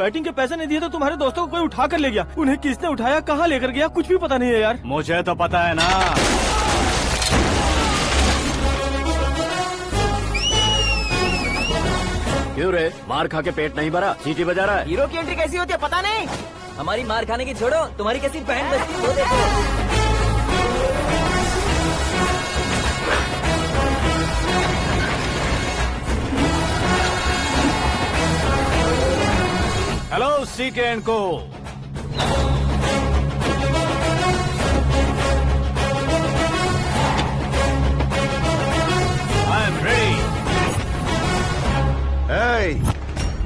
Batting के पैसे नहीं दिए तो तुम्हारे दोस्तों को कोई उठा कर ले गया। उन्हें किसने उठाया, कहाँ लेकर गया, कुछ भी पता नहीं है यार। मुझे तो पता है ना। क्यों रे, मार खा के पेट नहीं भरा, सीटी बजा रहा है? हीरो की एंट्री कैसी होती है पता नहीं। हमारी मार खाने की छोड़ो, तुम्हारी कैसी बैंड बजती है वो देखो। हेलो सीके एंड को। I am ready.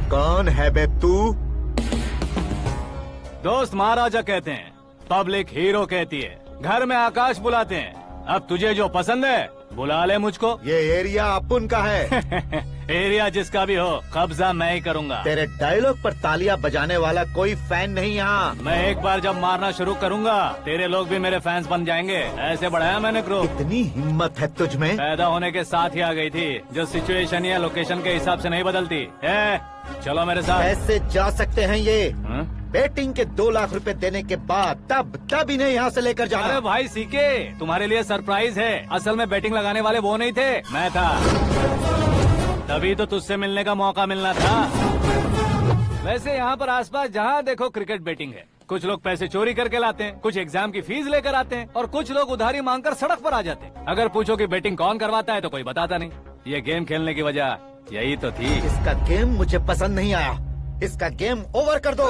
कौन है बे तू? दोस्त महाराजा कहते हैं, पब्लिक हीरो कहती है, घर में आकाश बुलाते हैं। अब तुझे जो पसंद है बुला ले मुझको। ये एरिया अपुन का है। एरिया जिसका भी हो, कब्जा मैं ही करूंगा। तेरे डायलॉग पर तालियां बजाने वाला कोई फैन नहीं यहाँ। मैं एक बार जब मारना शुरू करूंगा, तेरे लोग भी मेरे फैंस बन जाएंगे। ऐसे बढ़ाया मैंने ग्रुप। इतनी हिम्मत है तुझ में? पैदा होने के साथ ही आ गई थी, जो सिचुएशन या लोकेशन के हिसाब से नहीं बदलती है। चलो मेरे साथ। कैसे जा सकते हैं ये? हाँ? बेटिंग के 2 लाख रुपए देने के बाद तब इन्हें यहाँ से लेकर जाना। अरे भाई सीके, तुम्हारे लिए सरप्राइज है। असल में बैटिंग लगाने वाले वो नहीं थे, मैं था। तभी तो तुझसे मिलने का मौका मिलना था। वैसे यहाँ पर आसपास जहाँ देखो क्रिकेट बैटिंग है। कुछ लोग पैसे चोरी करके लाते हैं, कुछ एग्जाम की फीस लेकर आते हैं, और कुछ लोग उधारी मांगकर सड़क पर आ जाते हैं। अगर पूछो कि बैटिंग कौन करवाता है तो कोई बताता नहीं। ये गेम खेलने की वजह यही तो थी। इसका गेम मुझे पसंद नहीं आया। इसका गेम ओवर कर दो।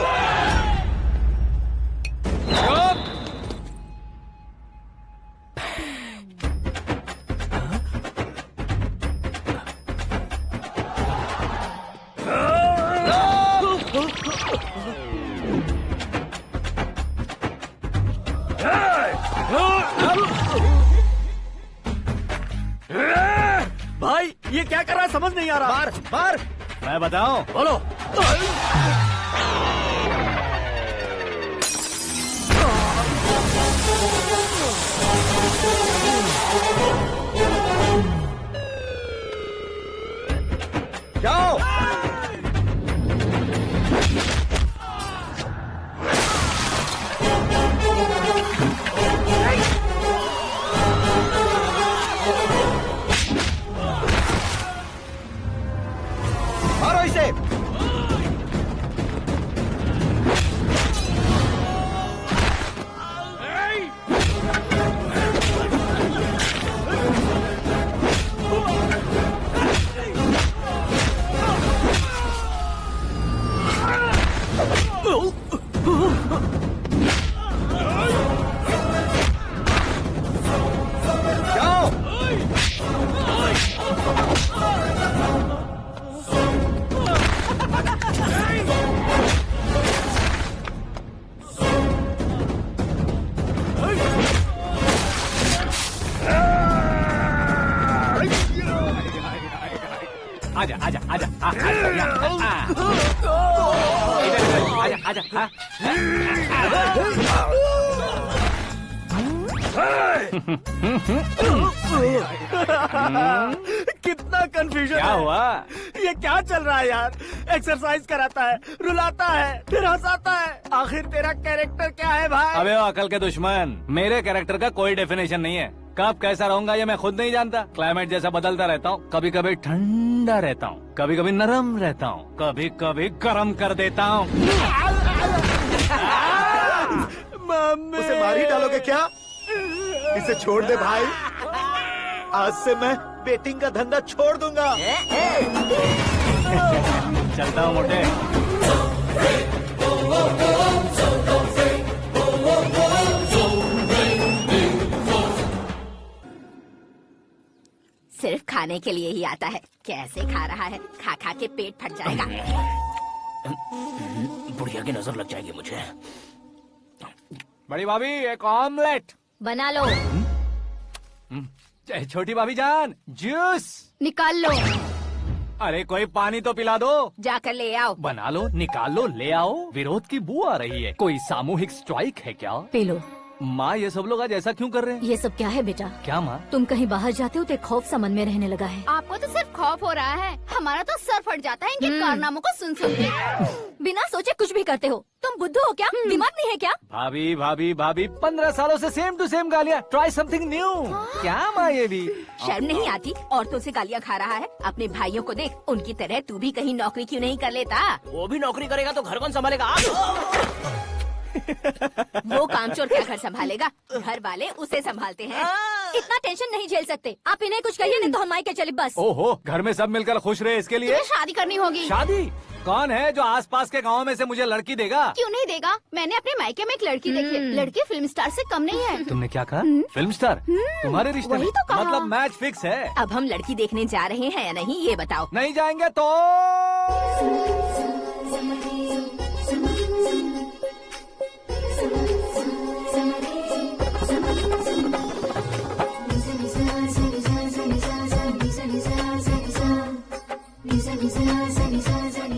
भाई ये क्या कर रहा है, समझ नहीं आ रहा। मार मार। मैं बताऊं? बोलो। जाओ। मारो इसे। जाओ। आजा आजा आजा आजा आजा आजा। कितना कंफ्यूजन क्या है। हुआ? ये क्या चल रहा है यार? एक्सरसाइज कराता है, रुलाता है, फिर हंसाता है। आखिर तेरा कैरेक्टर क्या है भाई? अबे वो अकल के दुश्मन, मेरे कैरेक्टर का कोई डेफिनेशन नहीं है। कब कैसा रहूंगा ये मैं खुद नहीं जानता। क्लाइमेट जैसा बदलता रहता हूँ। कभी कभी ठंडा रहता हूँ, कभी कभी नरम रहता हूँ, कभी कभी गर्म कर देता हूँ। मम्मी। उसे मार ही डालोगे क्या? इसे छोड़ दे भाई। आज से मैं बेटिंग का धंधा छोड़ दूंगा। चलता हूँ मोटे। सिर्फ खाने के लिए ही आता है। कैसे खा रहा है, खा खा के पेट फट जाएगा। बुढ़िया की नजर लग जाएगी मुझे। बड़ी भाभी एक ऑमलेट बना लो। छोटी भाभी जान जूस निकाल लो। अरे कोई पानी तो पिला दो। जाकर ले आओ। बना लो, निकाल लो, ले आओ। विरोध की बू आ रही है। कोई सामूहिक स्ट्राइक है क्या? P low. माँ ये सब लोग आज ऐसा क्यों कर रहे हैं? ये सब क्या है बेटा? क्या माँ? तुम कहीं बाहर जाते हो तो एक खौफ सा मन में रहने लगा है। आपको तो सिर्फ खौफ हो रहा है, हमारा तो सर फट जाता है इनके कारनामों को सुन सुन के। बिना सोचे कुछ भी करते हो। तुम बुद्धू हो क्या? दिमाग नहीं है क्या? भाभी भाभी भाभी 15 सालों से सेम टू सेम गालियाँ। Try something new. क्या माँ ये भी? शर्म नहीं आती? औरतों से गालियाँ खा रहा है। अपने भाइयों को देख, उनकी तरह तू भी कहीं नौकरी क्यों नहीं कर लेता? वो भी नौकरी करेगा तो घर कौन संभालेगा? आप वो कामचोर क्या घर संभालेगा? घर वाले उसे संभालते हैं। इतना टेंशन नहीं झेल सकते। आप इन्हें कुछ कहिए नहीं तो हम मायके चले बस। ओहो, घर में सब मिलकर खुश रहे इसके लिए। तुम्हें शादी करनी होगी। शादी? कौन है जो आसपास के गाँव में से मुझे लड़की देगा? क्यों नहीं देगा? मैंने अपने मायके में एक लड़की देखी है। लड़की फिल्म स्टार से कम नहीं है। तुमने क्या कहा? Film star? तुम्हारे रिश्ते में? वही तो कहा। मतलब मैच फिक्स है? अब हम लड़की देखने जा रहे हैं या नहीं, ये बताओ। नहीं जाएंगे तो?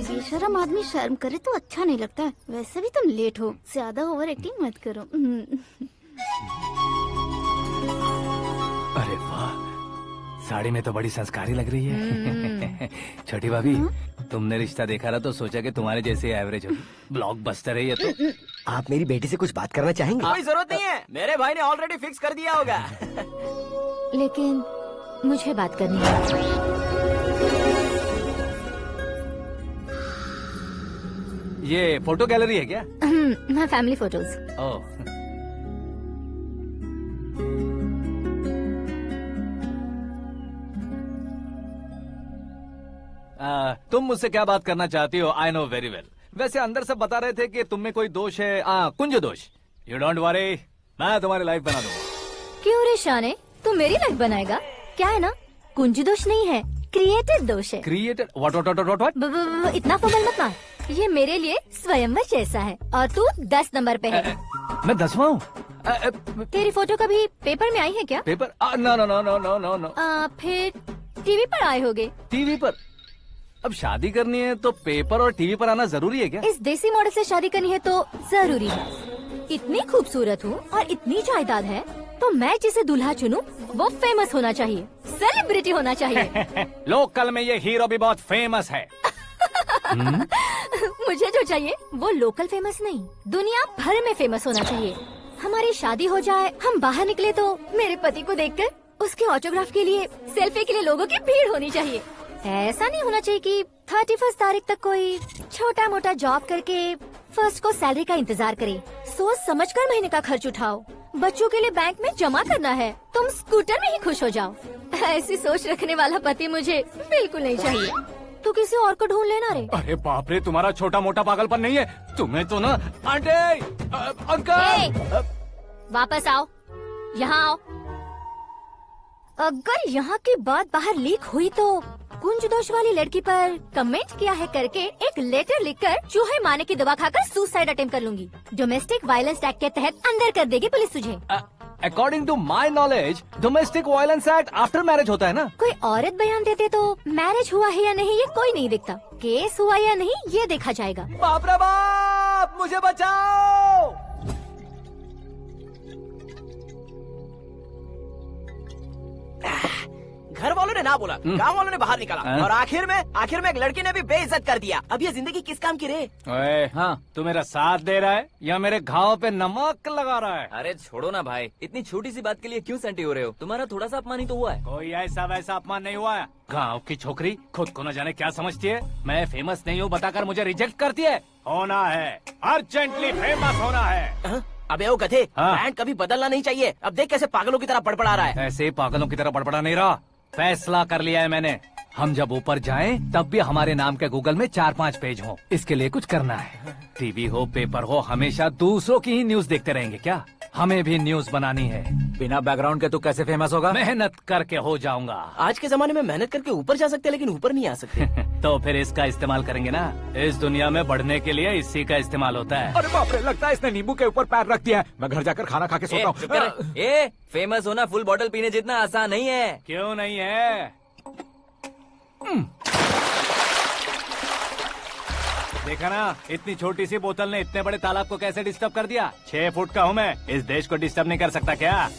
बेशरम आदमी शर्म करे तो अच्छा नहीं लगता है। वैसे भी तुम लेट हो, ज्यादा ओवर एक्टिंग मत करो। अरे वाह, साड़ी में तो बड़ी संस्कारी लग रही है। छोटी भाभी, तुमने रिश्ता देखा ना तो सोचा कि तुम्हारे जैसे एवरेज होगी। ब्लॉकबस्टर है ये तो। आप मेरी बेटी से कुछ बात करना चाहेंगे? कोई जरूरत नहीं है, मेरे भाई ने ऑलरेडी फिक्स कर दिया होगा। लेकिन मुझे बात करनी है। ये फोटो गैलरी है क्या? मैं फैमिली फोटोज। ओह, तुम मुझसे क्या बात करना चाहती हो? I know very well. वैसे अंदर सब बता रहे थे कि तुम में कोई दोष है। कुंज दोष। यू डोंट वरी, मैं तुम्हारी लाइफ बना दूंगा। क्यों रे शाने, तू मेरी लाइफ बनाएगा? क्या है ना, कुंज दोष नहीं है, क्रिएटेड दोष है। क्रिएटेड? व्हाट? इतना फमल मत मार। ये मेरे लिए स्वयंवर जैसा है और तू 10 नंबर पे है। मैं 10वां हूँ? तेरी फोटो कभी पेपर में आई है क्या? Paper? No no no no no no no. फिर टीवी पर आए होगे। टीवी पर? अब शादी करनी है तो पेपर और टीवी पर आना जरूरी है क्या? इस देसी मॉडल से शादी करनी है तो जरूरी है। इतनी खूबसूरत हूँ और इतनी जायदाद है तो मैं जिसे दूल्हा चुनूं वो फेमस होना चाहिए, सेलिब्रिटी होना चाहिए। लोकल में ये हीरो भी बहुत फेमस है। मुझे जो चाहिए वो लोकल फेमस नहीं, दुनिया भर में फेमस होना चाहिए। हमारी शादी हो जाए, हम बाहर निकले तो मेरे पति को देखकर उसके ऑटोग्राफ के लिए, सेल्फी के लिए लोगों की भीड़ होनी चाहिए। ऐसा नहीं होना चाहिए कि 31 तारीख तक कोई छोटा मोटा जॉब करके फर्स्ट को सैलरी का इंतजार करे। सोच समझकर महीने का खर्च उठाओ। बच्चों के लिए बैंक में जमा करना है, तुम स्कूटर में ही खुश हो जाओ। ऐसी सोच रखने वाला पति मुझे बिल्कुल नहीं चाहिए। तू किसी और को ढूंढ लेना रे। अरे बाप रे, तुम्हारा छोटा मोटा पागलपन नहीं है। तुम्हें तो ना आंटी, अंकल। वापस आओ, यहाँ आओ। अगर यहाँ की बात बाहर लीक हुई तो कुंज दोष वाली लड़की पर कमेंट किया है करके एक लेटर लिखकर चूहे मारने की दवा खाकर सुसाइड अटेम्प्ट कर लूंगी। डोमेस्टिक वायलेंस एक्ट के तहत अंदर कर देगी पुलिस तुझे। According to my knowledge domestic violence act after marriage होता है ना? कोई औरत बयान देते तो मैरिज हुआ है या नहीं ये कोई नहीं देखता, केस हुआ या नहीं ये देखा जाएगा। बाप रे बाप, मुझे बचाओ। घर वालों ने ना बोला, गांव वालों ने बाहर निकाला और आखिर में एक लड़की ने भी बेइज्जत कर दिया। अब ये जिंदगी किस काम की रे? ओए, हाँ, तू मेरा साथ दे रहा है या मेरे घाव पे नमक लगा रहा है? अरे छोड़ो ना भाई, इतनी छोटी सी बात के लिए क्यों सैंटी हो रहे हो? तुम्हारा थोड़ा सा अपमान ही तो हुआ है। कोई ऐसा वैसा अपमान नहीं हुआ है। गाँव की छोकरी खुद को न जाने क्या समझती है। मैं फेमस नहीं हूँ बताकर मुझे रिजेक्ट करती है। होना है, अर्जेंटली फेमस होना है। अबे वो गधे, हाँ। ब्रांड कभी बदलना नहीं चाहिए। अब देख कैसे पागलों की तरह बड़बड़ा रहा है। ऐसे पागलों की तरह बड़बड़ा नहीं रहा। फैसला कर लिया है मैंने। हम जब ऊपर जाएं तब भी हमारे नाम के गूगल में 4-5 पेज हो। इसके लिए कुछ करना है। टीवी हो, पेपर हो, हमेशा दूसरों की ही न्यूज देखते रहेंगे क्या? हमें भी न्यूज बनानी है। बिना बैकग्राउंड के तू कैसे फेमस होगा? मेहनत करके हो जाऊंगा। आज के जमाने में मेहनत करके ऊपर जा सकते हैं लेकिन ऊपर नहीं आ सकते। तो फिर इसका इस्तेमाल करेंगे ना। इस दुनिया में बढ़ने के लिए इसी का इस्तेमाल होता है। अरे बाप रे, लगता है इसने नींबू के ऊपर पैर रख दिया है। मैं घर जाकर खाना खा के सोता हूँ। फेमस होना फुल बॉटल पीने जितना आसान नहीं है। क्यों नहीं है? देखा ना, इतनी छोटी सी बोतल ने इतने बड़े तालाब को कैसे डिस्टर्ब कर दिया। 6 फुट का हूँ मैं, इस देश को डिस्टर्ब नहीं कर सकता क्या?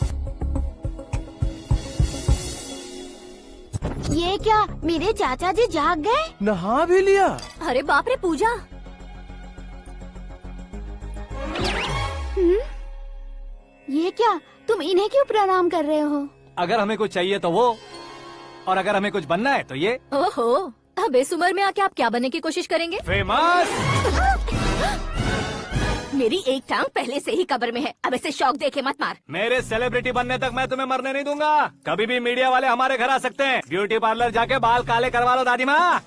ये क्या, मेरे चाचा जी जाग गए? नहा भी लिया। अरे बाप रे पूजा, ये क्या, तुम इन्हें क्यों प्रणाम कर रहे हो? अगर हमें कुछ चाहिए तो वो, और अगर हमें कुछ बनना है तो ये। ओहो, अब इस उम्र में आके आप क्या बनने की कोशिश करेंगे? फेमस। मेरी एक टांग पहले से ही कब्र में है, अब ऐसे शौक देके मत मार। मेरे सेलिब्रिटी बनने तक मैं तुम्हें मरने नहीं दूंगा। कभी भी मीडिया वाले हमारे घर आ सकते हैं। ब्यूटी पार्लर जाके बाल काले करवा लो दादी माँ।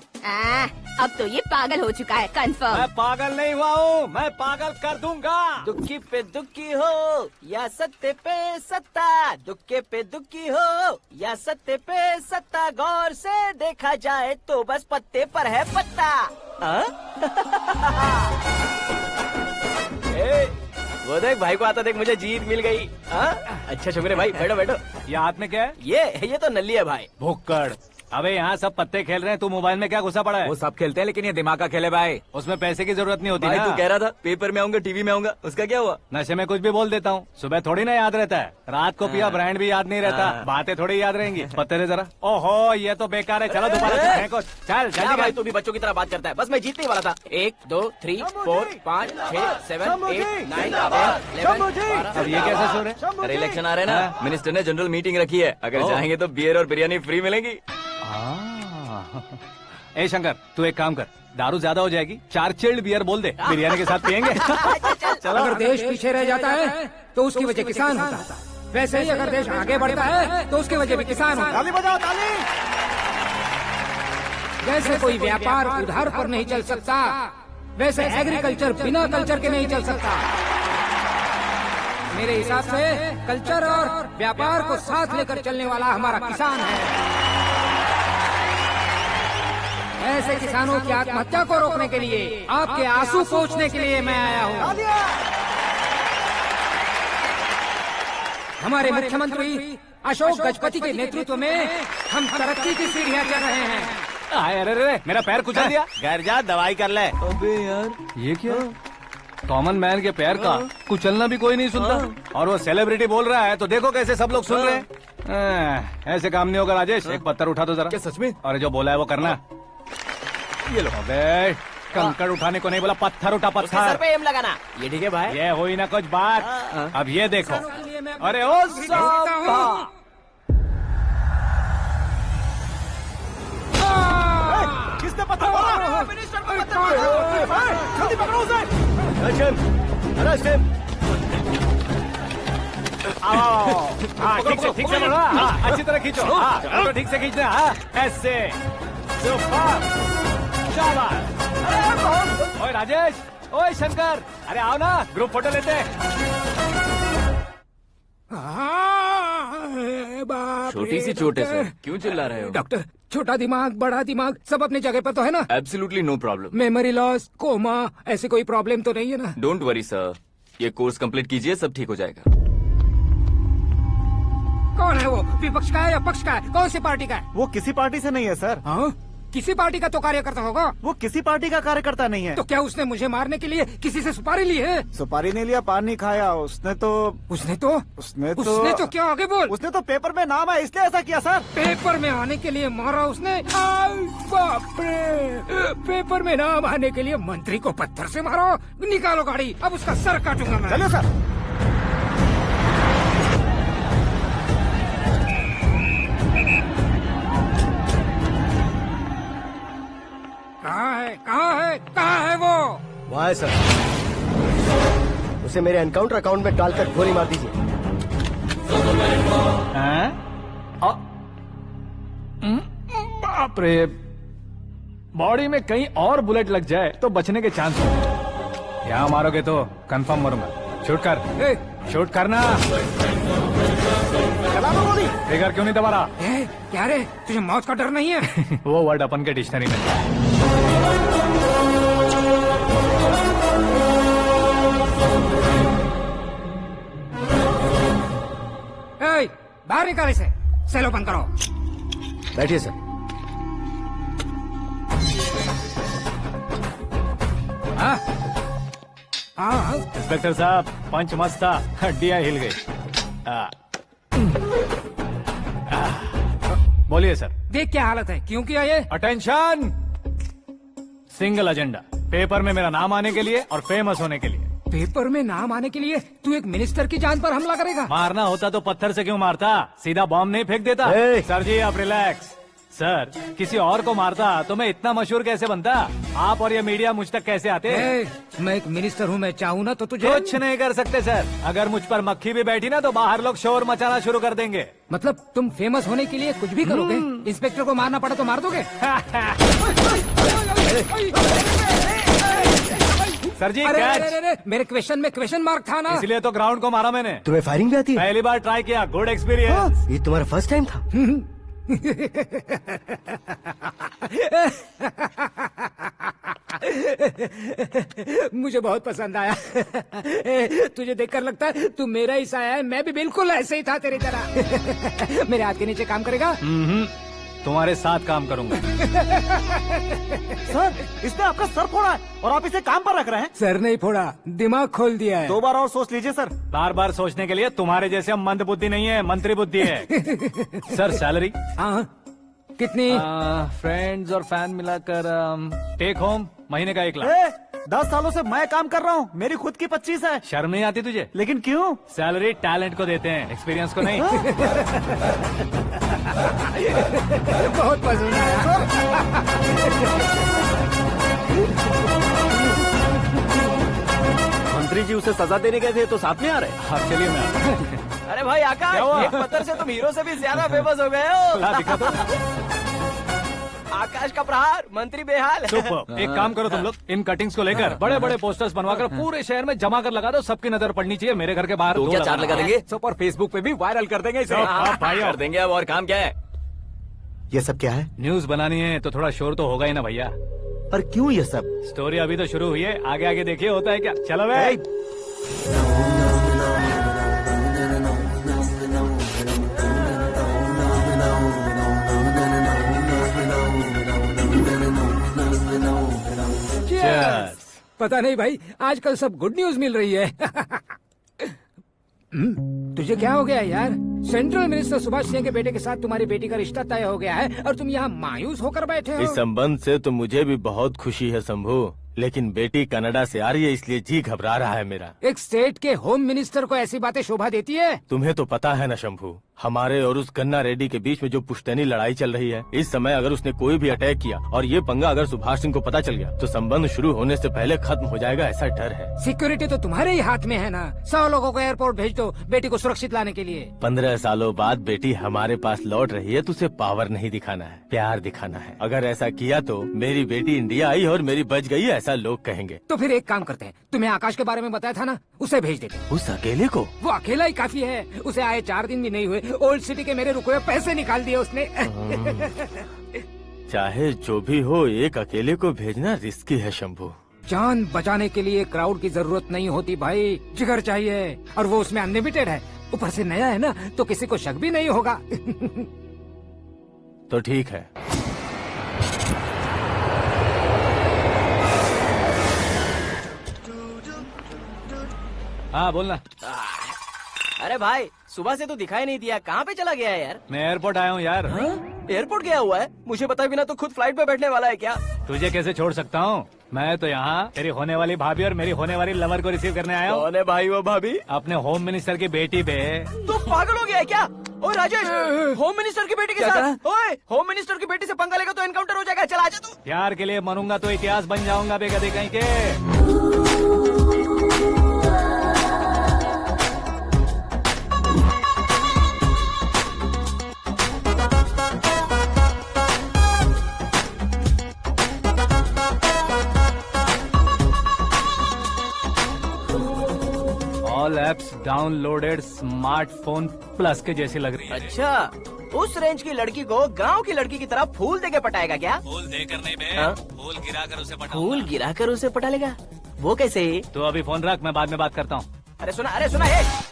अब तो ये पागल हो चुका है, कंफर्म। मैं पागल नहीं हुआ हूँ, मैं पागल कर दूंगा। दुखी पे दुखी हो या सत्य पे सत्ता, दुखे पे दुखी हो या सत्य पे सत्ता, गौर से देखा जाए तो बस पत्ते पर है पत्ता। वो देख भाई को आता देख, मुझे जीत मिल गई। अच्छा शुक्र है भाई, बैठो बैठो। ये हाथ में क्या है? ये तो नल्ली है भाई। भुक्कड़। अबे यहाँ सब पत्ते खेल रहे हैं, तू मोबाइल में क्या घुसा पड़ा है? वो सब खेलते हैं लेकिन ये दिमाग का खेल है भाई। उसमें पैसे की जरूरत नहीं होती भाई ना। तू कह रहा था पेपर में आऊंगा, टीवी में आऊंगा, उसका क्या हुआ? नशे में कुछ भी बोल देता हूँ, सुबह थोड़ी ना याद रहता है। रात को पिया ब्रांड भी याद नहीं रहता, बातें थोड़ी याद रहेंगी। पत्ते दे जरा। ओहो ये तो बेकार है, चलो दोबारा से फेंको। चल क्या जल्दी भाई, तू भी बच्चों की तरह बात करता है। बस मैं जीतने ही वाला था। 1 2 3 4 5 6 7 8 9 10 11 अब ये कैसे सो रहे? अरे इलेक्शन आ रहे हैं ना, मिनिस्टर ने जनरल मीटिंग रखी है, अगर जाएंगे तो बियर और बिरयानी फ्री मिलेगी। ए शंकर, तू एक काम कर, दारू ज्यादा हो जाएगी, 4 चिल्ड बियर बोल दे, बिरयानी के साथ पियेंगे। चलो, अगर देश पीछे रह जाता है तो उसकी वजह किसान होता है, वैसे ही अगर देश आगे बढ़ता है तो उसकी वजह भी किसान होता है। ताली बजाओ, ताली। जैसे कोई व्यापार उधार पर नहीं चल सकता, वैसे एग्रीकल्चर बिना कल्चर के नहीं चल सकता। मेरे हिसाब से कल्चर और व्यापार को साथ लेकर चलने वाला हमारा किसान है। ऐसे किसानों की आत्महत्या को रोकने के लिए, आपके आंसू पोंछने के लिए मैं आया हूँ। हमारे मुख्यमंत्री अशोक गजपति के नेतृत्व में हम तरक्की की सीढ़ियाँ चढ़ रहे हैं। अरे मेरा पैर कुचल दिया। घर जा, दवाई कर ले। अबे यार ये क्या? कॉमन मैन के पैर का कुचलना भी कोई नहीं सुनता, और वो सेलिब्रिटी बोल रहा है तो देखो कैसे सब लोग सुन रहे हैं। ऐसे काम नहीं होगा राजेश, एक पत्थर उठा दो जरा। क्या सच में? और जो बोला है वो करना। ये लो। अबे कंकड़ उठाने को नहीं बोला, पत्थर उठा, उसके सर पत्थर। पे एम लगाना। ये ठीक है भाई। ये हुई ना कुछ बात। अब ये देखो। अरे ओ साहब, किसने पत्थर मारा? मिनिस्टर को पत्थर मारा। जल्दी पकड़ो उसे। हाँ ठीक से बढ़ो, हाँ अच्छी तरह खींचो, हाँ तो ठीक से खींचना, हाँ ऐसे। सुपर, शाबाश। ओए राजेश, ओए शंकर, अरे आओ ना, ग्रुप फोटो लेते हैं। छोटी सी चोट है सर, क्यों चिल्ला रहे हो? डॉक्टर, छोटा दिमाग बड़ा दिमाग सब अपनी जगह पर तो है ना? Absolutely no problem. Memory loss, coma, ऐसी कोई प्रॉब्लम तो नहीं है ना? डोंट वरी सर, ये कोर्स कंप्लीट कीजिए, सब ठीक हो जाएगा। कौन है वो? विपक्ष का है या पक्ष का है? कौन सी पार्टी का है? वो किसी पार्टी से नहीं है सर। हाँ? किसी पार्टी का तो कार्यकर्ता होगा। वो किसी पार्टी का कार्यकर्ता नहीं है। तो क्या उसने मुझे मारने के लिए किसी से सुपारी ली है? सुपारी नहीं लिया, पान नहीं खाया। उसने तो क्या आगे बोल? उसने तो पेपर में नाम है इसलिए ऐसा किया सर। पेपर में आने के लिए मारा उसने? बाप रे, पेपर में नाम आने के लिए मंत्री को पत्थर से मारो? निकालो गाड़ी, अब उसका सर काटूंगा मैं। चलो सर। कहाँ है वो? वहाँ है सर, उसे मेरे एनकाउंटर अकाउंट में डालकर गोली मार दीजिए। बाप रे, बॉडी में कहीं और बुलेट लग जाए तो बचने के चांस हो। यहाँ मारोगे तो कंफर्म मरूंगा। शूट कर, शूट करना। फिगर क्यों नहीं दबा रहा? क्या रे, तुझे मौत का डर नहीं है? वो वर्ड अपन के डिक्शनरी में। बाहर निकाल इसे, सेल ओपन करो। बैठिए सर। इंस्पेक्टर साहब, पंच मस्त था, हड्डियां हिल गई। बोलिए सर। देख क्या हालत है, क्यों किया ये? अटेंशन, सिंगल एजेंडा, पेपर में मेरा नाम आने के लिए और फेमस होने के लिए। पेपर में नाम आने के लिए तू एक मिनिस्टर की जान पर हमला करेगा? मारना होता तो पत्थर से क्यों मारता, सीधा बॉम्ब नहीं फेंक देता। सर जी आप रिलैक्स। सर किसी और को मारता तो मैं इतना मशहूर कैसे बनता, आप और ये मीडिया मुझ तक कैसे आते? मैं एक मिनिस्टर हूँ, मैं चाहूँ ना तो तुझे कुछ नहीं कर सकते सर। अगर मुझ पर मक्खी भी बैठी ना तो बाहर लोग शोर मचाना शुरू कर देंगे। मतलब तुम फेमस होने के लिए कुछ भी करोगे? इंस्पेक्टर को मारना पड़ा तो मार दोगे? सर जी अरे, मेरे क्वेश्चन में क्वेश्चन मार्क था ना, इसलिए तो ग्राउंड को मारा मैंने। तुम्हें फायरिंग भी आती है? पहली बार ट्राई किया, गुड एक्सपीरियंस। ये तुम्हारा फर्स्ट टाइम था? मुझे बहुत पसंद आया। तुझे देखकर लगता है तू मेरा ही साया है, मैं भी बिल्कुल ऐसे ही था तेरी तरह। मेरे हाथ के नीचे काम करेगा? तुम्हारे साथ काम करूंगा। सर इसने आपका सर फोड़ा है और आप इसे काम पर रख रहे हैं। सर नहीं फोड़ा, दिमाग खोल दिया है। 2 बार और सोच लीजिए सर। बार बार सोचने के लिए तुम्हारे जैसे मंद बुद्धि नहीं है, मंत्री बुद्धि है। Sir salary? हाँ कितनी? फ्रेंड्स और फैन मिलाकर टेक होम महीने का 1 लाख। 10 सालों से मैं काम कर रहा हूँ, मेरी खुद की 25 है। शर्म नहीं आती तुझे? लेकिन क्यों? सैलरी टैलेंट को देते हैं, एक्सपीरियंस को नहीं। बहुत पसंद आया। मंत्री जी उसे सजा देने गए थे तो साथ में आ रहे। हाँ चलिए मैं आता हूं। अरे भाई आकाश, एक पत्थर से तुम हीरो से भी ज्यादा फेमस हो गए हो। दिखा तो। आकाश का प्रहार, मंत्री बेहाल। सुपर। एक काम करो तुम लोग, इन कटिंग्स को लेकर बड़े बड़े पोस्टर्स बनवाकर पूरे शहर में जमा कर लगा दो, सबकी नजर पड़नी चाहिए। मेरे घर के बाहर तो क्या 4 लगा देंगे? और फेसबुक पे भी वायरल कर देंगे इसे। भाई कर देंगे। अब और काम क्या है? ये सब क्या है? न्यूज बनानी है तो थोड़ा शोर तो होगा ही ना भैया। पर क्यों ये सब? स्टोरी अभी तो शुरू हुई है, आगे आगे देखिए होता है क्या। चलो भाई। पता नहीं भाई, आजकल सब गुड न्यूज मिल रही है। तुझे क्या हो गया यार? सेंट्रल मिनिस्टर सुभाष सिंह के बेटे के साथ तुम्हारी बेटी का रिश्ता तय हो गया है और तुम यहाँ मायूस होकर बैठे हो। इस संबंध से तो मुझे भी बहुत खुशी है शंभू, लेकिन बेटी कनाडा से आ रही है इसलिए जी घबरा रहा है मेरा। एक स्टेट के होम मिनिस्टर को ऐसी बातें शोभा देती है? तुम्हें तो पता है ना शंभू, हमारे और उस कन्ना रेड्डी के बीच में जो पुश्तैनी लड़ाई चल रही है, इस समय अगर उसने कोई भी अटैक किया और ये पंगा अगर सुभाष सिंह को पता चल गया तो संबंध शुरू होने से पहले खत्म हो जाएगा, ऐसा डर है। सिक्योरिटी तो तुम्हारे ही हाथ में है ना। 100 लोगों को एयरपोर्ट भेज दो बेटी को सुरक्षित लाने के लिए। 15 सालों बाद बेटी हमारे पास लौट रही है तो उसे पावर नहीं दिखाना है, प्यार दिखाना है। अगर ऐसा किया तो मेरी बेटी इंडिया आई और मेरी बच गई, ऐसा लोग कहेंगे। तो फिर एक काम करते हैं, तुम्हें आकाश के बारे में बताया था ना, उसे भेज देते। उस अकेले को? वो अकेला ही काफी है, उसे आए 4 दिन भी नहीं हुए, ओल्ड सिटी के मेरे रुके हुए पैसे निकाल दिए उसने। चाहे जो भी हो, एक अकेले को भेजना रिस्की है शंभू। जान बचाने के लिए क्राउड की जरूरत नहीं होती भाई, जिगर चाहिए, और वो उसमें अनलिमिटेड है। ऊपर से नया है ना तो किसी को शक भी नहीं होगा। तो ठीक है। हाँ बोलना। अरे भाई सुबह से तो दिखाई नहीं दिया, कहाँ पे चला गया है यार? मैं एयरपोर्ट आया हूँ यार। एयरपोर्ट गया हुआ है? मुझे बताए बिना तो खुद फ्लाइट पे बैठने वाला है क्या? तुझे कैसे छोड़ सकता हूँ? मैं तो यहाँ तेरी होने वाली भाभी और मेरी होने वाली लवर को रिसीव करने आया हूँ। कौन है भाई वो भाभी? अपने होम मिनिस्टर की बेटी पे। तो पागल हो गया है क्या? ओए राजेश, होम मिनिस्टर की बेटी के साथ? ओए होम मिनिस्टर की बेटी से पंगा लेगा तो एनकाउंटर हो जाएगा, चल आजा तू। प्यार के लिए मरूंगा तो इतिहास बन जाऊंगा बेगदे कहीं के। All apps downloaded smartphone plus के जैसी लग रही है। अच्छा, उस रेंज की लड़की को गांव की लड़की की तरह फूल देके पटाएगा क्या? फूल देकर नहीं बे, फूल गिराकर उसे पटा। फूल गिराकर उसे पटा लेगा? वो कैसे? तो अभी फोन रख, मैं बाद में बात करता हूँ। अरे सुना है।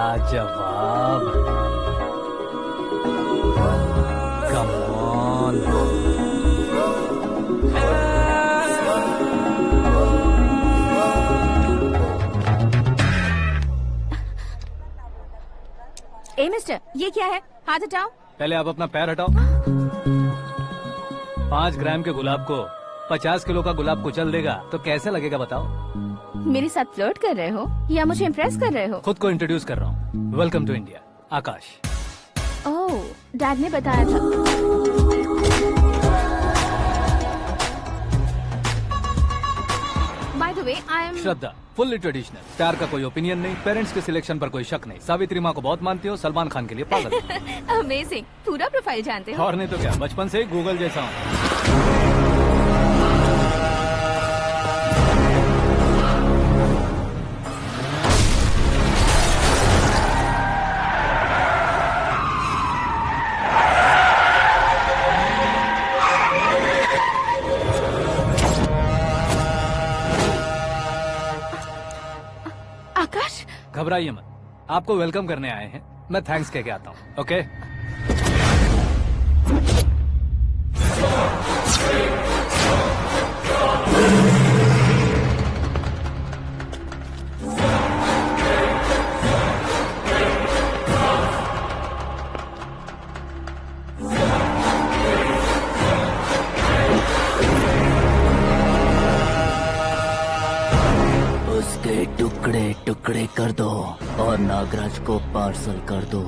लाजवाब। Come on. ए मिस्टर, ये क्या है? हाथ हटाओ। पहले आप अपना पैर हटाओ। 5 ग्राम के गुलाब को 50 किलो का गुलाब कुचल देगा तो कैसे लगेगा बताओ? मेरे साथ फ्लर्ट कर रहे हो या मुझे इम्प्रेस कर रहे हो? खुद को इंट्रोड्यूस कर रहा हूँ। Welcome to India, Akash. Oh, dad ने बताया था। By the way, I am Shraddha, fully traditional. प्यार का कोई ओपिनियन नहीं, पेरेंट्स के सिलेक्शन पर कोई शक नहीं। सावित्री माँ को बहुत मानती हो, सलमान खान के लिए पागल। अमेजिंग, पूरा प्रोफाइल जानते हो। और नहीं तो क्या, बचपन से ही गूगल जैसा हूँ। आकाश, घबराइए मत, आपको वेलकम करने आए हैं। मैं थैंक्स कह के आता हूँ। ओके? उसके टुकड़े टुकड़े कर दो और नागराज को पार्सल कर दो।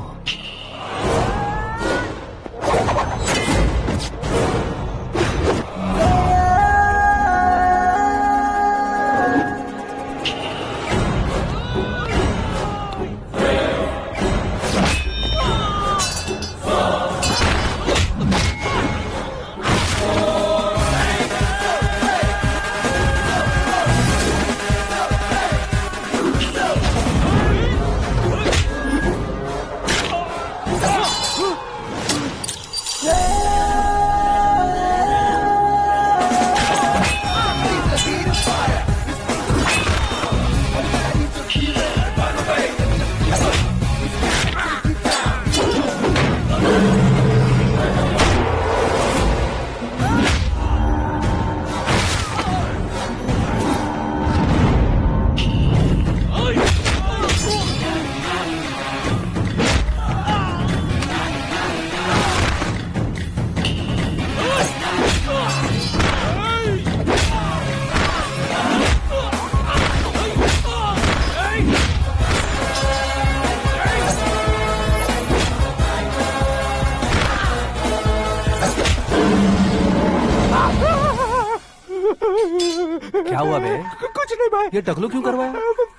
क्या हुआ बे? कुछ नहीं भाई। ये टकलू क्यों करवाया?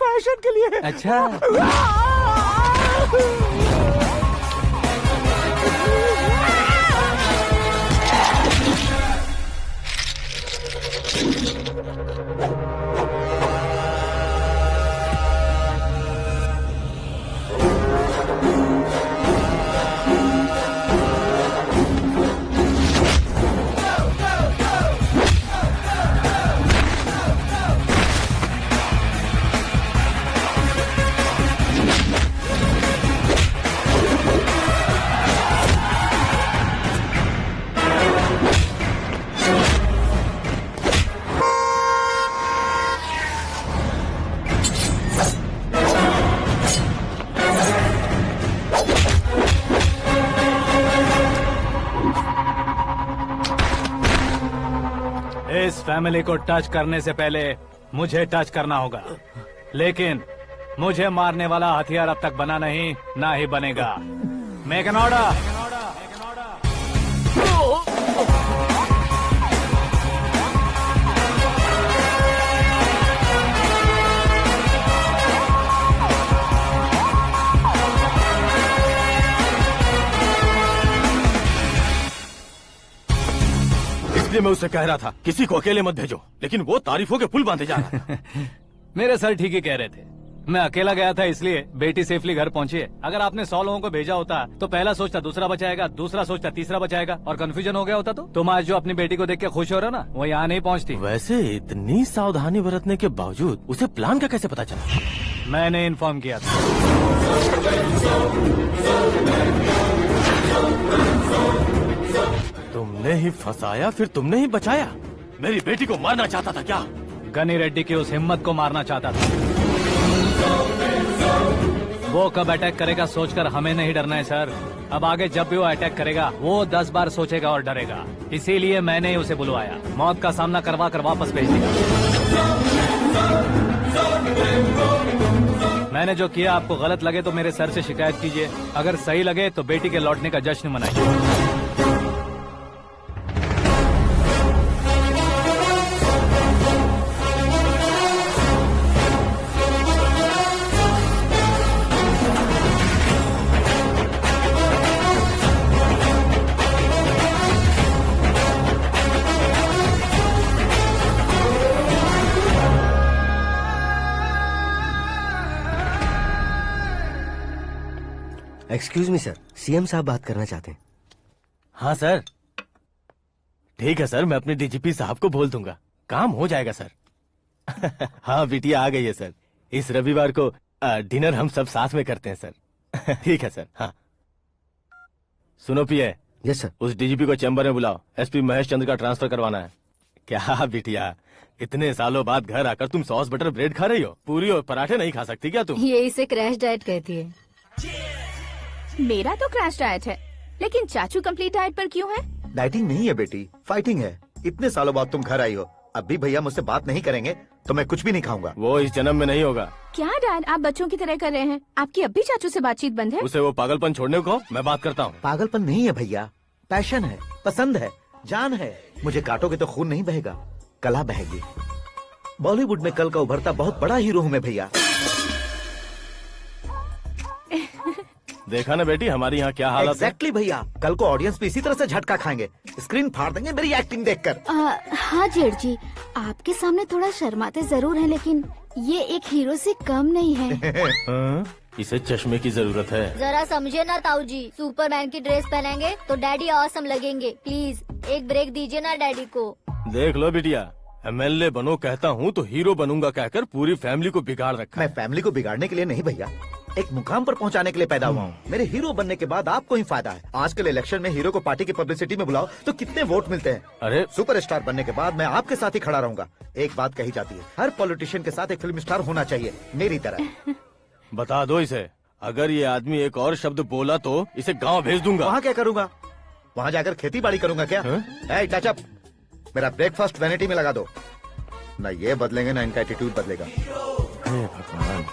फैशन के लिए। अच्छा। इस फैमिली को टच करने से पहले मुझे टच करना होगा, लेकिन मुझे मारने वाला हथियार अब तक बना नहीं, ना ही बनेगा। Make an order. इसलिए मैं उससे कह रहा था किसी को अकेले मत भेजो, लेकिन वो तारीफों के पुल बांधे जा रहा था। मेरे सर ठीक ही कह रहे थे। मैं अकेला गया था इसलिए बेटी सेफली घर पहुंची है। अगर आपने 100 लोगों को भेजा होता तो पहला सोचता दूसरा बचाएगा, दूसरा सोचता तीसरा बचाएगा, और कंफ्यूजन हो गया होता तो तुम आज जो अपनी बेटी को देख के खुश हो रहे हो ना, वो यहाँ नहीं पहुँचती। वैसे इतनी सावधानी बरतने के बावजूद उसे प्लान का कैसे पता चला? मैंने इन्फॉर्म किया था। तुमने ही फंसाया, फिर तुमने ही बचाया। मेरी बेटी को मारना चाहता था क्या? गनी रेड्डी की उस हिम्मत को मारना चाहता था। वो कब अटैक करेगा सोचकर हमें नहीं डरना है सर। अब आगे जब भी वो अटैक करेगा वो 10 बार सोचेगा और डरेगा। इसीलिए मैंने ही उसे बुलवाया। मौत का सामना करवा कर वापस भेज दिया। मैंने जो किया आपको गलत लगे तो मेरे सर से शिकायत कीजिए, अगर सही लगे तो बेटी के लौटने का जश्न मनाइए। एक्सक्यूज मी सर, सीएम साहब बात करना चाहते हैं। हाँ सर, ठीक है सर, मैं अपने डीजीपी साहब को बोल दूंगा, काम हो जाएगा सर। हाँ बिटिया आ गई है सर। इस रविवार को डिनर हम सब साथ में करते हैं सर। ठीक है सर। हाँ सुनो पिए। Yes sir. उस डीजीपी को चैम्बर में बुलाओ, एसपी महेश चंद्र का ट्रांसफर करवाना है। क्या बिटिया, इतने सालों बाद घर आकर तुम सॉस बटर ब्रेड खा रही हो? पूरी और पराठे नहीं खा सकती क्या तुम? ये इसे क्रैश डाइट कहती है। मेरा तो क्रैश डाइट है, लेकिन चाचू कंप्लीट डाइट पर क्यों है? डाइटिंग नहीं है बेटी, फाइटिंग है। इतने सालों बाद तुम घर आई हो, अब भी भैया मुझसे बात नहीं करेंगे तो मैं कुछ भी नहीं खाऊंगा। वो इस जन्म में नहीं होगा। क्या डैड, आप बच्चों की तरह कर रहे हैं? आपकी अब भी चाचू से बातचीत बंद है? उसे वो पागलपन छोड़ने को मैं बात करता हूँ। पागलपन नहीं है भैया, पैशन है, पसंद है, जान है। मुझे काटोगे तो खून नहीं बहेगा, कला बहेगी। बॉलीवुड में कल का उभरता बहुत बड़ा हीरो हूँ मैं भैया। देखा ना बेटी हमारी यहाँ क्या हालत है। एग्जैक्टली भैया, कल को ऑडियंस भी इसी तरह से झटका खाएंगे, स्क्रीन फाड़ देंगे मेरी एक्टिंग देखकर। हाँ जेठ जी, आपके सामने थोड़ा शर्माते जरूर हैं, लेकिन ये एक हीरो से कम नहीं है। इसे चश्मे की जरूरत है। जरा समझे ना ताऊ जी, सुपरमैन की ड्रेस पहनेंगे तो डैडी ऑसम लगेंगे। प्लीज एक ब्रेक दीजिए ना डैडी को। देख लो बिटिया, एमएलए बनो कहता हूँ तो हीरो बनूंगा कहकर पूरी फैमिली को बिगाड़ रखा। मैं फैमिली को बिगाड़ने के लिए नहीं भैया, एक मुकाम पर पहुंचाने के लिए पैदा हुआ हूँ। मेरे हीरो बनने के बाद आपको ही फायदा है। आजकल इलेक्शन में हीरो को पार्टी की पब्लिसिटी में बुलाओ तो कितने वोट मिलते हैं। अरे सुपरस्टार बनने के बाद मैं आपके साथ ही खड़ा रहूंगा। एक बात कही जाती है, हर पॉलिटिशियन के साथ एक फिल्म स्टार होना चाहिए, मेरी तरह। बता दो इसे, अगर ये आदमी एक और शब्द बोला तो इसे गाँव भेज दूंगा। वहाँ क्या करूँगा? वहाँ जाकर खेती बाड़ी करूंगा क्या? टचअप, मेरा ब्रेकफास्ट वैनिटी में लगा दो। न ये बदलेंगे न इनका एटीट्यूड बदलेगा। भगवान,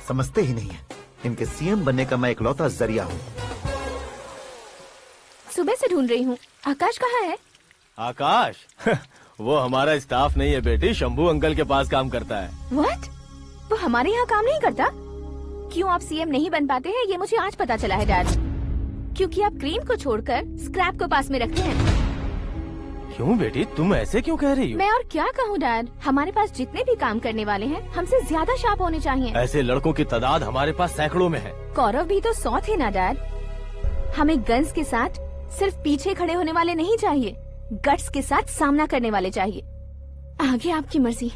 समझते ही नहीं है, इनके सीएम बनने का मैं इकलौता जरिया हूँ। सुबह से ढूंढ रही हूँ, आकाश कहाँ है? आकाश? वो हमारा स्टाफ नहीं है बेटी, शंभू अंकल के पास काम करता है। व्हाट? वो हमारे यहाँ काम नहीं करता? क्यों आप सीएम नहीं बन पाते हैं ये मुझे आज पता चला है डैड। क्योंकि आप क्रीम को छोड़कर स्क्रैप को पास में रखते हैं। क्यों बेटी, तुम ऐसे क्यों कह रही हो? मैं और क्या कहूँ डैड, हमारे पास जितने भी काम करने वाले हैं हमसे ज्यादा शार्प होने चाहिए। ऐसे लड़कों की तादाद हमारे पास सैकड़ों में है। कौरव भी तो 100 थे ना डैड। हमें गन्स के साथ सिर्फ पीछे खड़े होने वाले नहीं चाहिए, गट्स के साथ सामना करने वाले चाहिए। आगे आपकी मर्जी।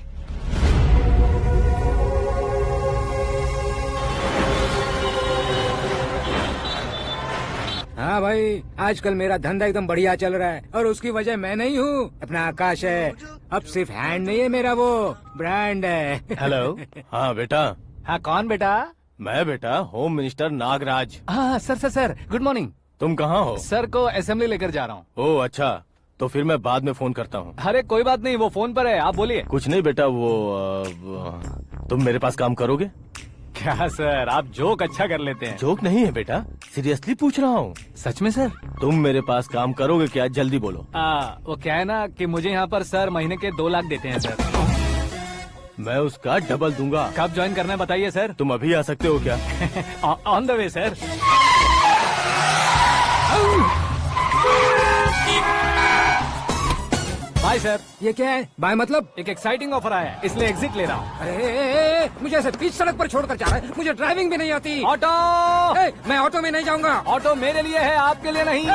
हाँ भाई, आजकल मेरा धंधा एकदम बढ़िया चल रहा है और उसकी वजह मैं नहीं हूँ, अपना आकाश है। अब सिर्फ हैंड नहीं है मेरा, वो ब्रांड है। हेलो। हाँ बेटा। हाँ कौन बेटा? मैं बेटा होम मिनिस्टर नागराज। हाँ सर गुड मॉर्निंग। तुम कहाँ हो? सर को असेंबली लेकर जा रहा हूँ। ओह अच्छा, तो फिर मैं बाद में फोन करता हूँ। अरे कोई बात नहीं, वो फोन पर है, आप बोलिए। कुछ नहीं बेटा, तुम मेरे पास काम करोगे? क्या सर, आप जोक अच्छा कर लेते हैं। जोक नहीं है बेटा, सीरियसली पूछ रहा हूँ। सच में सर? तुम मेरे पास काम करोगे क्या? जल्दी बोलो। वो क्या है ना कि मुझे यहाँ पर सर महीने के 2 लाख देते हैं सर। मैं उसका डबल दूंगा। कब ज्वाइन करना है बताइए सर। तुम अभी आ सकते हो क्या? On the way sir. Bye sir. ये क्या है? बाय मतलब? एक एक्साइटिंग ऑफर आया है, इसलिए एग्जिट ले रहा हूँ। अरे मुझे ऐसे बीच सड़क पर छोड़कर जा रहा है, मुझे ड्राइविंग भी नहीं आती। ऑटो। मैं ऑटो में नहीं जाऊंगा। ऑटो मेरे लिए है, आपके लिए नहीं।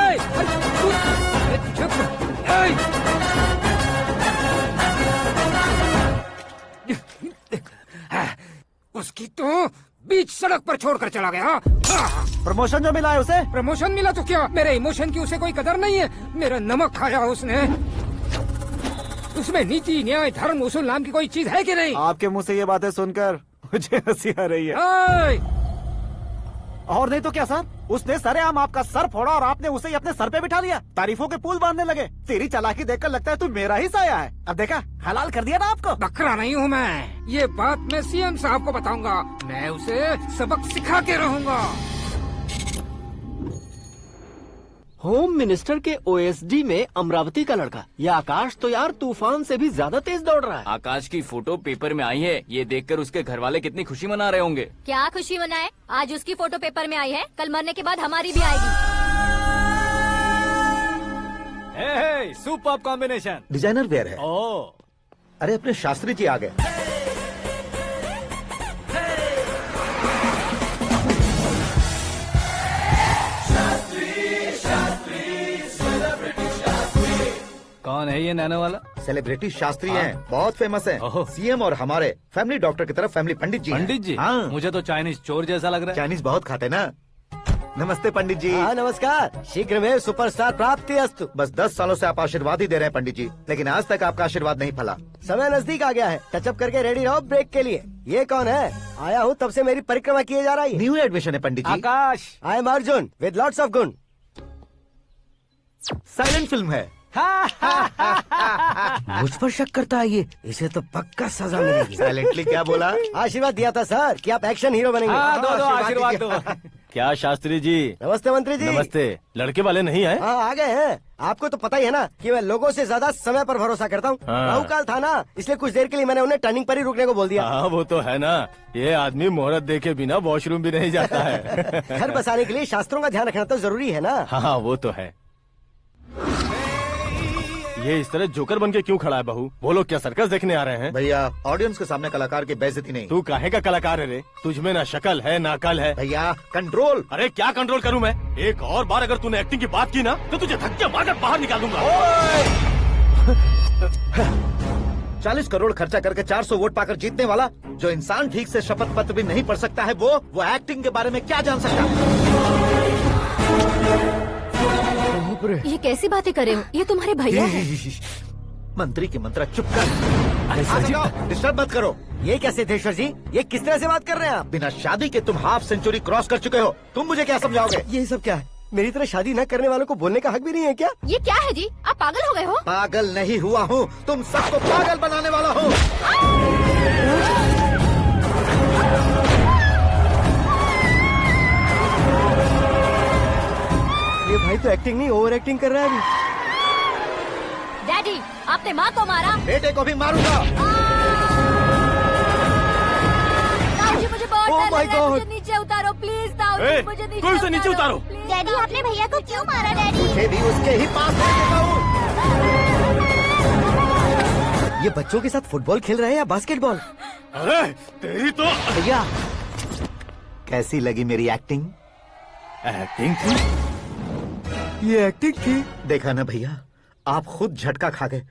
उसकी तो बीच सड़क पर छोड़कर चला गया। प्रमोशन जो मिला है उसे? प्रमोशन मिला तो क्या, मेरे इमोशन की उसे कोई कदर नहीं है। मेरा नमक खाया उसने। उसमें नीति, न्याय, धर्म, उसूल नाम की कोई चीज है कि नहीं? आपके मुंह से ये बातें सुनकर मुझे हंसी आ रही है। और नहीं तो क्या सर, उसने सरेआम आपका सर फोड़ा और आपने उसे ही अपने सर पे बिठा लिया। तारीफों के पुल बांधने लगे। तेरी चालाकी देखकर लगता है तू मेरा ही साया है। अब देखा, हलाल कर दिया ना आपको। बकरा नहीं हूँ मैं। ये बात मैं सीएम साहब को बताऊंगा। मैं उसे सबक सिखा के रहूंगा। होम मिनिस्टर के ओएसडी में अमरावती का लड़का। ये आकाश तो यार तूफान से भी ज्यादा तेज दौड़ रहा है। आकाश की फोटो पेपर में आई है, ये देखकर उसके घर वाले कितनी खुशी मना रहे होंगे। क्या खुशी मनाए, आज उसकी फोटो पेपर में आई है, कल मरने के बाद हमारी भी आएगी। Super combination. डिजाइनर वेयर है। ओह, अरे अपने शास्त्री जी आ गए। कौन है ये नैनो वाला? सेलिब्रिटी शास्त्री हैं, बहुत फेमस हैं। सीएम और हमारे फैमिली डॉक्टर की तरफ फैमिली पंडित जी हैं। पंडित जी? हाँ। मुझे तो चाइनीज चोर जैसा लग रहा है। चाइनीज बहुत खाते ना। नमस्ते पंडित जी। हाँ नमस्कार, शीघ्र में सुपरस्टार प्राप्ति अस्तु। बस 10 सालों से आप आशीर्वाद ही दे रहे हैं पंडित जी, लेकिन आज तक आपका आशीर्वाद नहीं फला। समय नजदीक आ गया है, टचअप करके रेडी रहो ब्रेक के लिए। ये कौन है? आया हूँ तब से मेरी परिक्रमा किए जा रही है। न्यू एडमिशन है Pandit ji. Akash. I am Arjun with lots of गुण। साइलेंट फिल्म है। मुझ पर शक करता है ये, इसे तो पक्का सजा मिलेगी। साइलेंटली क्या बोला? आशीर्वाद दिया था सर कि आप एक्शन हीरो बनेंगे। हाँ, दो आशीर्वाद दो। क्या शास्त्री जी? नमस्ते मंत्री जी। नमस्ते। लड़के वाले नहीं आए? हाँ आ गए हैं। आपको तो पता ही है ना कि मैं लोगों से ज्यादा समय पर भरोसा करता हूँ। हाँ। राहु काल था ना, इसलिए कुछ देर के लिए मैंने उन्हें टर्निंग पर ही रुकने को बोल दिया। हाँ वो तो है ना, ये आदमी मुहूर्त देखे बिना वॉशरूम भी नहीं जाता है। घर बसाने के लिए शास्त्रों का ध्यान रखना तो जरूरी है ना। हाँ वो तो है। ये इस तरह जोकर बन के क्यों खड़ा है बहू? वो लोग क्या सर्कस देखने आ रहे हैं? भैया ऑडियंस के सामने कलाकार की बेइज्जती नहीं। तू काहे का कलाकार है रे? तुझमें ना शक्ल है ना अकल है। भैया कंट्रोल। अरे क्या कंट्रोल करूं मैं? एक और बार अगर तूने एक्टिंग की बात की ना तो तुझे धक्के मारकर बाहर निकाल दूंगा। 40 करोड़ खर्चा करके 400 वोट पाकर जीतने वाला, जो इंसान ठीक से शपथ पत्र भी नहीं पढ़ सकता है, वो एक्टिंग के बारे में क्या जान सकता है? ये कैसी बातें करे हो? ये तुम्हारे भैया हैं। मंत्री की मंत्रा चुप कर। डिस्टर्ब मत करो। ये क्या सिद्धेश्वर जी, ये किस तरह से बात कर रहे हैं आप? बिना शादी के तुम हाफ सेंचुरी क्रॉस कर चुके हो, तुम मुझे क्या समझाओगे? ये सब क्या है? मेरी तरह शादी न करने वालों को बोलने का हक भी नहीं है क्या? ये क्या है जी, आप पागल हो गए हो? पागल नहीं हुआ हूँ, तुम सबको पागल बनाने वाला हो। ये भाई तो एक्टिंग नहीं ओवर एक्टिंग कर रहा है अभी। डैडी, आपने माँ को मारा। बेटे को भी मारूंगा। ताऊजी मुझे बहुत Oh डर my लग रहा है, God! मुझे नीचे उतारो प्लीज। ताऊजी मुझे नीचे कोई उसे नीचे उतारो। डैडी आपने भैया को क्यों मारा? डैडी मुझे भी उसके ही पास लेके जाऊं। ये बच्चों के साथ फुटबॉल खेल रहे हैं या बास्केटबॉल? अरे तेरी तो भैया कैसी लगी मेरी एक्टिंग? एक्टिंग थी? ये एक्टिंग थी? देखा ना भैया, आप खुद झटका खा गए।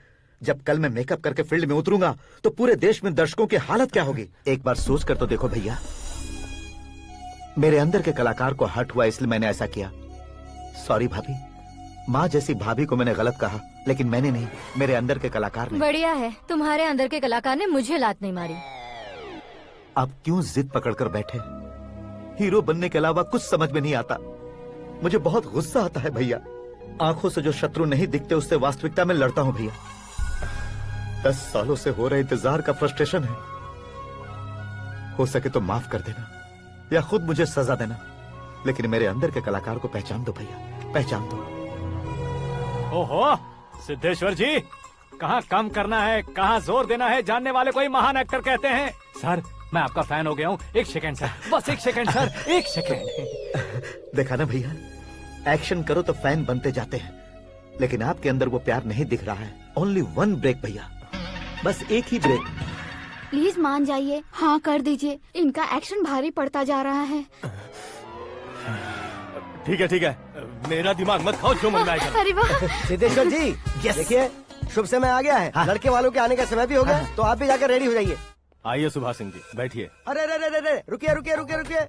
जब कल मैं मेकअप करके फील्ड में उतरूंगा तो पूरे देश में दर्शकों की हालत क्या होगी? एक बार सोच कर तो देखो भैया। मेरे अंदर के कलाकार को हर्ट हुआ इसलिए मैंने ऐसा किया। सॉरी भाभी। माँ जैसी भाभी को मैंने गलत कहा, लेकिन मैंने नहीं, मेरे अंदर के कलाकार ने। बढ़िया है, तुम्हारे अंदर के कलाकार ने मुझे लात नहीं मारी। आप क्यों जिद पकड़कर बैठे? हीरो बनने के अलावा कुछ समझ में नहीं आता। मुझे बहुत गुस्सा आता है भैया। आंखों से जो शत्रु नहीं दिखते उससे वास्तविकता में लड़ता हूँ भैया। 10 सालों से हो रहे इंतजार का फ्रस्ट्रेशन है। हो सके तो माफ कर देना या खुद मुझे सजा देना, लेकिन मेरे अंदर के कलाकार को पहचान दो भैया, पहचान दो। ओहो सिद्धेश्वर जी, कहाँ कम करना है कहाँ जोर देना है, जानने वाले को ही महान एक्टर कहते हैं। सर मैं आपका फैन हो गया हूँ। एक सेकंड सर, बस एक सेकंड सर, एक सेकंड। देखा ना भैया, एक्शन करो तो फैन बनते जाते हैं, लेकिन आपके अंदर वो प्यार नहीं दिख रहा है। ओनली 1 ब्रेक भैया, बस एक ही ब्रेक। प्लीज मान जाइए, हाँ कर दीजिए। इनका एक्शन भारी पड़ता जा रहा है। ठीक है, मेरा दिमाग मत खाओ, जो मन में आएगा। अरे वाह सिद्धेश्वर जी देखिए, शुभ समय आ गया है। लड़के वालों के आने का समय भी हो गया, तो आप भी जाकर रेडी हो जाइए। आइए सुभाष सिंह जी, बैठिए। अरे अरे अरे अरे, रुकिए रुकिए रुकिए रुकिए।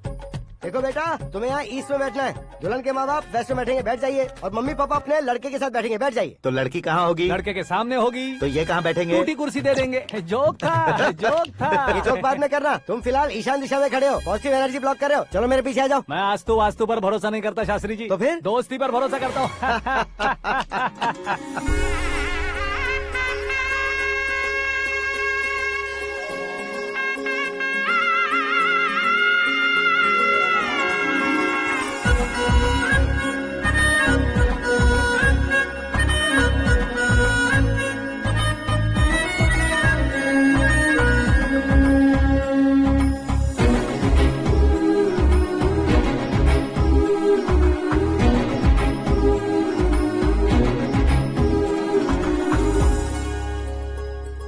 देखो बेटा, तुम्हें यहाँ ईस्ट में बैठना है। दुल्हन के माँ बाप वेस्ट में बैठेंगे, बैठ जाइए। और मम्मी पापा अपने लड़के के साथ बैठेंगे, बैठ जाइए। तो लड़की कहाँ होगी? लड़के के सामने होगी। तो ये कहाँ बैठेंगे? टूटी कुर्सी दे देंगे। जोक था, जोक था। ये जोक बाद में करना। तुम फिलहाल ईशान दिशा में खड़े हो, पॉजिटिव एनर्जी ब्लॉक कर रहे हो। चलो मेरे पीछे आ जाओ। मैं वास्तु पर भरोसा नहीं करता शास्त्री जी। तो फिर? दोस्ती पर भरोसा करता हूँ।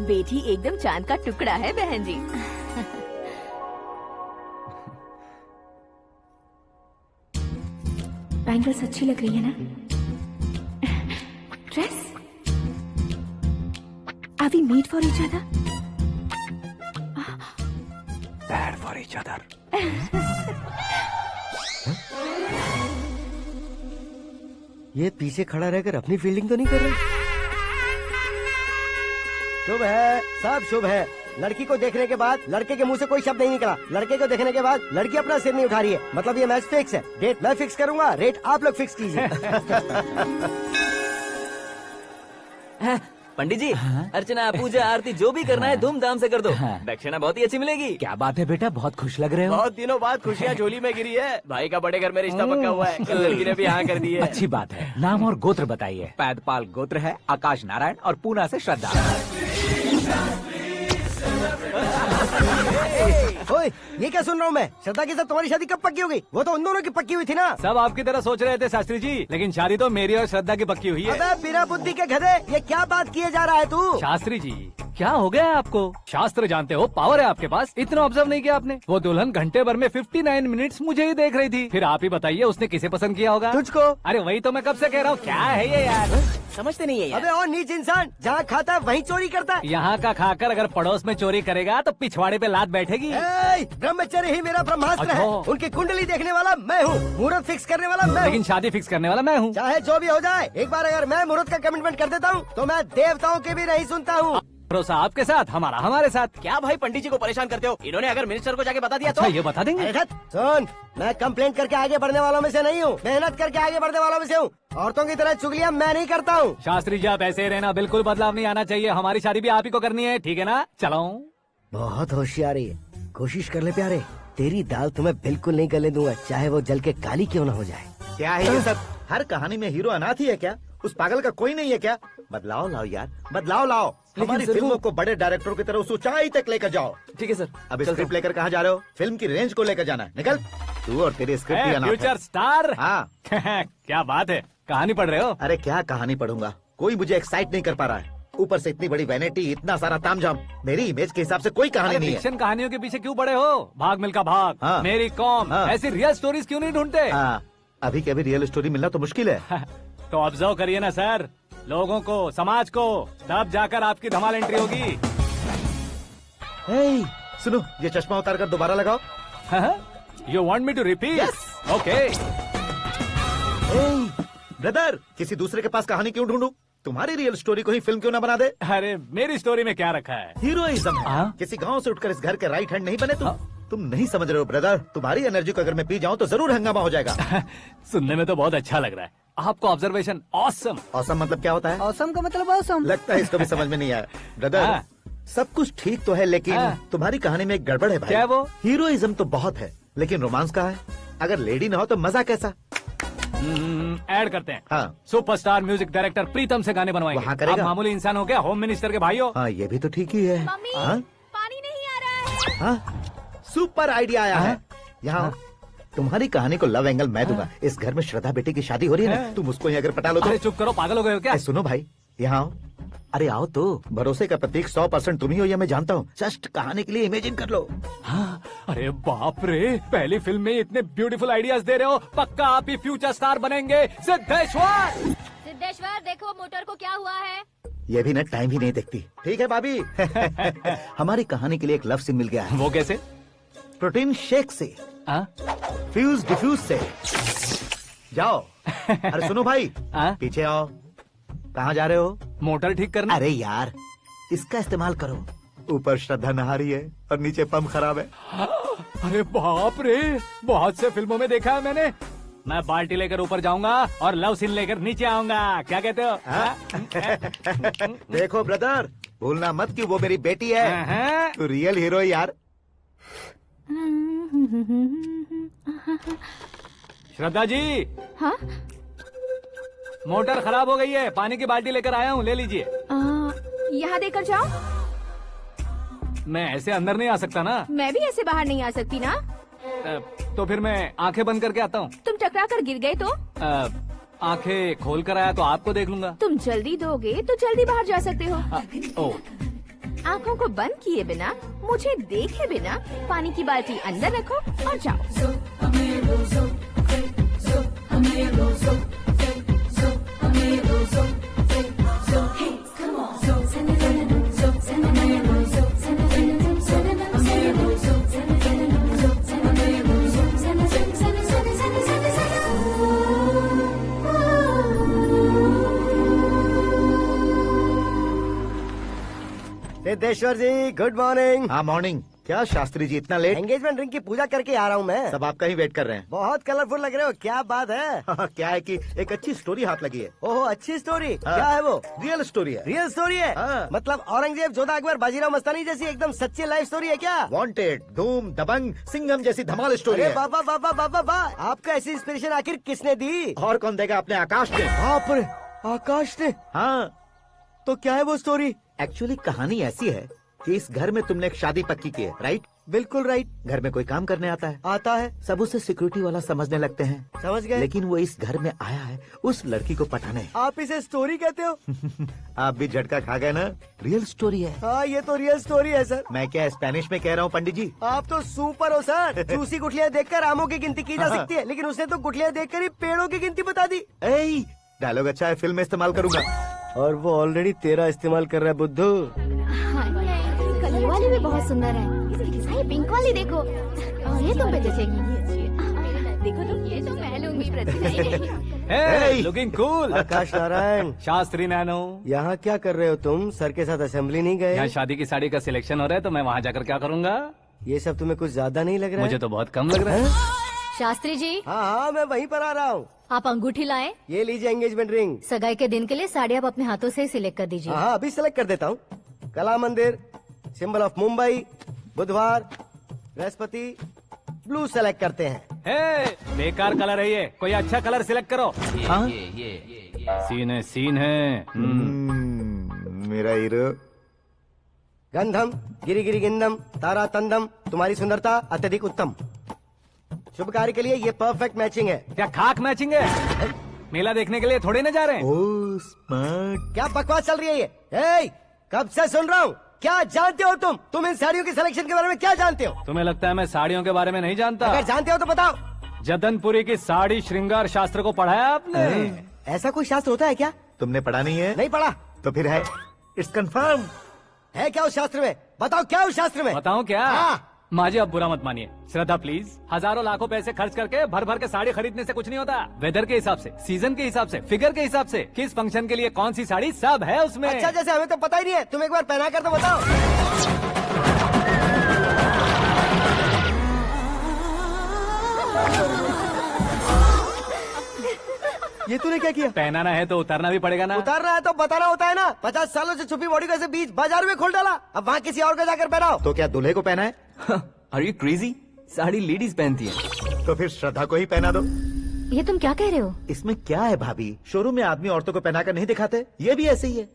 बेटी एकदम चांद का टुकड़ा है बहन जी। बैंगल्स अच्छी लग रही है ना? Dress? Are we made for each other? Bad for each other. ये पीछे खड़ा रहकर अपनी फील्डिंग तो नहीं कर रहा? शुभ है, सब शुभ है। लड़की को देखने के बाद लड़के के मुंह से कोई शब्द नहीं निकला। लड़के को देखने के बाद लड़की अपना सिर नहीं उठा रही है। मतलब ये मैच फिक्स है। डेट मैं फिक्स करूंगा, रेट आप लोग फिक्स कीजिए। पंडित जी, अर्चना पूजा आरती जो भी करना है धूमधाम से कर दो। दक्षिणा बहुत ही अच्छी मिलेगी। क्या बात है बेटा, बहुत खुश लग रहे हो। बहुत दिनों बाद खुशियाँ झोली में गिरी है। भाई का बड़े घर में रिश्ता पक्का हुआ है। कल लड़की ने भी हाँ कर दी है। अच्छी बात है। नाम और गोत्र बताइए। पैदपाल गोत्र है, आकाश नारायण और पूना से श्रद्धा। ओए, ये क्या सुन रहा हूँ मैं? श्रद्धा के साथ तुम्हारी शादी कब पक्की हो गई? वो तो उन दोनों की पक्की हुई थी ना। सब आपकी तरह सोच रहे थे शास्त्री जी, लेकिन शादी तो मेरी और श्रद्धा की पक्की हुई है। अबे बिना बुद्धि के गधे, ये क्या बात किए जा रहा है तू? शास्त्री जी, क्या हो गया है आपको? शास्त्र जानते हो, पावर है आपके पास। इतना ऑब्जर्व नहीं किया आपने? वो दुल्हन घंटे भर में 59 मिनट्स मुझे ही देख रही थी। फिर आप ही बताइए उसने किसे पसंद किया होगा? तुझको। अरे वही तो मैं कब से कह रहा हूँ, क्या है ये यार? समझते नहीं है यार। अबे और नीच इंसान, जहाँ खाता है वहीं चोरी करता है। यहाँ का खाकर अगर पड़ोस में चोरी करेगा तो पिछवाड़े पे लात बैठेगी। ब्रह्मचर्य ही मेरा ब्रह्मास्त्र है। अच्छा। उनकी कुंडली देखने वाला मैं हूँ, मुहूर्त फिक्स करने वाला मैं हूँ। लेकिन शादी फिक्स करने वाला मैं हूँ। चाहे जो भी हो जाए, एक बार अगर मैं मुहूर्त का कमिटमेंट कर देता हूँ तो मैं देवताओं की भी नहीं सुनता हूँ। भरोसा आपके साथ, हमारा हमारे साथ। क्या भाई पंडित जी को परेशान करते हो? इन्होंने अगर मिनिस्टर को जाके बता दिया तो? अच्छा, ये बता देंगे। सुन, मैं कंप्लेंट करके आगे बढ़ने वालों में से नहीं हूँ, मेहनत करके आगे बढ़ने वालों में से हूँ। औरतों की तरह चुगलियाँ मैं नहीं करता हूँ। शास्त्री जी आप ऐसे ही रहना, बिल्कुल बदलाव नहीं आना चाहिए। हमारी शादी भी आप ही को करनी है, ठीक है ना? चलो। बहुत होशियारी है, कोशिश कर ले प्यारे। तेरी दाल तुम्हें बिल्कुल नहीं गलने दूंगा, चाहे वो जल के काली क्यों न हो जाए। क्या है ये सब? हर कहानी में हीरो अनाथ ही है क्या? उस पागल का कोई नहीं है क्या? बदलाव लाओ यार, बदलाव लाओ। हमारी फिल्मों को बड़े डायरेक्टरों की तरह उस ऊंचाई तक लेकर जाओ। ठीक है सर। अब स्क्रिप्ट लेकर कहाँ जा रहे हो? फिल्म की रेंज को लेकर जाना है। निकल तू और तेरी स्क्रिप्ट ही अनाथ है। Future star. हाँ। क्या बात है, कहानी पढ़ रहे हो? अरे क्या कहानी पढ़ूंगा, कोई मुझे एक्साइट नहीं कर पा रहा है। ऊपर से इतनी बड़ी वैनिटी, इतना सारा तामझाम। मेरी इमेज के हिसाब से कोई कहानी नहीं है। फिक्शन कहानियों के पीछे क्यों पड़े हो? भाग मिल्खा भाग, हाँ। मेरी कॉम, हाँ। ऐसी रियल स्टोरीज क्यों नहीं ढूंढते? हाँ, अभी के अभी रियल स्टोरी मिलना तो मुश्किल है। तो ऑब्जर्व करिए ना सर, लोगों को, समाज को, तब जाकर आपकी धमाल एंट्री होगी। सुनो, ये चश्मा उतार कर दोबारा लगाओ। You want me to repeat? Okay. Brother, किसी दूसरे के पास कहानी क्यों ढूंढूं? तुम्हारी रियल स्टोरी को ही फिल्म क्यों ना बना दे? अरे मेरी स्टोरी में क्या रखा है? हीरोइज्म। हाँ? किसी गांव से उठकर इस घर के राइट हैंड नहीं बने तुम। तुम नहीं समझ रहे हो ब्रदर, तुम्हारी एनर्जी को अगर मैं पी जाऊं तो जरूर हंगामा हो जाएगा। सुनने में तो बहुत अच्छा लग रहा है। आपको ऑब्जर्वेशन ऑसम। ऑसम मतलब क्या होता है? औसम का मतलब औसम। लगता है इसको भी समझ में नहीं आया। ब्रदर, सब कुछ ठीक तो है, लेकिन तुम्हारी कहानी में एक गड़बड़ है भाई। क्या वो? हीरोइज्म तो बहुत है, लेकिन रोमांस कहाँ है? अगर लेडी ना हो तो मजा कैसा? ऐड करते हैं। हाँ। सुपरस्टार म्यूजिक डायरेक्टर प्रीतम से गाने बनवाएंगे। वहाँ करेगा? आप मामूली इंसान हो क्या, होम मिनिस्टर के भाई हो? हाँ, ये भी तो ठीक ही है। मम्मी, हाँ? पानी नहीं आ रहा है। हाँ? सुपर आइडिया आया है। यहाँ तुम्हारी कहानी को लव एंगल मैं दूंगा। इस घर में श्रद्धा बेटी की शादी हो रही है ना, तुम उसको ही अगर पटा लो तो। अरे चुप करो, पागल हो गए हो क्या? सुनो भाई, यहाँ आओ। अरे आओ तो, भरोसे का प्रतीक 100% तुम ही हो, यह मैं जानता हूँ। जस्ट कहानी के लिए इमेजिन कर लो। हाँ, अरे बाप रे, पहली फिल्म में इतने ब्यूटीफुल आइडियाज दे रहे हो। पक्का आप ही फ्यूचर स्टार बनेंगे। सिद्धेश्वर, सिद्धेश्वर देखो मोटर को क्या हुआ है। ये भी ना टाइम ही नहीं देखती। ठीक है भाभी। हमारी कहानी के लिए एक लव सीन मिल गया है। वो कैसे? प्रोटीन शेक से, फ्यूज डिफ्यूज से। जाओ। अरे सुनो भाई, पीछे आओ। कहाँ जा रहे हो? मोटर ठीक करना। अरे यार, इसका इस्तेमाल करो। ऊपर श्रद्धा नहा रही है और नीचे पंप खराब है। अरे बाप रे, बहुत से फिल्मों में देखा है मैंने। मैं बाल्टी लेकर ऊपर जाऊंगा और लव सीन लेकर नीचे आऊंगा। क्या कहते हो? देखो ब्रदर, भूलना मत कि वो मेरी बेटी है। तू रियल हीरो यार। श्रद्धा जी। हाँ? मोटर खराब हो गई है, पानी की बाल्टी लेकर आया हूँ, ले लीजिए। यहाँ देकर जाओ। मैं ऐसे अंदर नहीं आ सकता ना। मैं भी ऐसे बाहर नहीं आ सकती ना। तो फिर मैं आंखें बंद करके आता हूँ। तुम टकरा कर गिर गए तो? आंखें खोल कर आया तो आपको देख लूंगा। तुम जल्दी दोगे तो जल्दी बाहर जा सकते हो। ओ। आँखों को बंद किए बिना, मुझे देखे बिना पानी की बाल्टी अंदर रखो और जाओ। सिद्धेश्वर जी, गुड मॉर्निंग। हाँ मॉर्निंग। क्या शास्त्री जी इतना लेट? एंगेजमेंट रिंग की पूजा करके आ रहा हूँ मैं। सब आपका ही वेट कर रहे हैं। बहुत कलरफुल लग रहे हो, क्या बात है? क्या है कि एक अच्छी स्टोरी हाथ लगी है। ओहो, अच्छी स्टोरी। क्या है वो? रियल स्टोरी है। रियल स्टोरी है? मतलब औरंगजेब, जोधा अकबर, बाजीराव मस्तानी जैसी एकदम सच्ची लाइफ स्टोरी है क्या? वांटेड, धूम, दबंग, सिंघम जैसी धमाल स्टोरी है। बाबा बाबा बाबा बा, आपका ऐसी इंस्पिरेशन आखिर किसने दी? और कौन देगा? अपने आकाश ने। बाप रे, आकाश ने? हाँ। तो क्या है वो स्टोरी? एक्चुअली कहानी ऐसी है कि इस घर में तुमने एक शादी पक्की की है, राइट? बिल्कुल राइट। घर में कोई काम करने आता है? आता है। सब उसे सिक्योरिटी वाला समझने लगते हैं। समझ गए। लेकिन वो इस घर में आया है उस लड़की को पटाने। आप इसे स्टोरी कहते हो? आप भी झटका खा गए ना। रियल स्टोरी है। हाँ, ये तो रियल स्टोरी है सर। मैं क्या स्पेनिश में कह रहा हूँ पंडित जी? आप तो सुपर हो सर। चूसी गुठलियाँ देखकर आमों की गिनती की जा सकती है, लेकिन उसने तो गुठलियाँ देखकर ही पेड़ों की गिनती बता दी। डायलॉग अच्छा है, फिल्म में इस्तेमाल करूंगा। और वो ऑलरेडी तेरा इस्तेमाल कर रहा है बुद्धू। ये वाली भी बहुत सुंदर है। ये पिंक वाली देखो, और ये तुम पे जचेगी। देखो तो ये तो मैं लूंगी प्रतिभा। Hey, looking cool। आकाश नारायण। शास्त्री नैनो। यहाँ क्या कर रहे हो तुम? सर के साथ असेंबली नहीं गए? यहाँ शादी की साड़ी का सिलेक्शन हो रहा है तो मैं वहाँ जाकर क्या करूँगा? ये सब तुम्हें कुछ ज्यादा नहीं लग रहा है? मुझे तो बहुत कम लग रहा है। शास्त्री जी। हाँ हाँ, मैं वहीं पर आ रहा हूँ। आप अंगूठी लाएं। ये लीजिए एंगेजमेंट रिंग। सगाई के दिन के लिए साड़ी आप अपने हाथों से सिलेक्ट कर दीजिए। हाँ, अभी सिलेक्ट कर देता हूँ। कला मंदिर, सिंबल ऑफ मुंबई, बुधवार, बृहस्पति, ब्लू सेलेक्ट करते हैं। बेकार कलर है ये, कोई अच्छा कलर सिलेक्ट करो। सीन है। मेरा हीरो। गंधम, गिरी गिरी गिंदम, तारा तंदम, तुम्हारी सुंदरता अत्यधिक उत्तम। शुभ कार्य के लिए ये परफेक्ट मैचिंग है। क्या खाक मैचिंग है? मेला देखने के लिए थोड़े न जा रहे हैं। Oh smart. क्या बकवास चल रही है ये? कब से सुन रहा हूँ। क्या जानते हो तुम इन साड़ियों की सिलेक्शन के बारे में क्या जानते हो? तुम्हें लगता है मैं साड़ियों के बारे में नहीं जानता? अगर जानते हो तो बताओ। जदनपुरी की साड़ी श्रृंगार शास्त्र को पढ़ा है आपने? ऐसा कोई शास्त्र होता है क्या? तुमने पढ़ा नहीं है? नहीं पढ़ा। तो फिर है, इट्स कंफर्म। है क्या उस शास्त्र में? बताओ क्या उस शास्त्र में? बताऊं क्या? हाँ। माँ जी आप बुरा मत मानिए। श्रद्धा प्लीज, हजारों लाखों पैसे खर्च करके भर भर के साड़ी खरीदने से कुछ नहीं होता। वेदर के हिसाब से, सीजन के हिसाब से, फिगर के हिसाब से, किस फंक्शन के लिए कौन सी साड़ी, सब है उसमें। अच्छा, जैसे हमें तो पता ही नहीं है, तुम एक बार पहना कर तो बताओ। ये तूने क्या किया? पहनाना है तो उतारना भी पड़ेगा ना। उतारना है तो बताना होता है ना। 50 सालों से छुपी बॉडी को ऐसे बीच बाजार में खोल डाला, अब वहाँ किसी और को जाकर पहनाओ। तो क्या दूल्हे को पहना है? Are you crazy? Sari ladies पहनती है। तो फिर श्रद्धा को ही पहना दो। ये तुम क्या कह रहे हो? इसमें क्या है भाभी? शोरूम में आदमी औरतों को पहनाकर नहीं दिखाते? ये भी ऐसे ही है।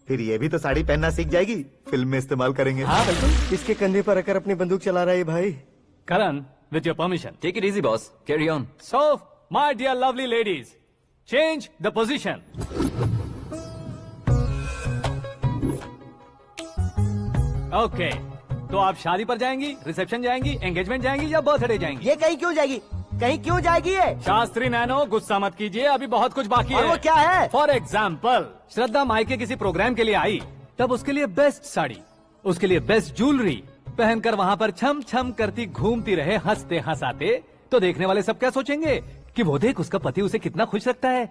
फिर ये भी तो साड़ी पहनना सीख जाएगी, फिल्म में इस्तेमाल करेंगे। हाँ बिल्कुल। इसके कंधे पर रखकर अपनी बंदूक चला रहा है भाई। करण, with your permission. Take it easy, boss. Carry on. So, my dear lovely ladies, change the position. Okay. तो आप शादी पर जाएंगी, रिसेप्शन जाएंगी, एंगेजमेंट जाएंगी या बर्थडे जाएंगी? ये कहीं क्यों जाएगी? कहीं क्यों जाएगी ये? शास्त्री नैनो गुस्सा मत कीजिए, अभी बहुत कुछ बाकी और है। वो क्या है? फॉर एग्जाम्पल, श्रद्धा मायके किसी प्रोग्राम के लिए आई, तब उसके लिए बेस्ट साड़ी, उसके लिए बेस्ट ज्वेलरी पहनकर वहाँ पर छम छम करती घूमती रहे हंसते हंसाते, तो देखने वाले सब क्या सोचेंगे कि वो देख उसका पति उसे कितना खुश रखता है।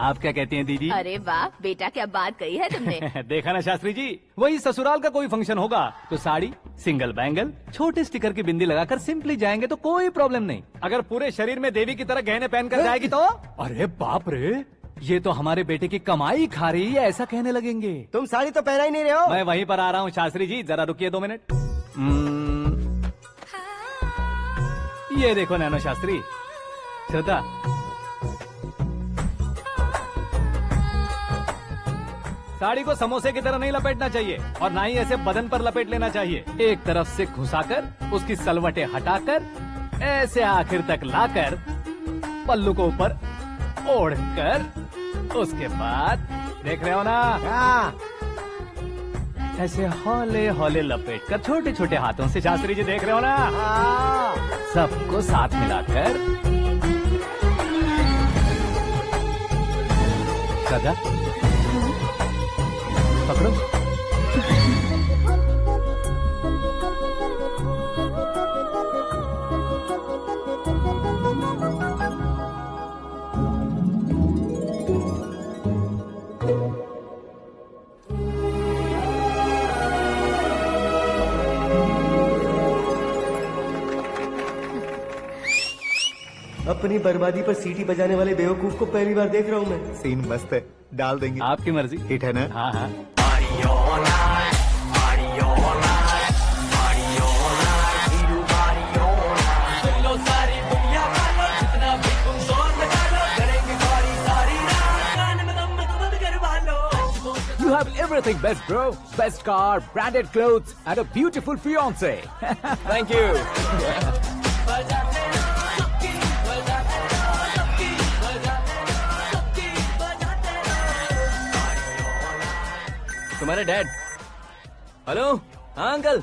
आप क्या कहती हैं दीदी? अरे वाह बेटा, क्या बात कही है तुमने। देखा ना शास्त्री जी, वही ससुराल का कोई फंक्शन होगा तो साड़ी, सिंगल बैंगल, छोटे स्टिकर की बिंदी लगाकर सिंपली जाएंगे तो कोई प्रॉब्लम नहीं। अगर पूरे शरीर में देवी की तरह गहने पहनकर जाएगी तो अरे बाप रे, ये तो हमारे बेटे की कमाई खा रही है, ऐसा कहने लगेंगे। तुम साड़ी तो पहना ही नहीं रहे हो। मैं वहीं पर आ रहा हूँ शास्त्री जी, जरा रुकिए 2 मिनट। ये देखो नैनो शास्त्री, श्रद्धा साड़ी को समोसे की तरह नहीं लपेटना चाहिए और ना ही ऐसे बदन पर लपेट लेना चाहिए। एक तरफ से घुसाकर उसकी सलवटें हटाकर ऐसे आखिर तक लाकर पल्लू को ऊपर ओढ़कर उसके बाद देख रहे हो ना, ऐसे हौले हौले लपेट कर छोटे छोटे हाथों से, शास्त्री जी देख रहे हो ना, सबको साथ मिलाकर सदा पकड़ो। अपनी बर्बादी पर सीटी बजाने वाले बेवकूफ को पहली बार देख रहा हूँ मैं। सीन मस्त है, डाल देंगे। आपकी मर्जी। हिट है ना? हाँ हाँ। You have everything best, bro. Best car, branded clothes, and a beautiful fiance. Thank you. तुम्हारे डैड। हेलो, हाँ अंकल,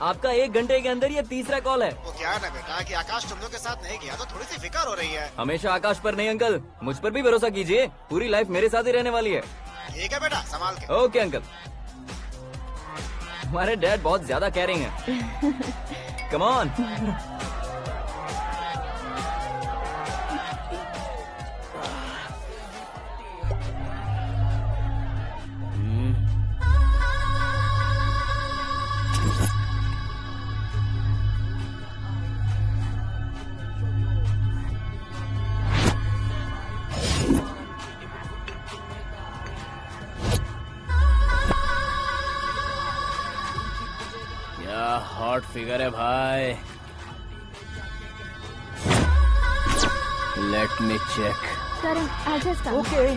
आपका 1 घंटे के अंदर ये तीसरा कॉल है। वो क्या है ना बेटा कि आकाश तुम लोग के साथ नहीं गया तो थोड़ी सी फिक्र हो रही है। हमेशा आकाश पर नहीं अंकल, मुझ पर भी भरोसा कीजिए, पूरी लाइफ मेरे साथ ही रहने वाली है। ठीक है बेटा, संभाल के। Okay uncle. हमारे डैड बहुत ज्यादा केयरिंग है। Come on. हॉट फिगर है भाई। Let me check. Karan, I'll just come. Okay.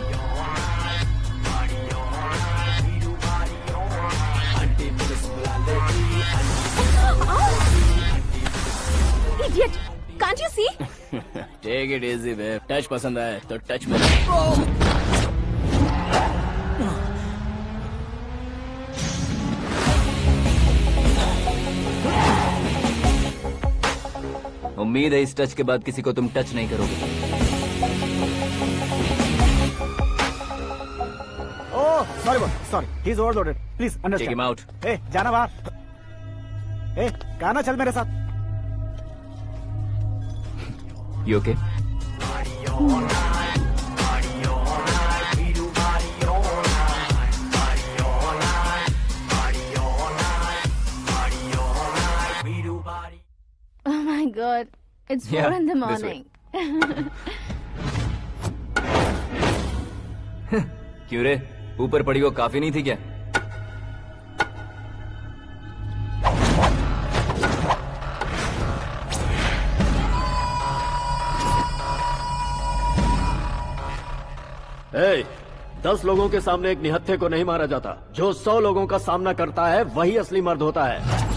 Idiot! Can't you see? Take it easy, babe. Touch पसंद आए तो टच में। उम्मीद है इस टच के बाद किसी को तुम टच नहीं करोगे। Oh sorry sorry, he is overloaded, please take understand. Him out. ए जाना बाहर। ए गाना चल मेरे साथ। You okay? Oh my God, it's 4 Yeah, in the this way. morning. क्यों रे, ऊपर पड़ी वो काफी नहीं थी क्या? ए, 10 लोगों के सामने एक निहत्थे को नहीं मारा जाता। जो 100 लोगों का सामना करता है वही असली मर्द होता है।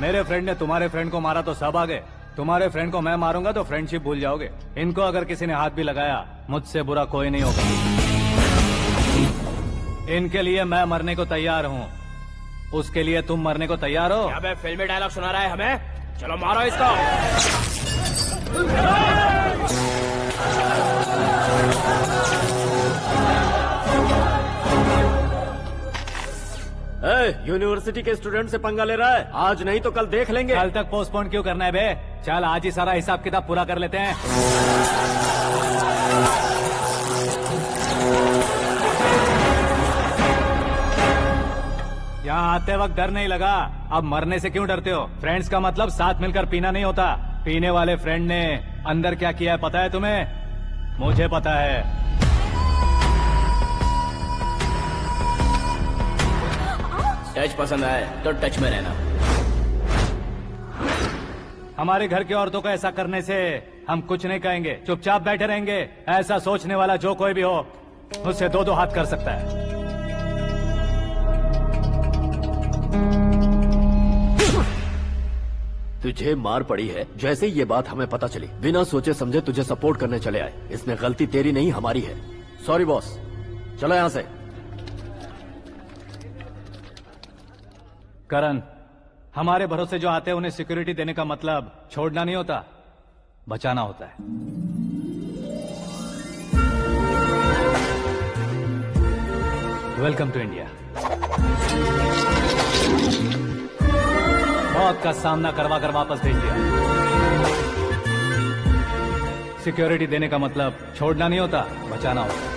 मेरे फ्रेंड ने तुम्हारे फ्रेंड को मारा तो सब आ गए, तुम्हारे फ्रेंड को मैं मारूंगा तो फ्रेंडशिप भूल जाओगे। इनको अगर किसी ने हाथ भी लगाया, मुझसे बुरा कोई नहीं होगा। इनके लिए मैं मरने को तैयार हूँ, उसके लिए तुम मरने को तैयार हो? क्या फिल्मी डायलॉग सुना रहा है हमें? चलो मारो इसको। यूनिवर्सिटी के स्टूडेंट से पंगा ले रहा है, आज नहीं तो कल देख लेंगे। कल तक पोस्टपोन क्यों करना है बे? चल आज ही सारा हिसाब किताब पूरा कर लेते हैं। यहाँ आते वक्त डर नहीं लगा, अब मरने से क्यों डरते हो? फ्रेंड्स का मतलब साथ मिलकर पीना नहीं होता। पीने वाले फ्रेंड ने अंदर क्या किया है पता है तुम्हें? मुझे पता है। टच पसंद आए तो टच में रहना। हमारे घर की औरतों को ऐसा करने से हम कुछ नहीं कहेंगे, चुपचाप बैठे रहेंगे। ऐसा सोचने वाला जो कोई भी हो, उससे दो हाथ कर सकता है। तुझे मार पड़ी है, जैसे ये बात हमें पता चली बिना सोचे समझे तुझे सपोर्ट करने चले आए। इसमें गलती तेरी नहीं हमारी है। सॉरी बॉस, चलो यहाँ से। करण, हमारे भरोसे जो आते हैं उन्हें सिक्योरिटी देने का मतलब छोड़ना नहीं होता, बचाना होता है। Welcome to India. मौत का सामना करवा कर वापस भेज दिया। सिक्योरिटी देने का मतलब छोड़ना नहीं होता, बचाना होता है।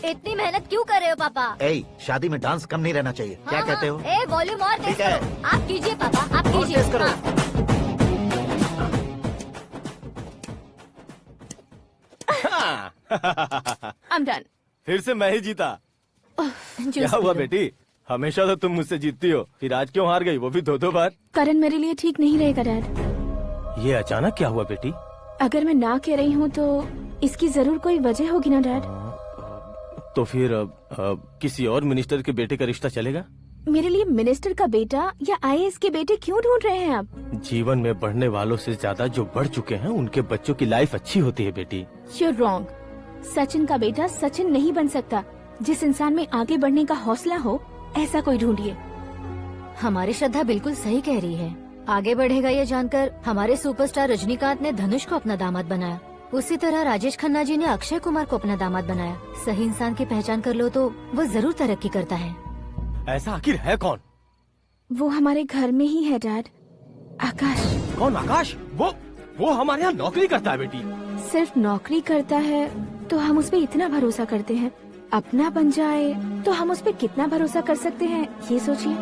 इतनी मेहनत क्यों कर रहे हो पापा? शादी में डांस कम नहीं रहना चाहिए। क्या कहते हो? वॉल्यूम और तेज करो। आप कीजिए पापा, आप कीजिए। तेज करो। I'm done. फिर से मैं ही जीता। क्या हुआ बेटी? हमेशा तो तुम मुझसे जीतती हो, फिर आज क्यों हार गई, वो भी दो बार? करण मेरे लिए ठीक नहीं रहेगा डैड। ये अचानक क्या हुआ बेटी? अगर मैं ना कह रही हूँ तो इसकी जरूर कोई वजह होगी ना डैड। तो फिर किसी और मिनिस्टर के बेटे का रिश्ता चलेगा? मेरे लिए मिनिस्टर का बेटा या आईएएस के बेटे क्यों ढूंढ रहे हैं आप? जीवन में बढ़ने वालों से ज्यादा जो बढ़ चुके हैं उनके बच्चों की लाइफ अच्छी होती है बेटी। You're wrong. सचिन का बेटा सचिन नहीं बन सकता। जिस इंसान में आगे बढ़ने का हौसला हो, ऐसा कोई ढूंढिए। हमारी श्रद्धा बिल्कुल सही कह रही है। आगे बढ़ेगा ये जानकर हमारे सुपरस्टार रजनीकांत ने धनुष को अपना दामाद बनाया। उसी तरह राजेश खन्ना जी ने अक्षय कुमार को अपना दामाद बनाया। सही इंसान की पहचान कर लो तो वो जरूर तरक्की करता है। ऐसा आखिर है कौन? वो हमारे घर में ही है डैड, आकाश। कौन आकाश? वो हमारे यहाँ नौकरी करता है बेटी। सिर्फ नौकरी करता है तो हम उस पे इतना भरोसा करते हैं, अपना बन जाए तो हम उस पे कितना भरोसा कर सकते हैं, ये सोचिए।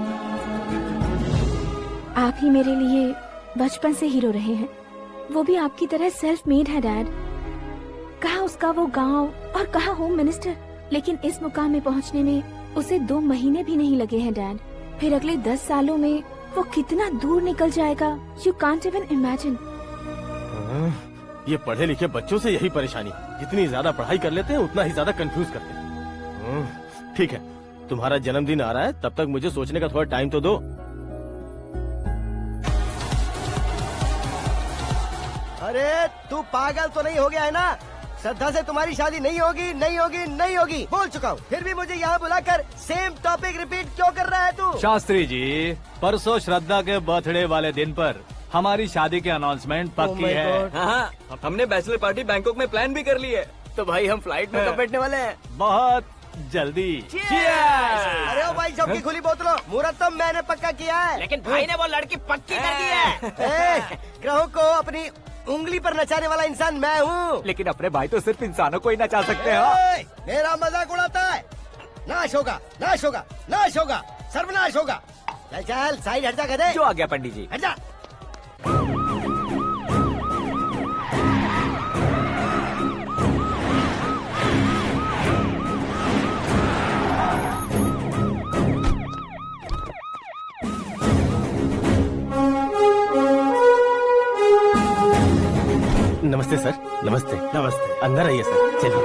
आप ही मेरे लिए बचपन से हीरो रहे हैं, वो भी आपकी तरह सेल्फ मेड है डैड। कहाँ उसका वो गांव और कहाँ होम मिनिस्टर, लेकिन इस मुकाम में पहुँचने में उसे 2 महीने भी नहीं लगे हैं डैड। फिर अगले 10 सालों में वो कितना दूर निकल जाएगा, यू कांट इवन इमेजिन। ये पढ़े लिखे बच्चों से यही परेशानी, जितनी ज्यादा पढ़ाई कर लेते हैं उतना ही ज्यादा कंफ्यूज करते हैं। ठीक है, तुम्हारा जन्मदिन आ रहा है, तब तक मुझे सोचने का थोड़ा टाइम तो दो। अरे तू पागल तो नहीं हो गया है ना? श्रद्धा से तुम्हारी शादी नहीं होगी, नहीं होगी, नहीं होगी, बोल चुका हूँ। फिर भी मुझे यहाँ बुलाकर सेम टॉपिक रिपीट क्यों कर रहा है तू? शास्त्री जी, परसों श्रद्धा के बर्थडे वाले दिन पर हमारी शादी की अनाउंसमेंट पक्की है। हाँ, हमने बैचलर पार्टी बैंकॉक में प्लान भी कर ली है। तो भाई हम फ्लाइट में कब बैठने वाले हैं? बहुत जल्दी। अरे ओ भाई, सबकी खुली बोतलों, मुहूर्त तो मैंने पक्का किया है। लेकिन भाई ने वो लड़की पक्की कर दी है। ग्रहों को अपनी उंगली पर नचाने वाला इंसान मैं हूँ। लेकिन अपने भाई तो सिर्फ इंसानों को ही नचा सकते हैं। मेरा मजाक उड़ाता है? नाश होगा, नाश होगा, नाश होगा, सर्वनाश होगा। चल चल साइड हट जा गधे। जो आ गया पंडित जी। हट जा। नमस्ते सर। नमस्ते। नमस्ते। अंदर आइए सर, चलिए।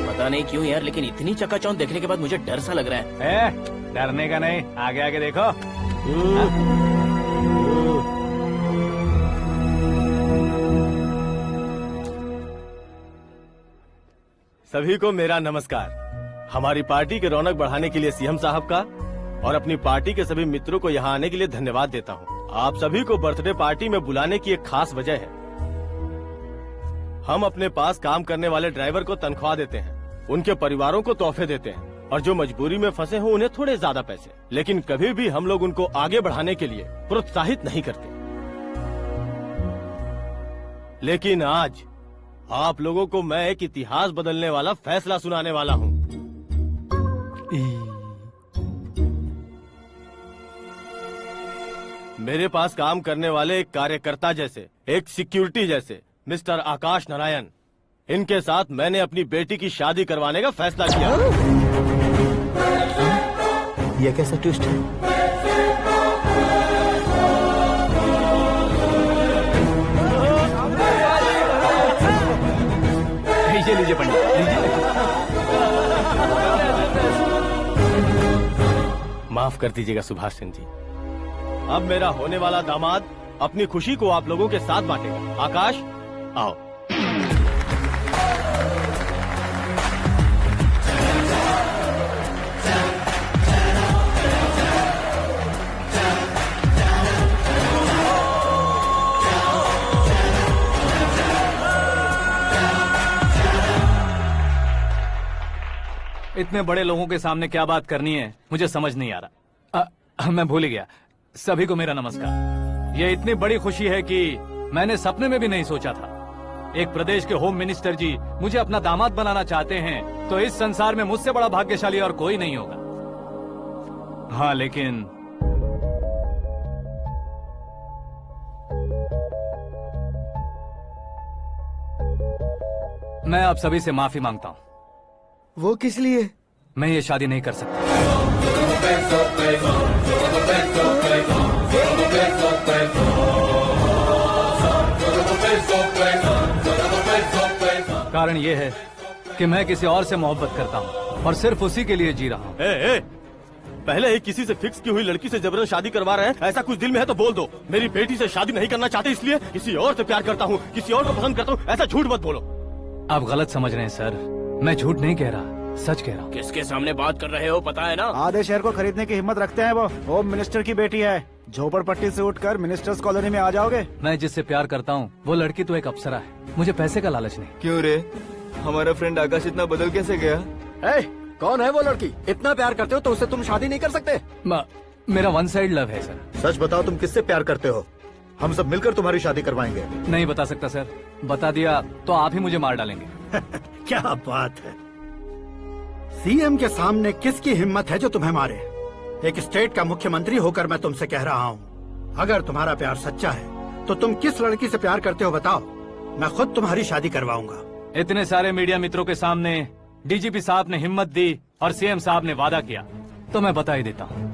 पता नहीं क्यों यार, लेकिन इतनी चकाचौंध देखने के बाद मुझे डर सा लग रहा है। डरने का नहीं, आगे आगे देखो। सभी को मेरा नमस्कार। हमारी पार्टी की रौनक बढ़ाने के लिए सीएम साहब का और अपनी पार्टी के सभी मित्रों को यहाँ आने के लिए धन्यवाद देता हूँ। आप सभी को बर्थडे पार्टी में बुलाने की एक खास वजह है। हम अपने पास काम करने वाले ड्राइवर को तनख्वाह देते हैं, उनके परिवारों को तोहफे देते हैं और जो मजबूरी में फंसे हो उन्हें थोड़े ज्यादा पैसे। लेकिन कभी भी हम लोग उनको आगे बढ़ाने के लिए प्रोत्साहित नहीं करते। लेकिन आज आप लोगों को मैं एक इतिहास बदलने वाला फैसला सुनाने वाला हूँ। मेरे पास काम करने वाले एक कार्यकर्ता जैसे, एक सिक्योरिटी जैसे मिस्टर आकाश नारायण, इनके साथ मैंने अपनी बेटी की शादी करवाने का फैसला किया। यह कैसा ट्विस्ट है? लीजिए पंडित, लीजिए। माफ कर दीजिएगा सुभाष सिंह जी। अब मेरा होने वाला दामाद अपनी खुशी को आप लोगों के साथ बांटेगा। आकाश, आओ। इतने बड़े लोगों के सामने क्या बात करनी है मुझे समझ नहीं आ रहा। मैं भूल ही गया। सभी को मेरा नमस्कार। ये इतनी बड़ी खुशी है कि मैंने सपने में भी नहीं सोचा था। एक प्रदेश के होम मिनिस्टर जी मुझे अपना दामाद बनाना चाहते हैं तो इस संसार में मुझसे बड़ा भाग्यशाली और कोई नहीं होगा। हाँ, लेकिन मैं आप सभी से माफी मांगता हूँ। वो किस लिए? मैं ये शादी नहीं कर सकता। कारण ये है कि मैं किसी और से मोहब्बत करता हूँ और सिर्फ उसी के लिए जी रहा हूँ। पहले ही किसी से फिक्स की हुई लड़की से जबरन शादी करवा रहे हैं। ऐसा कुछ दिल में है तो बोल दो। मेरी बेटी से शादी नहीं करना चाहते इसलिए किसी और से प्यार करता हूँ, किसी और को पसंद करता हूँ, ऐसा झूठ मत बोलो। आप गलत समझ रहे हैं सर, मैं झूठ नहीं कह रहा, सच कह रहा हूँ। किसके सामने बात कर रहे हो पता है ना? आधे शहर को खरीदने की हिम्मत रखते हैं वो। होम मिनिस्टर की बेटी है। झोपड़पट्टी से उठकर मिनिस्टर्स कॉलोनी में आ जाओगे। मैं जिससे प्यार करता हूँ वो लड़की तो एक अप्सरा है। मुझे पैसे का लालच नहीं। क्यों रे, हमारा फ्रेंड आकाश इतना बदल कैसे गया? कौन है वो लड़की? इतना प्यार करते हो तो उससे तुम शादी नहीं कर सकते? मेरा वन साइड लव है सर। सच बताओ, तुम किससे प्यार करते हो? हम सब मिलकर तुम्हारी शादी करवाएंगे। नहीं बता सकता सर, बता दिया तो आप ही मुझे मार डालेंगे। क्या बात है, सीएम के सामने किसकी हिम्मत है जो तुम्हें मारे? एक स्टेट का मुख्यमंत्री होकर मैं तुमसे कह रहा हूँ, अगर तुम्हारा प्यार सच्चा है तो तुम किस लड़की से प्यार करते हो बताओ, मैं खुद तुम्हारी शादी करवाऊंगा। इतने सारे मीडिया मित्रों के सामने डीजीपी साहब ने हिम्मत दी और सीएम साहब ने वादा किया तो मैं बता ही देता हूँ।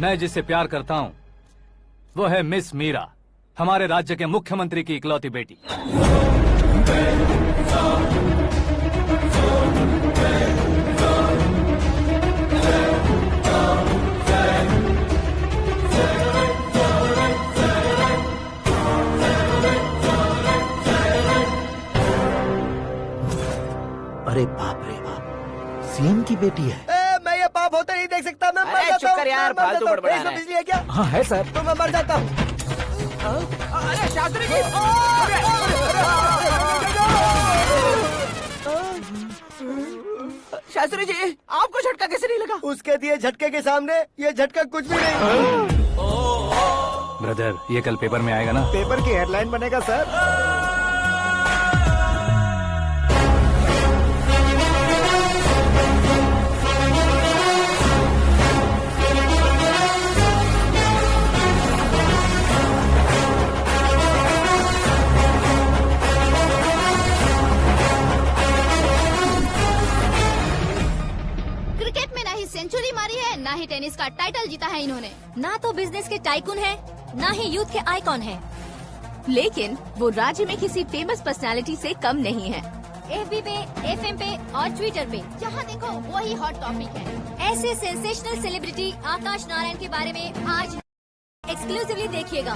मैं जिससे प्यार करता हूँ वो है मिस मीरा, हमारे राज्य के मुख्यमंत्री की इकलौती बेटी। अरे बाप रे बाप, सीएम की बेटी है। मैं ये पाप होते नहीं देख सकता। मैं मर जाता हूँ। यार, फालतू बड़बड़ा रहा है। बिजली है क्या? हाँ है सर। तो मैं मर जाता हूँ। अरे शास्त्री जी! शास्त्री जी, आपको झटका कैसे नहीं लगा? उसके दिए झटके के सामने ये झटका कुछ भी नहीं। ब्रदर, ये कल पेपर में आएगा ना? पेपर की हेडलाइन बनेगा सर। ही सेंचुरी मारी है, ना ही टेनिस का टाइटल जीता है इन्होंने। ना तो बिजनेस के टाइकून है, ना ही यूथ के आइकॉन है। लेकिन वो राज्य में किसी फेमस पर्सनालिटी से कम नहीं है। FB पे, FM पे और ट्विटर पे जहाँ देखो वही हॉट टॉपिक है। ऐसे सेंसेशनल सेलिब्रिटी आकाश नारायण के बारे में आज एक्सक्लूसिवली देखिएगा।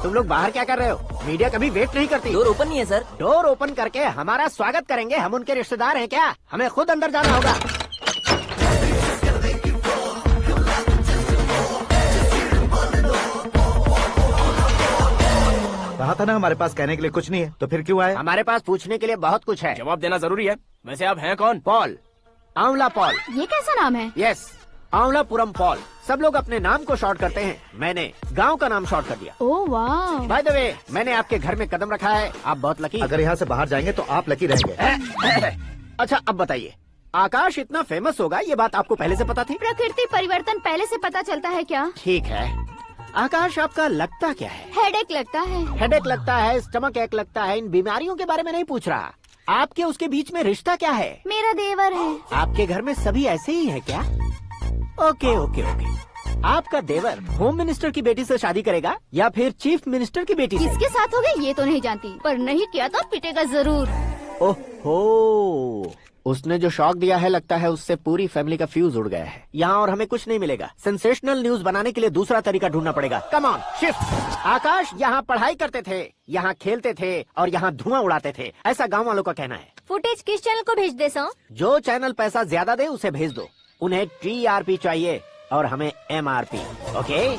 तुम लोग बाहर क्या कर रहे हो? मीडिया कभी वेट नहीं करती। डोर ओपन नहीं है सर। डोर ओपन करके हमारा स्वागत करेंगे? हम उनके रिश्तेदार हैं क्या? हमें खुद अंदर जाना होगा। कहा था ना हमारे पास कहने के लिए कुछ नहीं है, तो फिर क्यों आए? हमारे पास पूछने के लिए बहुत कुछ है। जवाब देना जरूरी है। वैसे आप हैं कौन? पॉल, आंवला पॉल। ये कैसा नाम है? Yes, Anwalapuram Paul. सब लोग अपने नाम को शॉर्ट करते हैं, मैंने गांव का नाम शॉर्ट कर दिया। ओह वाह। बाय द वे, मैंने आपके घर में कदम रखा है, आप बहुत लकी। अगर यहाँ से बाहर जाएंगे तो आप लकी रहेंगे। अच्छा अब बताइए, आकाश इतना फेमस होगा ये बात आपको पहले से पता थी? प्रकृति परिवर्तन पहले से पता चलता है क्या? ठीक है, आकाश आपका लगता क्या है? हेडेक लगता है। हेडेक लगता है, स्टमक एक लगता है, इन बीमारियों के बारे में नहीं पूछ रहा। आपके उसके बीच में रिश्ता क्या है? मेरा देवर है। आपके घर में सभी ऐसे ही है क्या? Okay okay okay. आपका देवर होम मिनिस्टर की बेटी से शादी करेगा या फिर चीफ मिनिस्टर की बेटी से? किसके साथ होगा ये तो नहीं जानती, पर नहीं किया तो पिटेगा जरूर। ओहो, उसने जो शॉक दिया है लगता है उससे पूरी फैमिली का फ्यूज उड़ गया है। यहाँ और हमें कुछ नहीं मिलेगा। सेंसेशनल न्यूज बनाने के लिए दूसरा तरीका ढूंढना पड़ेगा। Come on, shift. आकाश यहाँ पढ़ाई करते थे, यहाँ खेलते थे और यहाँ धुआं उड़ाते थे, ऐसा गाँव वालों का कहना है। फुटेज किस चैनल को भेज दे सो? जो चैनल पैसा ज्यादा दे उसे भेज दो। उन्हें TRP चाहिए और हमें MRP। ओके?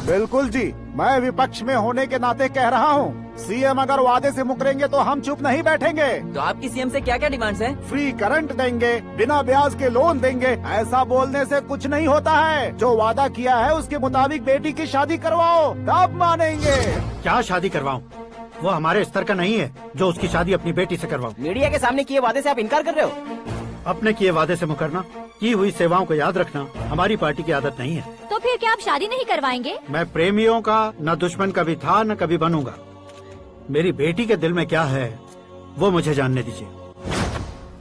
बिल्कुल जी, मैं विपक्ष में होने के नाते कह रहा हूँ, सीएम अगर वादे से मुकरेंगे तो हम चुप नहीं बैठेंगे। तो आपकी सीएम से क्या क्या डिमांड्स हैं? फ्री करंट देंगे, बिना ब्याज के लोन देंगे। ऐसा बोलने से कुछ नहीं होता है। जो वादा किया है उसके मुताबिक बेटी की शादी करवाओ, तब मानेंगे। क्या शादी करवाऊं? वो हमारे स्तर का नहीं है जो उसकी शादी अपनी बेटी से करवाऊं। मीडिया के सामने किए वादे से आप इनकार कर रहे हो? अपने किए वादे से मुकरना, की हुई सेवाओं को याद रखना हमारी पार्टी की आदत नहीं है। तो फिर क्या आप शादी नहीं करवाएंगे? मैं प्रेमियों का न दुश्मन कभी था न कभी बनूंगा। मेरी बेटी के दिल में क्या है वो मुझे जानने दीजिए।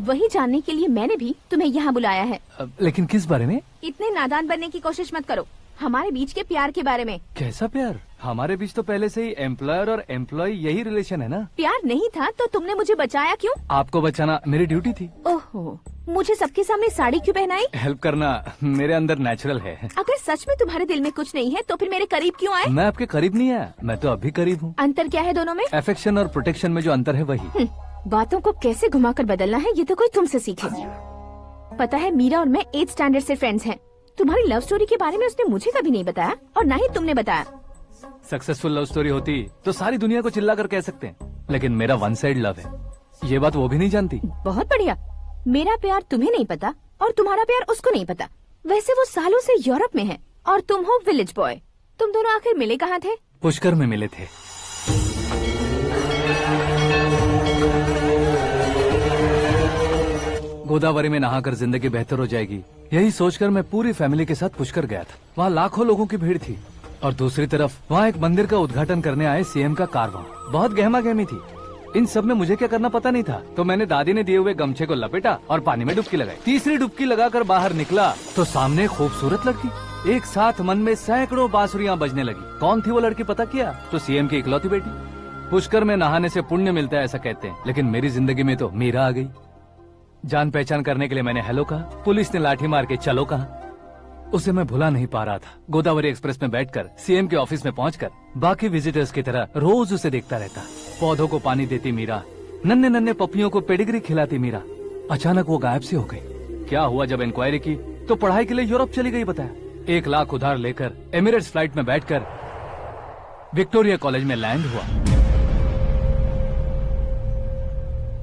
वही जानने के लिए मैंने भी तुम्हें यहाँ बुलाया है। लेकिन किस बारे में? इतने नादान बनने की कोशिश मत करो। हमारे बीच के प्यार के बारे में। कैसा प्यार? हमारे बीच तो पहले से ही एम्प्लॉयर और एम्प्लॉय यही रिलेशन है ना। प्यार नहीं था तो तुमने मुझे बचाया क्यों? आपको बचाना मेरी ड्यूटी थी। ओहो, मुझे सबके सामने साड़ी क्यों पहनाई? हेल्प करना मेरे अंदर नेचुरल है। अगर सच में तुम्हारे दिल में कुछ नहीं है तो फिर मेरे करीब क्यों आए? मैं आपके करीब नहीं आया, मैं तो अभी करीब हूँ। अंतर क्या है दोनों में? अफेक्शन और प्रोटेक्शन में जो अंतर है वही। बातों को कैसे घुमाकर बदलना है ये तो कोई तुमसे सीखे। पता है, मीरा और मैं 8th स्टैंडर्ड से फ्रेंड्स हैं। तुम्हारी लव स्टोरी के बारे में उसने मुझे कभी नहीं बताया और न ही तुमने बताया। सक्सेसफुल लव स्टोरी होती तो सारी दुनिया को चिल्ला कर कह सकते हैं, लेकिन मेरा वन साइड लव है, ये बात वो भी नहीं जानती। बहुत बढ़िया। मेरा प्यार तुम्हें नहीं पता और तुम्हारा प्यार उसको नहीं पता। वैसे वो सालों से यूरोप में है और तुम हो विलेज बॉय। तुम दोनों आखिर मिले कहाँ थे? पुष्कर में मिले थे। गोदावरी में नहाकर जिंदगी बेहतर हो जाएगी, यही सोचकर मैं पूरी फैमिली के साथ पुष्कर गया था। वहाँ लाखों लोगों की भीड़ थी और दूसरी तरफ वहाँ एक मंदिर का उद्घाटन करने आए सीएम का कारवां। बहुत गहमा गहमी थी। इन सब में मुझे क्या करना पता नहीं था, तो मैंने दादी ने दिए हुए गमछे को लपेटा और पानी में डुबकी लगाई। तीसरी डुबकी लगाकर बाहर निकला तो सामने खूबसूरत लड़की। एक साथ मन में सैकड़ों बांसुरियां बजने लगी। कौन थी वो लड़की पता किया? तो सीएम की इकलौती बेटी। पुष्कर में नहाने से पुण्य मिलता है ऐसा कहते हैं, लेकिन मेरी जिंदगी में तो मीरा आ गई। जान पहचान करने के लिए मैंने हेलो कहा, पुलिस ने लाठी मार के चलो कहा। उसे मैं भुला नहीं पा रहा था। गोदावरी एक्सप्रेस में बैठकर सीएम के ऑफिस में पहुंचकर बाकी विजिटर्स की तरह रोज उसे देखता रहता। पौधों को पानी देती मीरा, नन्हे नन्हे पपियों को पेडिग्री खिलाती मीरा। अचानक वो गायब सी हो गई। क्या हुआ? जब इंक्वायरी की तो पढ़ाई के लिए यूरोप चली गई बताया। 1 लाख उधार लेकर एमिरेट्स फ्लाइट में बैठकर विक्टोरिया कॉलेज में लैंड हुआ।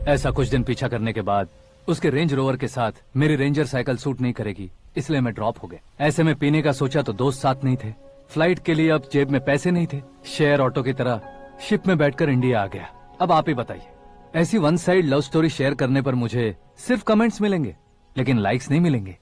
ऐसा कुछ दिन पीछा करने के बाद उसके रेंज रोवर के साथ मेरी रेंजर साइकिल सूट नहीं करेगी, इसलिए मैं ड्रॉप हो गया। ऐसे में पीने का सोचा तो दोस्त साथ नहीं थे, फ्लाइट के लिए अब जेब में पैसे नहीं थे, शेयर ऑटो की तरह शिप में बैठकर इंडिया आ गया। अब आप ही बताइए, ऐसी one side love story share करने पर मुझे सिर्फ कमेंट्स मिलेंगे लेकिन लाइक्स नहीं मिलेंगे।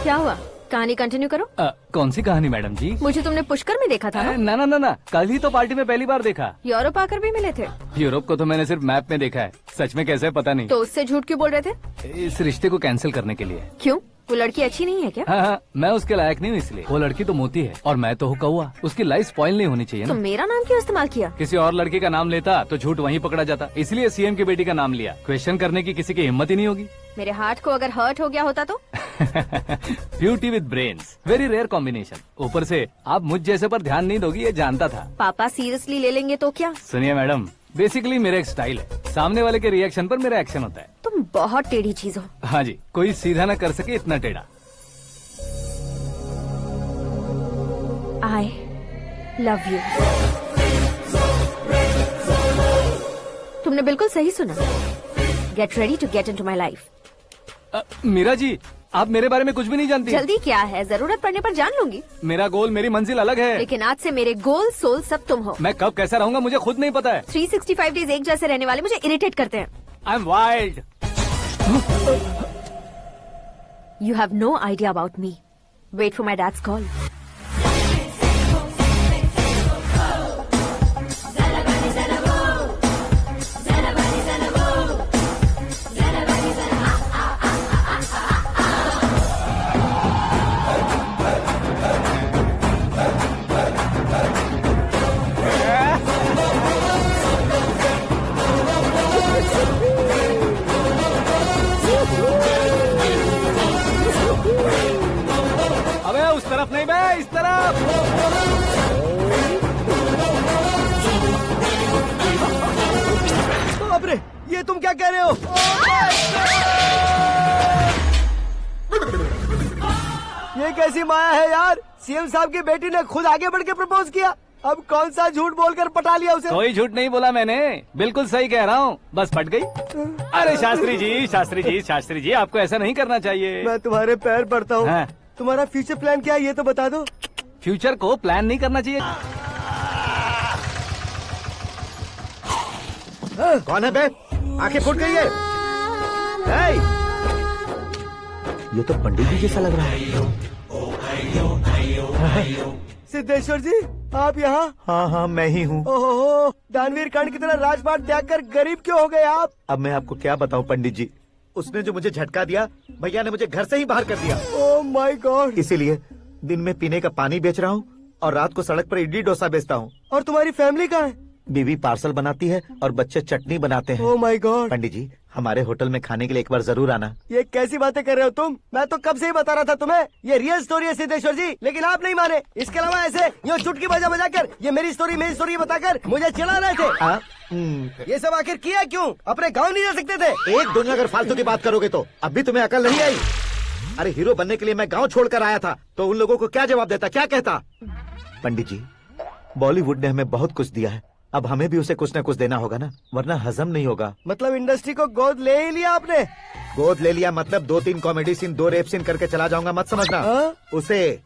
क्या हुआ, कहानी कंटिन्यू करो। कौन सी कहानी मैडम जी? मुझे तुमने पुष्कर में देखा था ना? ना ना ना ना, कल ही तो पार्टी में पहली बार देखा। यूरोप आकर भी मिले थे? यूरोप को तो मैंने सिर्फ मैप में देखा है, सच में कैसे पता नहीं। तो उससे झूठ क्यों बोल रहे थे? इस रिश्ते को कैंसिल करने के लिए। क्यों, वो लड़की अच्छी नहीं है क्या? हाँ, मैं उसके लायक नहीं हूँ इसलिए। वो लड़की तो मोती है और मैं तो हूँ कौवा, उसकी लाइफ स्पॉइल नहीं होनी चाहिए ना। तो मेरा नाम क्यों इस्तेमाल किया? किसी और लड़की का नाम लेता तो झूठ वहीं पकड़ा जाता, इसलिए सीएम की बेटी का नाम लिया। क्वेश्चन करने की किसी की हिम्मत ही नहीं होगी। मेरे हार्ट को अगर हर्ट हो गया होता तो? Beauty with brains, very rare combination. ऊपर से आप मुझ जैसे पर ध्यान नहीं दोगी ये जानता था। पापा सीरियसली ले लेंगे तो क्या? सुनिए मैडम, बेसिकली मेरा एक स्टाइल है, सामने वाले के रिएक्शन पर मेरा एक्शन होता है। तुम बहुत टेढ़ी चीज हो। हाँ जी, कोई सीधा न कर सके इतना टेढ़ा। I love you। तुमने बिल्कुल सही सुना। Get ready to get into my life। Meera ji, आप मेरे बारे में कुछ भी नहीं जानती। जल्दी क्या है, जरूरत पड़ने पर जान लूंगी। मेरा गोल, मेरी मंजिल अलग है। लेकिन आज से मेरे गोल सोल सब तुम हो। मैं कब कैसा रहूंगा मुझे खुद नहीं पता है। 365 डेज एक जैसे रहने वाले मुझे इरिटेट करते हैं। I am wild. You have no idea about me। Wait for my dad's call। अबे उस तरफ नहीं बे, इस तरफ। बाप रे, ये तुम क्या कह रहे हो? ये कैसी माया है यार? सीएम साहब की बेटी ने खुद आगे बढ़ के प्रपोज किया, अब कौन सा झूठ बोलकर पटा लिया उसे? कोई झूठ नहीं बोला मैंने, बिल्कुल सही कह रहा हूँ, बस पट गई। अरे शास्त्री जी, शास्त्री जी, शास्त्री जी, आपको ऐसा नहीं करना चाहिए। मैं तुम्हारे पैर पड़ता हूँ। हाँ। तुम्हारा फ्यूचर प्लान क्या है ये तो बता दो। फ्यूचर को प्लान नहीं करना चाहिए। कौन है बे? आंखें फूट गई है। ये तो पंडित जी जैसा लग रहा है। सिद्धेश्वर जी, आप यहाँ? हाँ हाँ, मैं ही हूँ। ओहो, दानवीर कर्ण की तरह राजपाट त्याग कर गरीब क्यों हो गए आप? अब मैं आपको क्या बताऊँ पंडित जी, उसने जो मुझे झटका दिया, भैया ने मुझे घर से ही बाहर कर दिया। Oh my God. इसीलिए दिन में पीने का पानी बेच रहा हूँ और रात को सड़क पर इडली डोसा बेचता हूँ। और तुम्हारी फैमिली कहाँ है? बीवी पार्सल बनाती है और बच्चे चटनी बनाते हैं। Oh my God. पंडित जी, हमारे होटल में खाने के लिए एक बार जरूर आना। ये कैसी बातें कर रहे हो तुम? मैं तो कब से ही बता रहा था तुम्हें, ये रियल स्टोरी है सिद्धेश्वर जी, लेकिन आप नहीं माने। इसके अलावा ऐसे ये चुटकी बजा बजा कर ये मेरी स्टोरी बताकर मुझे चिढ़ा रहे थे। ये सब आखिर किया क्यों? अपने गाँव नहीं जा सकते थे? एक दुनिया अगर फालतू की बात करोगे तो अब भी तुम्हें अकल नहीं आई। अरे हीरो बनने के लिए मैं गाँव छोड़कर आया था तो उन लोगों को क्या जवाब देता, क्या कहता? पंडित जी, बॉलीवुड ने हमें बहुत कुछ दिया है, अब हमें भी उसे कुछ न कुछ देना होगा ना, वरना हजम नहीं होगा। मतलब इंडस्ट्री को गोद ले ही लिया आपने? गोद ले लिया मतलब 2-3 कॉमेडी सीन, 2 रेप सीन करके चला जाऊंगा मत समझना। उसे,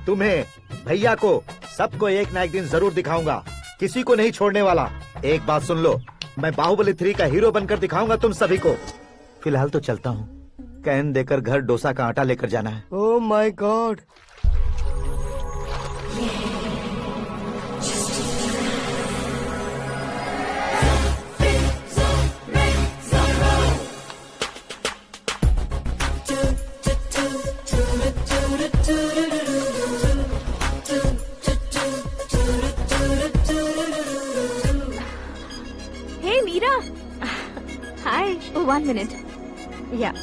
तुम्हें, भैया को, सबको एक ना एक दिन जरूर दिखाऊंगा, किसी को नहीं छोड़ने वाला। एक बात सुन लो, मैं बाहुबली 3 का हीरो बनकर दिखाऊंगा तुम सभी को। फिलहाल तो चलता हूँ, कैन देकर घर डोसा का आटा लेकर जाना है। Oh my God. Hey Meera। Hi। Oh, 1 minute। Yeah।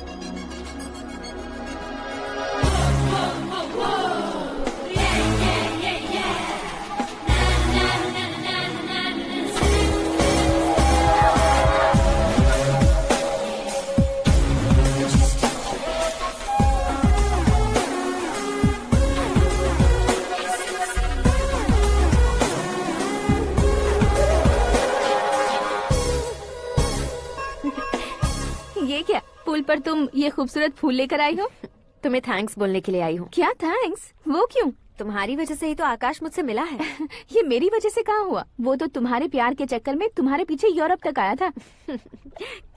पुल पर तुम ये खूबसूरत फूल लेकर आई हो? तुम्हें थैंक्स बोलने के लिए आई हूँ। क्या थैंक्स? वो क्यों? तुम्हारी वजह से ही तो आकाश मुझसे मिला है। ये मेरी वजह से कहाँ हुआ? वो तो तुम्हारे प्यार के चक्कर में तुम्हारे पीछे यूरोप तक आया था।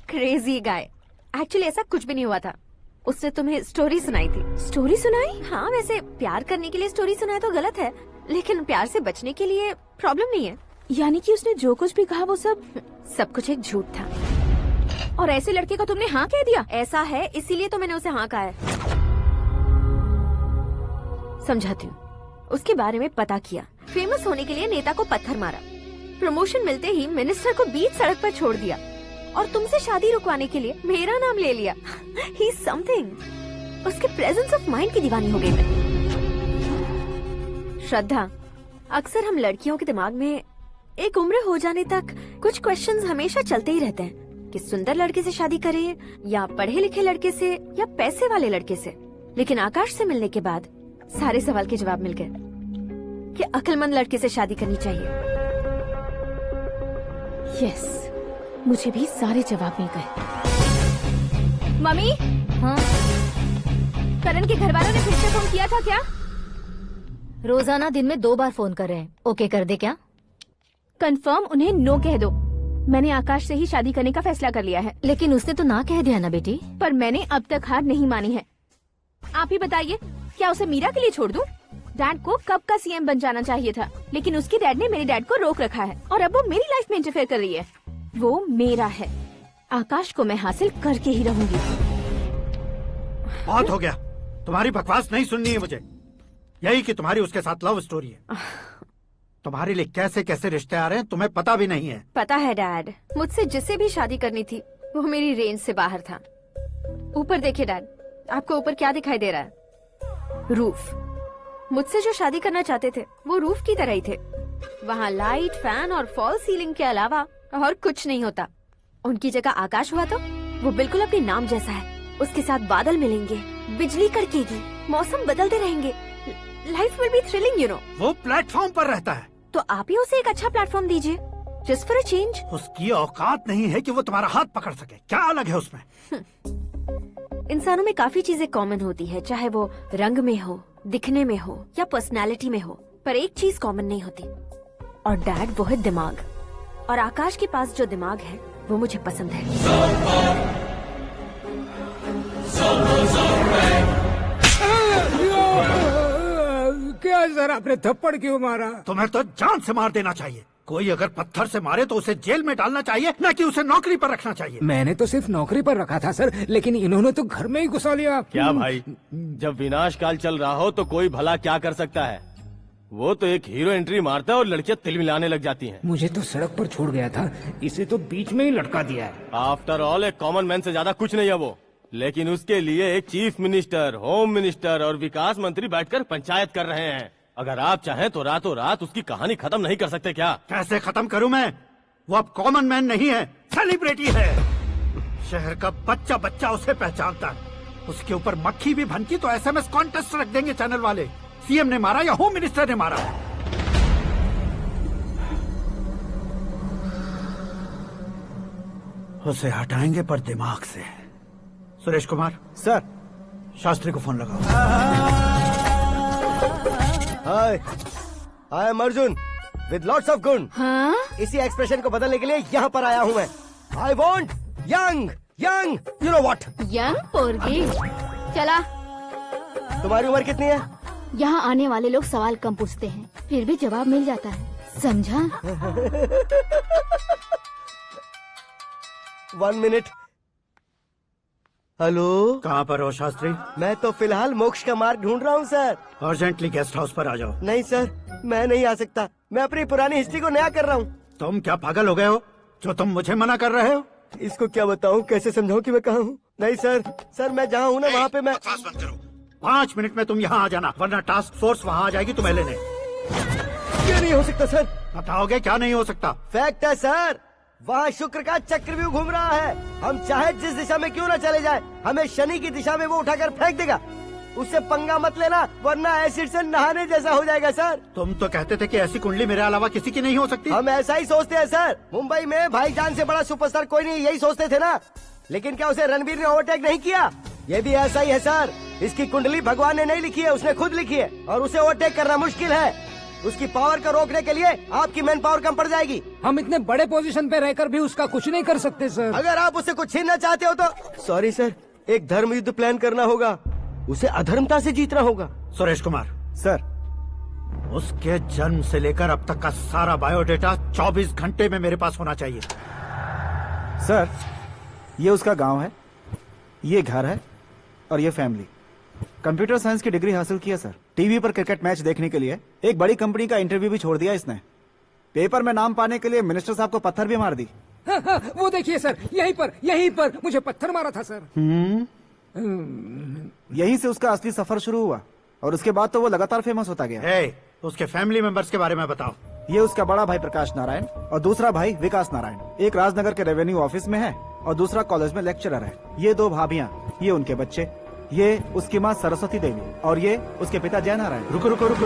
Crazy guy. एक्चुअली ऐसा कुछ भी नहीं हुआ था। उसने तुम्हें स्टोरी सुनाई थी। स्टोरी सुनाई? हाँ, वैसे प्यार करने के लिए स्टोरी सुनाए तो गलत है, लेकिन प्यार से बचने के लिए प्रॉब्लम नहीं है। यानी कि उसने जो कुछ भी कहा वो सब कुछ एक झूठ था। और ऐसे लड़के को तुमने हाँ कह दिया? ऐसा है, इसीलिए तो मैंने उसे हाँ कहा है। समझाती हूँ। उसके बारे में पता किया। फेमस होने के लिए नेता को पत्थर मारा। प्रमोशन मिलते ही मिनिस्टर को बीच सड़क पर छोड़ दिया और तुमसे शादी रुकवाने के लिए मेरा नाम ले लिया। He is something. उसके प्रेजेंस ऑफ माइंड की दीवानी हो गई मैं। श्रद्धा, अक्सर हम लड़कियों के दिमाग में एक उम्र हो जाने तक कुछ क्वेश्चंस हमेशा चलते ही रहते हैं कि सुंदर लड़के से शादी करें या पढ़े लिखे लड़के से या पैसे वाले लड़के से। लेकिन आकाश से मिलने के बाद सारे सवाल के जवाब मिल गए कि अक्लमंद लड़के से शादी करनी चाहिए। यस, मुझे भी सारे जवाब मिल गए। मम्मी, हाँ? करण के घर वालों ने फिर से फोन किया था क्या? रोजाना दिन में 2 बार फोन कर रहे हैं। ओके कर दे क्या? कंफर्म उन्हें नो कह दो। मैंने आकाश से ही शादी करने का फैसला कर लिया है। लेकिन उसने तो ना कह दिया ना बेटी। पर मैंने अब तक हार नहीं मानी है। आप ही बताइए, क्या उसे मीरा के लिए छोड़ दूं? डैड को कब का सीएम बन जाना चाहिए था, लेकिन उसके डैड ने मेरे डैड को रोक रखा है और अब वो मेरी लाइफ में इंटरफेयर कर रही है। वो मेरा है। आकाश को मैं हासिल करके ही रहूंगी। बहुत हो गया, तुम्हारी बकवास नहीं सुननी है मुझे। यही कि तुम्हारी उसके साथ लव स्टोरी है। तुम्हारे लिए कैसे कैसे रिश्ते आ रहे हैं तुम्हें पता भी नहीं है। पता है डैड, मुझसे जिसे भी शादी करनी थी वो मेरी रेंज से बाहर था। ऊपर देखिए डैड, आपको ऊपर क्या दिखाई दे रहा है? रूफ। मुझसे जो शादी करना चाहते थे वो रूफ की तरह ही थे। वहाँ लाइट, फैन और फॉल सीलिंग के अलावा और कुछ नहीं होता। उनकी जगह आकाश हुआ तो वो बिल्कुल अपने नाम जैसा है। उसके साथ बादल मिलेंगे, बिजली कड़केगी, मौसम बदलते रहेंगे। Life will be thrilling, you know. वो प्लेटफॉर्म पर रहता है तो आप ही उसे एक अच्छा प्लेटफॉर्म दीजिए, जस्ट फॉर अ चेंज। उसकी औकात नहीं है कि वो तुम्हारा हाथ पकड़ सके। क्या अलग है उसमें? इंसानों में काफी चीजें कॉमन होती है, चाहे वो रंग में हो, दिखने में हो या पर्सनालिटी में हो, पर एक चीज कॉमन नहीं होती, और डैड वो है दिमाग। और आकाश के पास जो दिमाग है वो मुझे पसंद है। क्या सर, आपने थप्पड़ क्यों मारा? तुम्हें तो जान से मार देना चाहिए। कोई अगर पत्थर से मारे तो उसे जेल में डालना चाहिए, न कि उसे नौकरी पर रखना चाहिए। मैंने तो सिर्फ नौकरी पर रखा था सर, लेकिन इन्होंने तो घर में ही घुसा लिया। क्या भाई, जब विनाश काल चल रहा हो तो कोई भला क्या कर सकता है? वो तो एक हीरो एंट्री मारता है और लड़कियां तिल मिलाने लग जाती हैं। मुझे तो सड़क पर छोड़ गया था, इसे तो बीच में ही लटका दिया है। आफ्टर ऑल एक कॉमन मैन से ज्यादा कुछ नहीं है वो। लेकिन उसके लिए एक चीफ मिनिस्टर, होम मिनिस्टर और विकास मंत्री बैठकर पंचायत कर रहे हैं। अगर आप चाहें तो रातों रात उसकी कहानी खत्म नहीं कर सकते क्या? कैसे खत्म करूं मैं? वो अब कॉमन मैन नहीं है, सेलिब्रिटी है। शहर का बच्चा बच्चा उसे पहचानता है। उसके ऊपर मक्खी भी भनकी तो एसएमएस कॉन्टेस्ट रख देंगे चैनल वाले। सीएम ने मारा या होम मिनिस्टर ने मारा? उसे हटाएंगे पर दिमाग से। सुरेश कुमार सर, शास्त्री को फोन लगाओ। Hi, I am Arjun with lots of गुण। हाँ? इसी एक्सप्रेशन को बदलने के लिए यहाँ पर आया हूँ मैं। I want young young, you know what? Young पोरगी। चला। तुम्हारी उम्र कितनी है? यहाँ आने वाले लोग सवाल कम पूछते हैं, फिर भी जवाब मिल जाता है, समझा? 1 मिनट। हेलो, कहाँ पर हो शास्त्री? मैं तो फिलहाल मोक्ष का मार्ग ढूंढ रहा हूँ सर। अर्जेंटली गेस्ट हाउस पर आ जाओ। नहीं सर, मैं नहीं आ सकता। मैं अपनी पुरानी हिस्ट्री को नया कर रहा हूँ। तुम क्या पागल हो गए हो जो तुम मुझे मना कर रहे हो? इसको क्या बताऊँ, कैसे समझाऊँ कि मैं कहाँ हूँ? नहीं सर, सर मैं जहाँ हूँ ना वहाँ पे मैं। 5 मिनट में तुम यहाँ आ जाना, वरना टास्क फोर्स वहाँ आ जाएगी तुम्हें लेने। क्या नहीं हो सकता सर? बताओगे क्या नहीं हो सकता? फैक्ट है सर, वहाँ शुक्र का चक्रव्यूह घूम रहा है। हम चाहे जिस दिशा में क्यों न चले जाए, हमें शनि की दिशा में वो उठाकर फेंक देगा। उससे पंगा मत लेना, वरना एसिड से नहाने जैसा हो जाएगा सर। तुम तो कहते थे कि ऐसी कुंडली मेरे अलावा किसी की नहीं हो सकती। हम ऐसा ही सोचते हैं सर। मुंबई में भाईजान से बड़ा सुपरस्टार कोई नहीं, यही सोचते थे ना। लेकिन क्या उसे रणवीर ने ओवरटेक नहीं किया? ये भी ऐसा ही है सर। इसकी कुंडली भगवान ने नहीं लिखी है, उसने खुद लिखी है और उसे ओवरटेक करना मुश्किल है। उसकी पावर को रोकने के लिए आपकी मैन पावर कम पड़ जाएगी। हम इतने बड़े पोजीशन पे रहकर भी उसका कुछ नहीं कर सकते सर। अगर आप उससे कुछ छीनना चाहते हो तो सॉरी सर, एक धर्म युद्ध प्लान करना होगा। उसे अधर्मता से जीतना होगा। सुरेश कुमार सर, उसके जन्म से लेकर अब तक का सारा बायोडेटा 24 घंटे में मेरे पास होना चाहिए। सर, ये उसका गांव है, ये घर है और ये फैमिली। कंप्यूटर साइंस की डिग्री हासिल की है सर। टीवी पर क्रिकेट मैच देखने के लिए एक बड़ी कंपनी का इंटरव्यू भी छोड़ दिया इसने। पेपर में नाम पाने के लिए मिनिस्टर साहब को पत्थर भी मार दी। वो देखिए सर, यहीं पर मुझे पत्थर मारा था सर। यहीं से उसका असली सफर शुरू हुआ और उसके बाद तो वो लगातार फेमस होता गया। उसके फैमिली मेंबर्स के बारे में बताओ। ये उसका बड़ा भाई प्रकाश नारायण और दूसरा भाई विकास नारायण। एक राजनगर के रेवेन्यू ऑफिस में है और दूसरा कॉलेज में लेक्चरर है। ये 2 भाभियां, ये उनके बच्चे, ये उसकी माँ सरस्वती देवी और ये उसके पिता जय नारायण। रुको रुको रुको,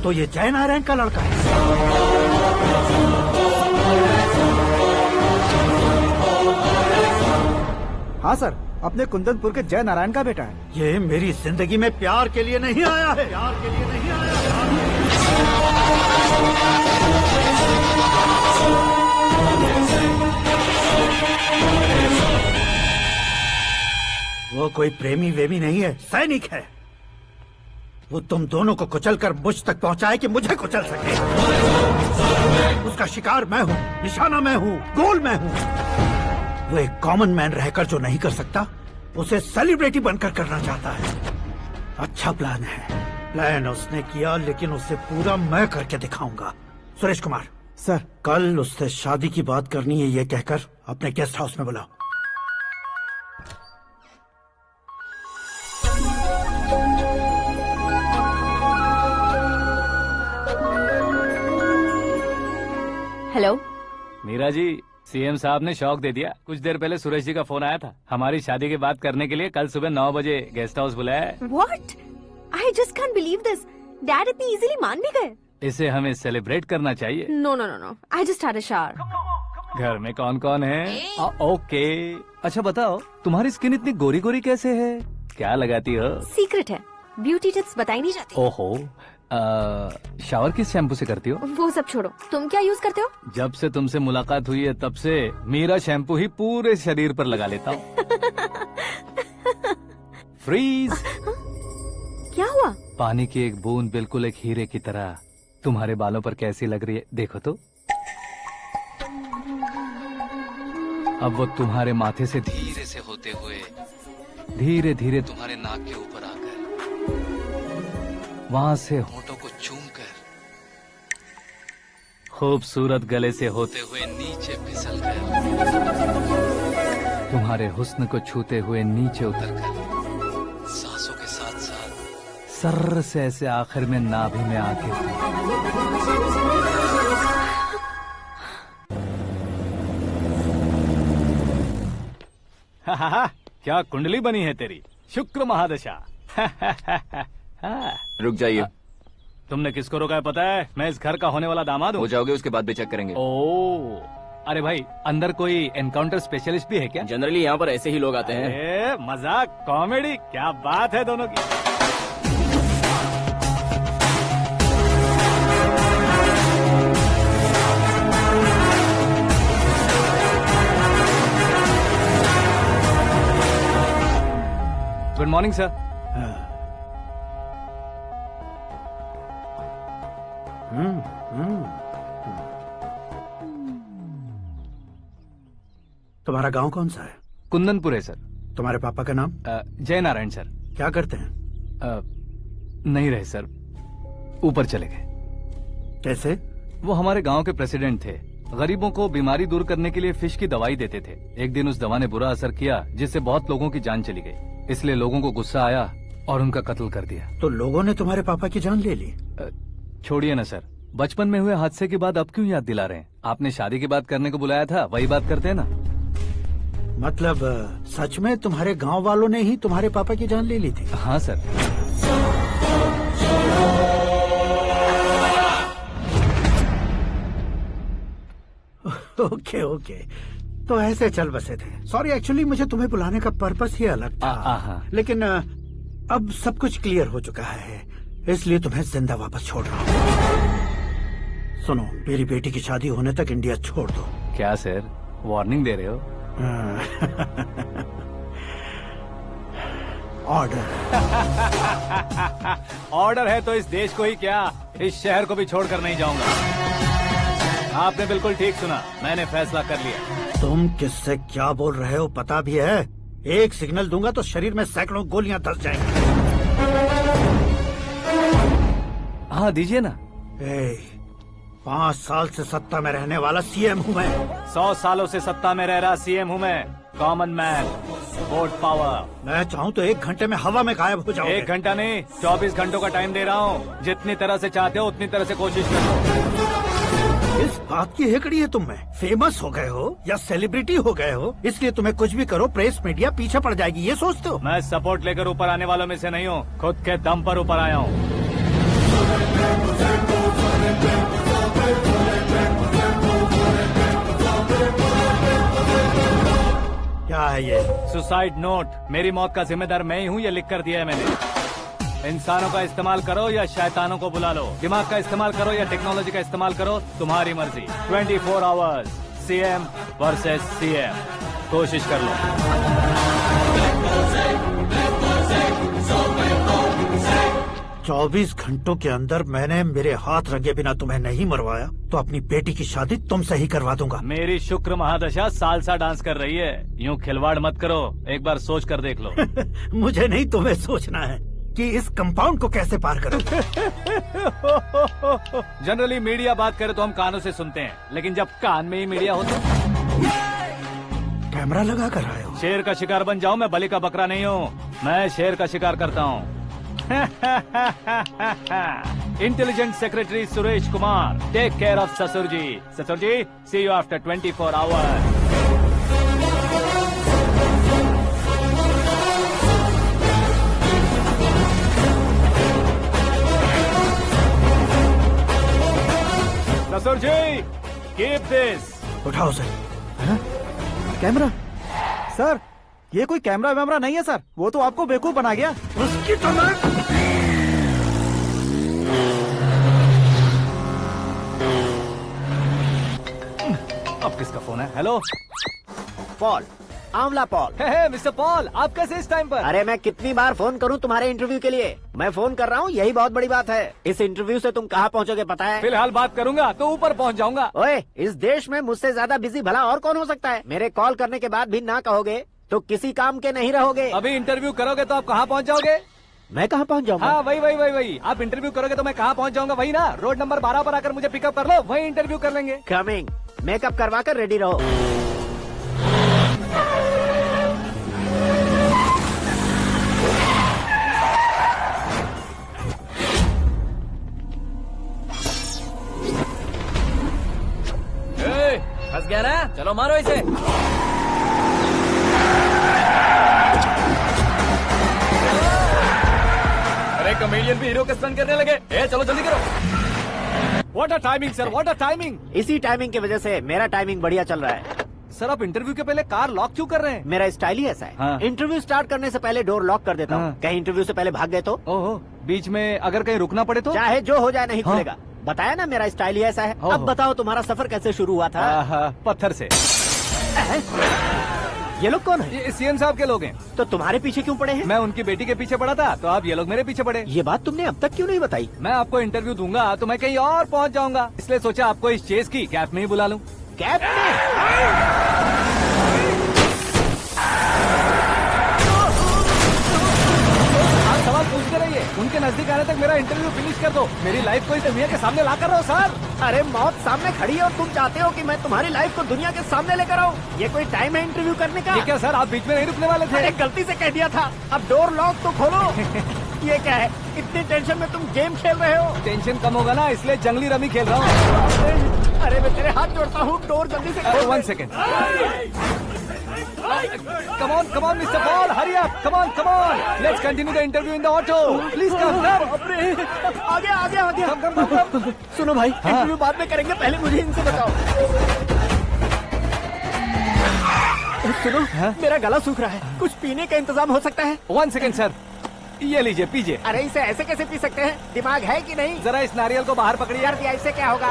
तो ये जय नारायण का लड़का है। हाँ सर, अपने कुंदनपुर के जय नारायण का बेटा है। ये मेरी जिंदगी में प्यार के लिए नहीं आया है। प्यार के लिए नहीं आया है। वो कोई प्रेमी वेमी नहीं है, सैनिक है। वो तुम दोनों को कुचलकर मुझ तक पहुंचाए कि मुझे कुचल सके। उसका शिकार मैं हूँ, निशाना मैं हूँ, गोल मैं हूँ। वो एक कॉमन मैन रहकर जो नहीं कर सकता, उसे सेलिब्रिटी बनकर करना चाहता है। अच्छा प्लान है। प्लान उसने किया, लेकिन उसे पूरा मैं करके दिखाऊंगा। सुरेश कुमार सर, कल उससे शादी की बात करनी है, ये कहकर अपने गेस्ट हाउस में बुलाओ। हेलो मीरा जी, सीएम साहब ने शौक दे दिया। कुछ देर पहले सुरेश जी का फोन आया था, हमारी शादी की बात करने के लिए कल सुबह 9 बजे गेस्ट हाउस बुलाया है। What? I just can't believe this. Dad इतनी इजीली मान भी गए। इसे हमें सेलिब्रेट करना चाहिए। No, no, no, no. I just had a shower. घर में कौन कौन है? ओके। अच्छा बताओ, तुम्हारी स्किन इतनी गोरी गोरी कैसे है? क्या लगाती हो? सीक्रेट है, ब्यूटी टिप्स बताई नहीं जाती। ओहो, शावर किस शैम्पू से करती हो? वो सब छोड़ो, तुम क्या यूज करते हो? जब से तुमसे मुलाकात हुई है तब से मेरा शैम्पू ही पूरे शरीर पर लगा लेता हूँ। फ्रीज। क्या हुआ? पानी की एक बूंद बिल्कुल एक हीरे की तरह तुम्हारे बालों पर कैसी लग रही है, देखो तो। अब वो तुम्हारे माथे से धीरे से होते हुए धीरे धीरे तुम्हारे नाक के ऊपर आकर वहां से होठों को चूमकर खूबसूरत गले से होते हुए नीचे फिसलकर तुम्हारे हुस्न को छूते हुए नीचे उतरकर सांसों के साथ साथ सर्र से ऐसे आखिर में नाभि में आके क्या कुंडली बनी है तेरी, शुक्र महादशा। रुक जाइए। तुमने किसको रोका है पता है? मैं इस घर का होने वाला दामाद हूँ। हो जाओगे उसके बाद भी चेक करेंगे। ओ, अरे भाई, अंदर कोई एनकाउंटर स्पेशलिस्ट भी है क्या? जनरली यहाँ पर ऐसे ही लोग आते हैं। मजाक, कॉमेडी, क्या बात है दोनों की। Good morning sir. तुम्हारा गांव कौन सा है? कुंदनपुर है सर। तुम्हारे पापा का नाम? जय नारायण सर। क्या करते हैं? नहीं रहे सर, ऊपर चले गए। कैसे? वो हमारे गांव के प्रेसिडेंट थे। गरीबों को बीमारी दूर करने के लिए फिश की दवाई देते थे। एक दिन उस दवा ने बुरा असर किया जिससे बहुत लोगों की जान चली गई। इसलिए लोगों को गुस्सा आया और उनका कत्ल कर दिया। तो लोगों ने तुम्हारे पापा की जान ले ली? छोड़िए ना सर, बचपन में हुए हादसे की बात अब क्यों याद दिला रहे हैं? आपने शादी की बात करने को बुलाया था, वही बात करते हैं ना। मतलब सच में तुम्हारे गांव वालों ने ही तुम्हारे पापा की जान ले ली थी? हाँ सर। ओके ओके, तो ऐसे चल बसे थे। सॉरी, एक्चुअली मुझे तुम्हें बुलाने का पर्पस ही अलग था, लेकिन अब सब कुछ क्लियर हो चुका है, इसलिए तुम्हें जिंदा वापस छोड़ रहा हूँ। सुनो, मेरी बेटी की शादी होने तक इंडिया छोड़ दो। क्या सर, वार्निंग दे रहे हो? ऑर्डर। ऑर्डर है तो इस देश को ही क्या, इस शहर को भी छोड़कर नहीं जाऊंगा। आपने बिल्कुल ठीक सुना, मैंने फैसला कर लिया। तुम किससे क्या बोल रहे हो पता भी है? एक सिग्नल दूंगा तो शरीर में सैकड़ों गोलियां धस जाएंगी। हाँ दीजिए ना। 5 साल से सत्ता में रहने वाला सीएम हूँ मैं। 100 सालों से सत्ता में रह रहा सीएम हूँ मैं। Common man, vote power. मैं चाहूँ तो 1 घंटे में हवा में गायब हो जाऊँ। 1 घंटा नहीं, 24 घंटों का टाइम दे रहा हूँ। जितनी तरह से चाहते हो उतनी तरह से कोशिश करो। इस बात की हेकड़ी है तुम में? फेमस हो गए हो या सेलिब्रिटी हो गए हो, इसलिए तुम्हें कुछ भी करो प्रेस मीडिया पीछे पड़ जाएगी, ये सोचते हो? मैं सपोर्ट लेकर ऊपर आने वालों में से नहीं हूँ, खुद के दम पर ऊपर आया हूँ। क्या है ये? Suicide note. मेरी मौत का जिम्मेदार मैं ही हूँ, ये लिख कर दिया है मैंने। इंसानों का इस्तेमाल करो या शैतानों को बुला लो, दिमाग का इस्तेमाल करो या टेक्नोलॉजी का इस्तेमाल करो, तुम्हारी मर्जी। 24 आवर्स, सीएम वर्सेस सीएम, कोशिश कर लो। 24 घंटों के अंदर मैंने मेरे हाथ रंगे बिना तुम्हें नहीं मरवाया तो अपनी बेटी की शादी तुमसे ही करवा दूंगा। मेरी शुक्र महादशा सालसा डांस कर रही है, यूँ खिलवाड़ मत करो, एक बार सोच कर देख लो। मुझे नहीं, तुम्हें सोचना है कि इस कंपाउंड को कैसे पार करो। जनरली मीडिया बात करे तो हम कानों से सुनते हैं, लेकिन जब कान में ही मीडिया हो तो कैमरा लगा कर आए हो। शेर का शिकार बन जाऊं, मैं बलि का बकरा नहीं हूँ, मैं शेर का शिकार करता हूँ। Intelligent secretary Suresh Kumar, take care of ससुर जी। ससुर जी, सी यू आफ्टर 24 आवर्स। ससुर जी, कीप दिस। उठाओ सर। कैमरा? सर, ये कोई कैमरा वैमरा नहीं है सर, वो तो आपको बेवकूफ बना गया। उसकी तो मैं... अब किसका फोन है? हेलो पॉल, आंवला पॉल। हे मिस्टर पॉल, आप कैसे इस टाइम पर? अरे मैं कितनी बार फोन करूं तुम्हारे इंटरव्यू के लिए? मैं फोन कर रहा हूं, यही बहुत बड़ी बात है। इस इंटरव्यू से तुम कहां पहुंचोगे पता है? फिलहाल बात करूंगा तो ऊपर पहुंच जाऊंगा। ओए, इस देश में मुझसे ज्यादा बिजी भला और कौन हो सकता है? मेरे कॉल करने के बाद भी ना कहोगे तो किसी काम के नहीं रहोगे। अभी इंटरव्यू करोगे तो आप कहाँ पहुँच जाओगे? मैं कहाँ पहुँच जाऊंगा? हाँ वही। आप इंटरव्यू करोगे तो मैं कहाँ पहुँच जाऊंगा? वही ना, रोड नंबर 12 पर आकर मुझे पिकअप कर लो, वही इंटरव्यू कर लेंगे। कमिंग। मेकअप करवा कर रेडी रहो। फंस गया ना, चलो मारो इसे। अरे कॉमेडियन भी हीरो के स्टंट करने लगे। चलो जल्दी करो। What a timing sir, what a timing. इसी टाइमिंग की वजह से मेरा टाइमिंग बढ़िया चल रहा है। सर आप इंटरव्यू के पहले कार लॉक क्यों कर रहे हैं? मेरा स्टाइल ही ऐसा है। हाँ। इंटरव्यू स्टार्ट करने से पहले डोर लॉक कर देता हूँ। कहीं इंटरव्यू से पहले भाग गए तो? ओहो, बीच में अगर कहीं रुकना पड़े तो? चाहे जो हो जाए नहीं खुलेगा। बताया ना मेरा स्टाइल ही ऐसा है। अब बताओ तुम्हारा सफर कैसे शुरू हुआ था? पत्थर से। ये लोग कौन है? ये सीएम साहब के लोग हैं। तो तुम्हारे पीछे क्यों पड़े हैं? मैं उनकी बेटी के पीछे पड़ा था, तो आप ये लोग मेरे पीछे पड़े। ये बात तुमने अब तक क्यों नहीं बताई? मैं आपको इंटरव्यू दूंगा तो मैं कहीं और पहुंच जाऊंगा, इसलिए सोचा आपको इस चेस की कैप में ही बुला लूं। कैप में? सवाल पूछते रहिए, उनके नजदीक आने तक मेरा इंटरव्यू फिनिश कर दो। मेरी लाइफ को इस दुनिया के सामने ला कर रहो सर। अरे मौत सामने खड़ी है और तुम चाहते हो कि मैं तुम्हारी लाइफ को दुनिया के सामने लेकर आऊं? ये कोई टाइम है इंटरव्यू करने का? ये क्या सर, आप बीच में नहीं रुकने वाले थे? अरे गलती से कह दिया था, अब डोर लॉक तो खोलो। ये क्या है, इतनी टेंशन में तुम गेम खेल रहे हो? टेंशन कम होगा ना, इसलिए जंगली रमी खेल रहा हूँ। अरे मैं तेरे हाथ जोड़ता हूँ, डोर जल्दी से खोलो। 1 second. Come on, Mr. Paul, hurry up! Come on! Let's continue the interview in the auto. Please come. आगे। सुनो भाई, इंटरव्यू बाद में करेंगे, पहले मुझे इनसे बताओ। सुनो, मेरा गला सूख रहा है, कुछ पीने का इंतजाम हो सकता है? 1 सेकेंड सर, ये लीजिए पीजिए। अरे इसे ऐसे कैसे पी सकते हैं? दिमाग है कि नहीं? जरा इस नारियल को बाहर पकड़िए। यार इससे क्या होगा?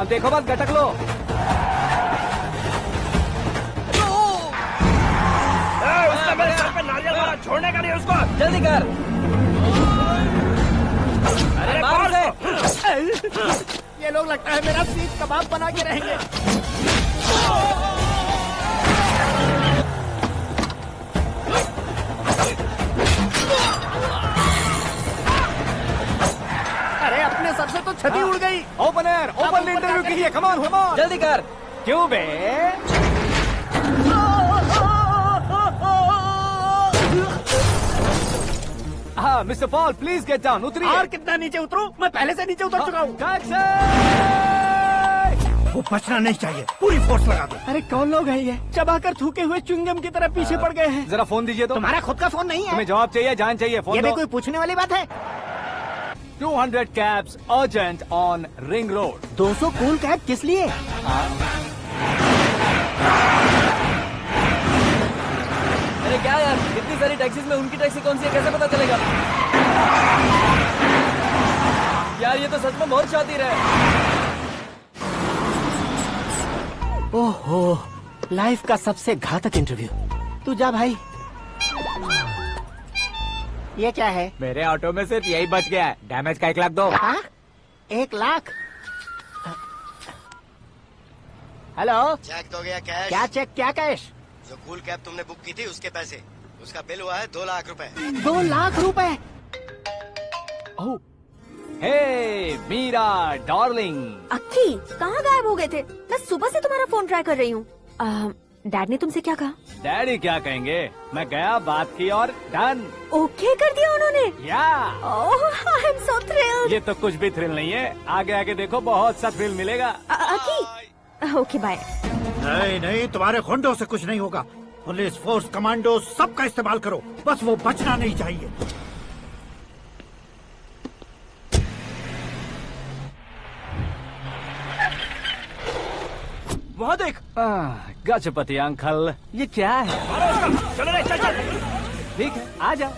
अब देखो मत, गटक लो। उसका मेरे सर पे नारियल मारा, छोड़ने का नहीं उसको। जल्दी कर। अरे मार उसे। ये लोग लगता है मेरा सीख कबाब बना के रहेंगे। अरे अपने सर से तो छती उड़ गई। ओपन एयर, ओपन इंटरव्यू कीजिए। कम ऑन कम ऑन, जल्दी कर। क्यों बे? हाँ mister Paul, please get down. उतरिए। और कितना नीचे उतरूं? मैं पहले से नीचे उतर चुका हूँ। वो बचना नहीं चाहिए, पूरी फोर्स लगा दो। अरे कौन लोग हैं ये? चबाकर थूके हुए च्युइंगम की तरह पीछे पड़ गए हैं। जरा फोन दीजिए तो। तुम्हारा खुद का फोन नहीं है? तुम्हें जवाब चाहिए, जान चाहिए, फोन ये भी दो। कोई पूछने वाली बात है? 200 cabs urgent on Ring Road। 200 cool cab किस लिए? अरे क्या यार, इतनी सारी टैक्सीज में उनकी टैक्सी कौन सी है, कैसे पता चलेगा? यार ये तो सच में बहुत शातिर है। ओहो, लाइफ का सबसे घातक इंटरव्यू। तू जा भाई। ये क्या है? मेरे ऑटो में सिर्फ यही बच गया है, डैमेज का 1 लाख दो। 1 लाख? हेलो, चेक तो गया कैश। क्या चेक, क्या कैश? जो कूल कैब तुमने बुक की थी उसके पैसे, उसका बिल हुआ है 2 लाख रुपए। 2 लाख रुपए? हे मीरा डार्लिंग। अक्की, कहाँ गायब हो गए थे? मैं सुबह से तुम्हारा फोन ट्राई कर रही हूँ। डैड ने तुमसे क्या कहा? डैडी क्या कहेंगे, मैं गया, बात की और डन। ओके कर दिया उन्होंने? या आई एम सो थ्रिल्ड। ये तो कुछ भी थ्रिल नहीं है, आगे आगे देखो बहुत सा थ्रिल मिलेगा। अक्की, ओके बाय। नहीं नहीं, तुम्हारे गुंडों से कुछ नहीं होगा। पुलिस फोर्स, कमांडो, सबका इस्तेमाल करो, बस वो बचना नहीं चाहिए। वहाँ देख। गजपति अंकल, ये क्या है? चलो रे, चल चल। ठीक है, आ जा।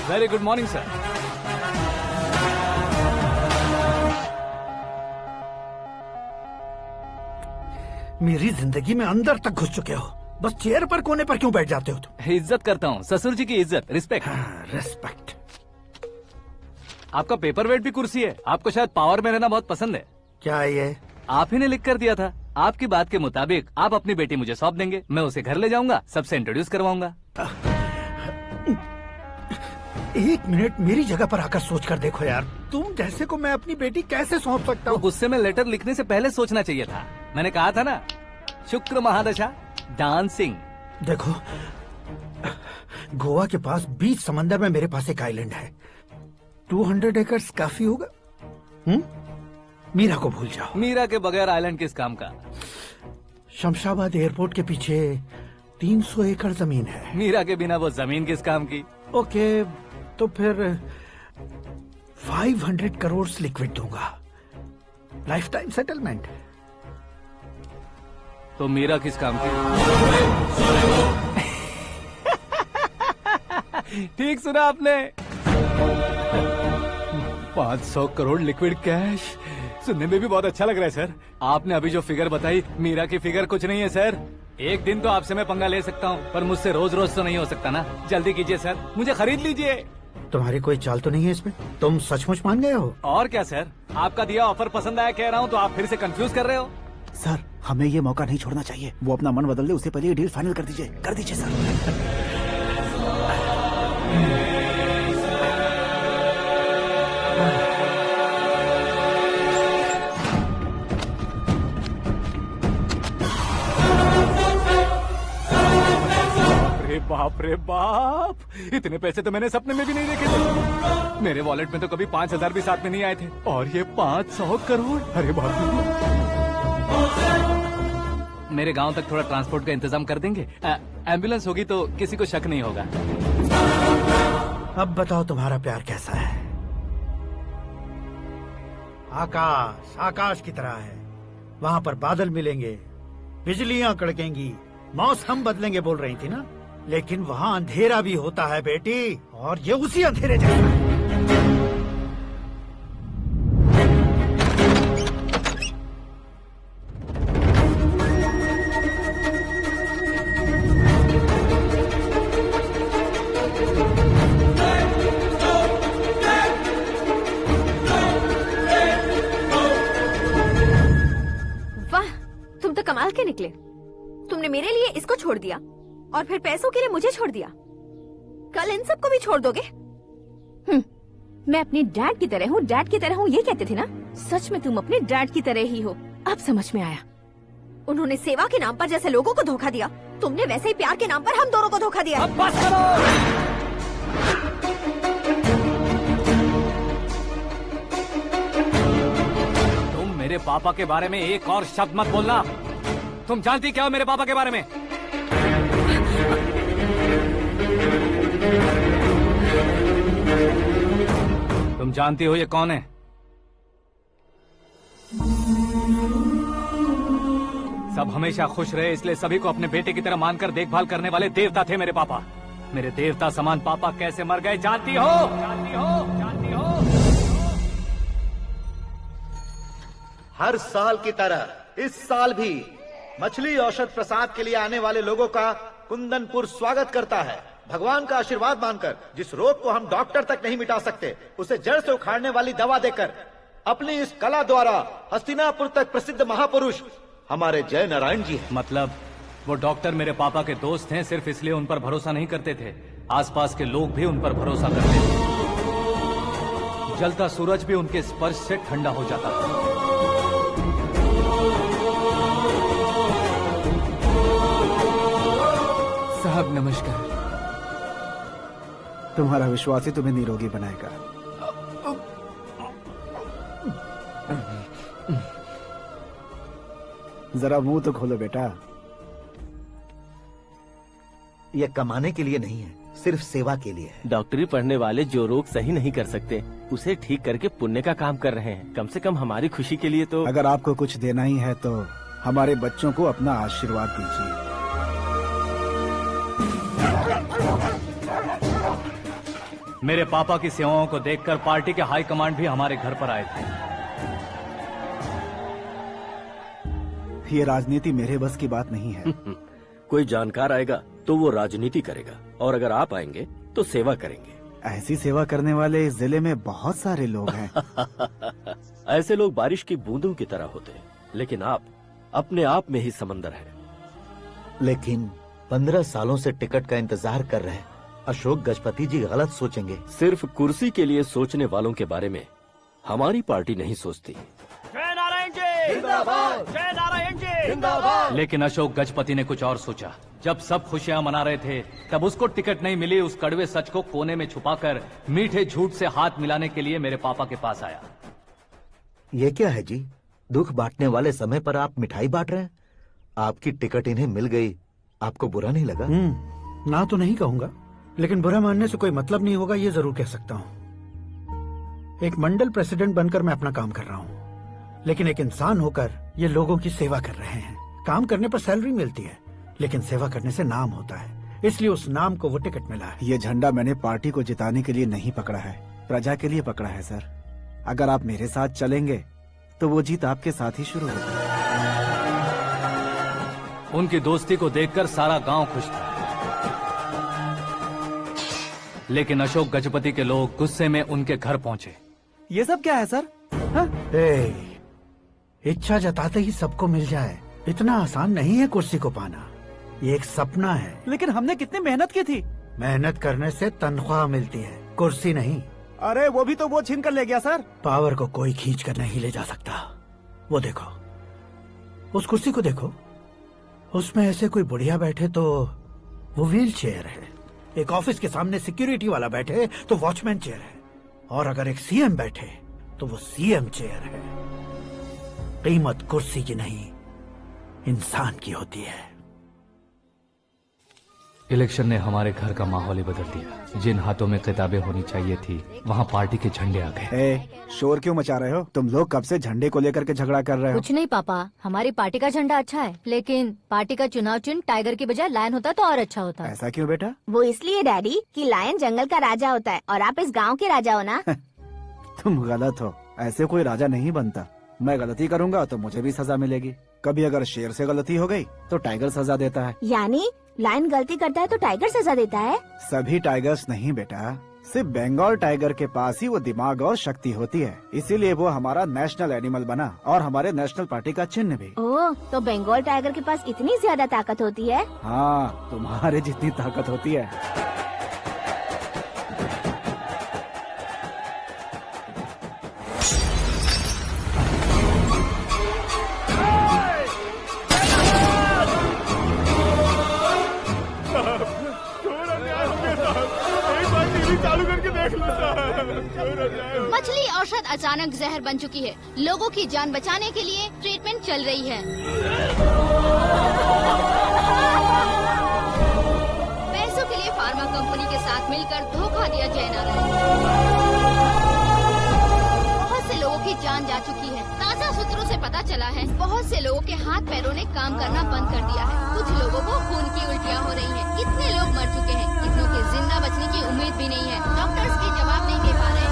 Very good morning sir. मेरी जिंदगी में अंदर तक घुस चुके हो, बस चेयर पर कोने पर क्यों बैठ जाते हो तुम? इज्जत करता हूँ, ससुर जी की इज्जत, रिस्पेक्ट। रिस्पेक्ट। आपका पेपर वेट भी कुर्सी है। आपको शायद पावर में रहना बहुत पसंद है। क्या ये? आप ही ने लिख कर दिया था। आपकी बात के मुताबिक आप अपनी बेटी मुझे सौंप देंगे, मैं उसे घर ले जाऊंगा, सबसे इंट्रोड्यूस करवाऊंगा। 1 मिनट मेरी जगह पर आकर सोच कर देखो यार, तुम जैसे को मैं अपनी बेटी कैसे सौंप सकता हूँ? गुस्से में लेटर लिखने से पहले सोचना चाहिए था। मैंने कहा था ना, शुक्र महादशा डांसिंग। देखो, गोवा के पास बीच समंदर में मेरे पास एक आइलैंड है, 200 एकर्स काफी होगा। मीरा को भूल जाओ। मीरा के बगैर आइलैंड किस काम का? शमशाबाद एयरपोर्ट के पीछे 300 एकड़ जमीन है। मीरा के बिना वो जमीन किस काम की? ओके, तो फिर 500 करोड़ लिक्विड दूंगा, लाइफ टाइम सेटलमेंट। तो मीरा किस काम की? ठीक सुना आपने, 500 करोड़ लिक्विड कैश। सुनने में भी बहुत अच्छा लग रहा है सर। आपने अभी जो फिगर बताई, मीरा की फिगर कुछ नहीं है सर। एक दिन तो आपसे मैं पंगा ले सकता हूँ, पर मुझसे रोज रोज तो नहीं हो सकता ना। जल्दी कीजिए सर, मुझे खरीद लीजिए। तुम्हारी कोई चाल तो नहीं है इसमें? तुम सचमुच मान गए हो? और क्या सर, आपका दिया ऑफर पसंद आया कह रहा हूँ, तो आप फिर से कंफ्यूज कर रहे हो। सर, हमें ये मौका नहीं छोड़ना चाहिए। वो अपना मन बदल दे, उससे पहले ये डील फाइनल कर दीजिए। कर दीजिए सर। बाप रे बाप, इतने पैसे तो मैंने सपने में भी नहीं देखे थे। मेरे वॉलेट में तो कभी 5000 भी साथ में नहीं आए थे, और ये 500 करोड़। अरे बाप रे। मेरे गांव तक थोड़ा ट्रांसपोर्ट का इंतजाम कर देंगे? एम्बुलेंस होगी तो किसी को शक नहीं होगा। अब बताओ तुम्हारा प्यार कैसा है? आकाश आकाश की तरह है, वहाँ पर बादल मिलेंगे, बिजलियां कड़केंगी, मौसम बदलेंगे बोल रही थी ना, लेकिन वहाँ अंधेरा भी होता है बेटी, और ये उसी अंधेरे जैसा है। वाह, तुम तो कमाल के निकले। तुमने मेरे लिए इसको छोड़ दिया और फिर पैसों के लिए मुझे छोड़ दिया। कल इन सबको भी छोड़ दोगे? मैं अपने डैड की तरह हूँ, डैड की तरह हूँ, ये कहते थे ना। सच में तुम अपने डैड की तरह ही हो, अब समझ में आया। उन्होंने सेवा के नाम पर जैसे लोगों को धोखा दिया, तुमने वैसे ही प्यार के नाम पर हम दोनों को धोखा दिया। अब बस करो। तुम मेरे पापा के बारे में एक और शब्द मत बोलना। तुम जानती क्या हो मेरे पापा के बारे में? तुम जानती हो ये कौन है? सब हमेशा खुश रहे, इसलिए सभी को अपने बेटे की तरह मानकर देखभाल करने वाले देवता थे मेरे पापा। मेरे देवता समान पापा कैसे मर गए जानती हो? जानती हो? जानती हो? हर साल की तरह इस साल भी मछली औषध प्रसाद के लिए आने वाले लोगों का कुंदनपुर स्वागत करता है। भगवान का आशीर्वाद मानकर जिस रोग को हम डॉक्टर तक नहीं मिटा सकते, उसे जड़ से उखाड़ने वाली दवा देकर अपनी इस कला द्वारा हस्तिनापुर तक प्रसिद्ध महापुरुष हमारे जय नारायण जी हैं। मतलब वो डॉक्टर मेरे पापा के दोस्त हैं, सिर्फ इसलिए उन पर भरोसा नहीं करते थे, आसपास के लोग भी उन पर भरोसा करते थे। जलता सूरज भी उनके स्पर्श से ठंडा हो जाता था। साहब नमस्कार। तुम्हारा विश्वास ही तुम्हें निरोगी बनाएगा। जरा मुंह तो खोलो बेटा। यह कमाने के लिए नहीं है, सिर्फ सेवा के लिए है। डॉक्टरी पढ़ने वाले जो रोग सही नहीं कर सकते, उसे ठीक करके पुण्य का काम कर रहे हैं। कम से कम हमारी खुशी के लिए तो। अगर आपको कुछ देना ही है तो हमारे बच्चों को अपना आशीर्वाद दीजिए। मेरे पापा की सेवाओं को देखकर पार्टी के हाई कमांड भी हमारे घर पर आए थे। ये राजनीति मेरे बस की बात नहीं है। कोई जानकार आएगा तो वो राजनीति करेगा, और अगर आप आएंगे तो सेवा करेंगे। ऐसी सेवा करने वाले इस जिले में बहुत सारे लोग हैं। ऐसे लोग बारिश की बूंदों की तरह होते हैं, लेकिन आप अपने आप में ही समंदर हैं। लेकिन 15 सालों से टिकट का इंतजार कर रहे अशोक गजपति जी गलत सोचेंगे। सिर्फ कुर्सी के लिए सोचने वालों के बारे में हमारी पार्टी नहीं सोचती। जय नारायण जी जिंदाबाद, जय नारायण जी जिंदाबाद। लेकिन अशोक गजपति ने कुछ और सोचा। जब सब खुशियां मना रहे थे तब उसको टिकट नहीं मिली। उस कड़वे सच को कोने में छुपाकर मीठे झूठ से हाथ मिलाने के लिए मेरे पापा के पास आया। ये क्या है जी? दुख बांटने वाले समय पर आप मिठाई बांट रहे हैं। आपकी टिकट इन्हें मिल गई, आपको बुरा नहीं लगा? ना तो नहीं कहूंगा, लेकिन बुरा मानने से कोई मतलब नहीं होगा, ये जरूर कह सकता हूँ। एक मंडल प्रेसिडेंट बनकर मैं अपना काम कर रहा हूँ, लेकिन एक इंसान होकर ये लोगों की सेवा कर रहे हैं। काम करने पर सैलरी मिलती है, लेकिन सेवा करने से नाम होता है, इसलिए उस नाम को वो टिकट मिला है। ये झंडा मैंने पार्टी को जिताने के लिए नहीं पकड़ा है, प्रजा के लिए पकड़ा है सर। अगर आप मेरे साथ चलेंगे तो वो जीत आपके साथ ही शुरू होगी। उनकी दोस्ती को देखकर सारा गांव खुश था, लेकिन अशोक गजपति के लोग गुस्से में उनके घर पहुंचे। ये सब क्या है सर? इच्छा जताते ही सबको मिल जाए, इतना आसान नहीं है कुर्सी को पाना। ये एक सपना है। लेकिन हमने कितनी मेहनत की थी। मेहनत करने से तनख्वाह मिलती है, कुर्सी नहीं। अरे वो भी तो वो छीन कर ले गया सर। पावर को कोई खींच कर नहीं ले जा सकता। वो देखो, उस कुर्सी को देखो, उसमें ऐसे कोई बुढ़िया बैठे तो वो व्हील चेयर है। एक ऑफिस के सामने सिक्योरिटी वाला बैठे तो वॉचमैन चेयर है, और अगर एक सीएम बैठे तो वो सीएम चेयर है। कीमत कुर्सी की नहीं, इंसान की होती है। इलेक्शन ने हमारे घर का माहौल ही बदल दिया। जिन हाथों में किताबें होनी चाहिए थी, वहाँ पार्टी के झंडे आ गए। शोर क्यों मचा रहे हो? तुम लोग कब से झंडे को लेकर के झगड़ा कर रहे हो? कुछ नहीं पापा, हमारी पार्टी का झंडा अच्छा है, लेकिन पार्टी का चुनाव चिन्ह टाइगर की बजाय लायन होता तो और अच्छा होता। ऐसा क्यों बेटा? वो इसलिए डैडी कि लायन जंगल का राजा होता है और आप इस गांव के राजा हो ना। तुम गलत हो, ऐसे कोई राजा नहीं बनता। मैं गलती करूंगा तो मुझे भी सजा मिलेगी। कभी अगर शेर से गलती हो गई तो टाइगर सजा देता है। यानी लायन गलती करता है तो टाइगर सजा देता है? सभी टाइगर्स नहीं बेटा, सिर्फ बंगाल टाइगर के पास ही वो दिमाग और शक्ति होती है, इसीलिए वो हमारा नेशनल एनिमल बना और हमारे नेशनल पार्टी का चिन्ह भी। ओह, तो बंगाल टाइगर के पास इतनी ज्यादा ताकत होती है? हाँ, तुम्हारे जितनी ताकत होती है। मछली औषध अचानक जहर बन चुकी है। लोगों की जान बचाने के लिए ट्रीटमेंट चल रही है। पैसों के लिए फार्मा कंपनी के साथ मिलकर धोखा दिया जय नारायण। बहुत से लोगों की जान जा चुकी है। ताज़ा सूत्रों से पता चला है बहुत से लोगों के हाथ पैरों ने काम करना बंद कर दिया है। कुछ लोगों को खून की उल्टियाँ हो रही हैं। कितने लोग मर चुके हैं, कितनों के जिंदा बचने की उम्मीद भी नहीं है। डॉक्टर्स के जवाब नहीं दे पा रहे हैं।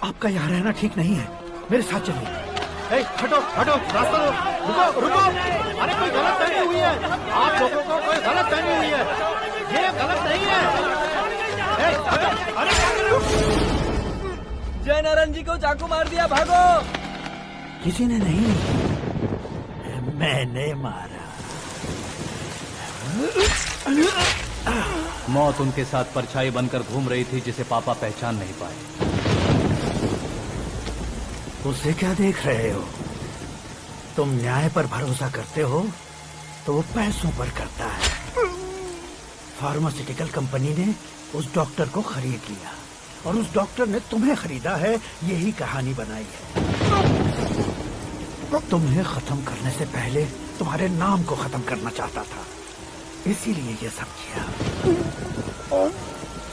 आपका यहाँ रहना ठीक नहीं है, मेरे साथ चलिए। हटो हटो, रास्ता दो। रुको रुको, अरे कोई गलत फहमी हुई है। आप लोगों को कोई गलत फहमी हुई है, ये गलत नहीं है। अरे जय नारायण जी को चाकू मार दिया, भागो। किसी ने नहीं, मैंने मारा। मौत उनके साथ परछाई बनकर घूम रही थी, जिसे पापा पहचान नहीं पाए। उसे क्या देख रहे हो? तुम न्याय पर भरोसा करते हो तो वो पैसों पर करता है। फार्मास्यूटिकल कंपनी ने उस डॉक्टर को खरीद लिया और उस डॉक्टर ने तुम्हें खरीदा है, यही कहानी बनाई है। तुम्हें खत्म करने से पहले तुम्हारे नाम को खत्म करना चाहता था, इसीलिए ये सब किया।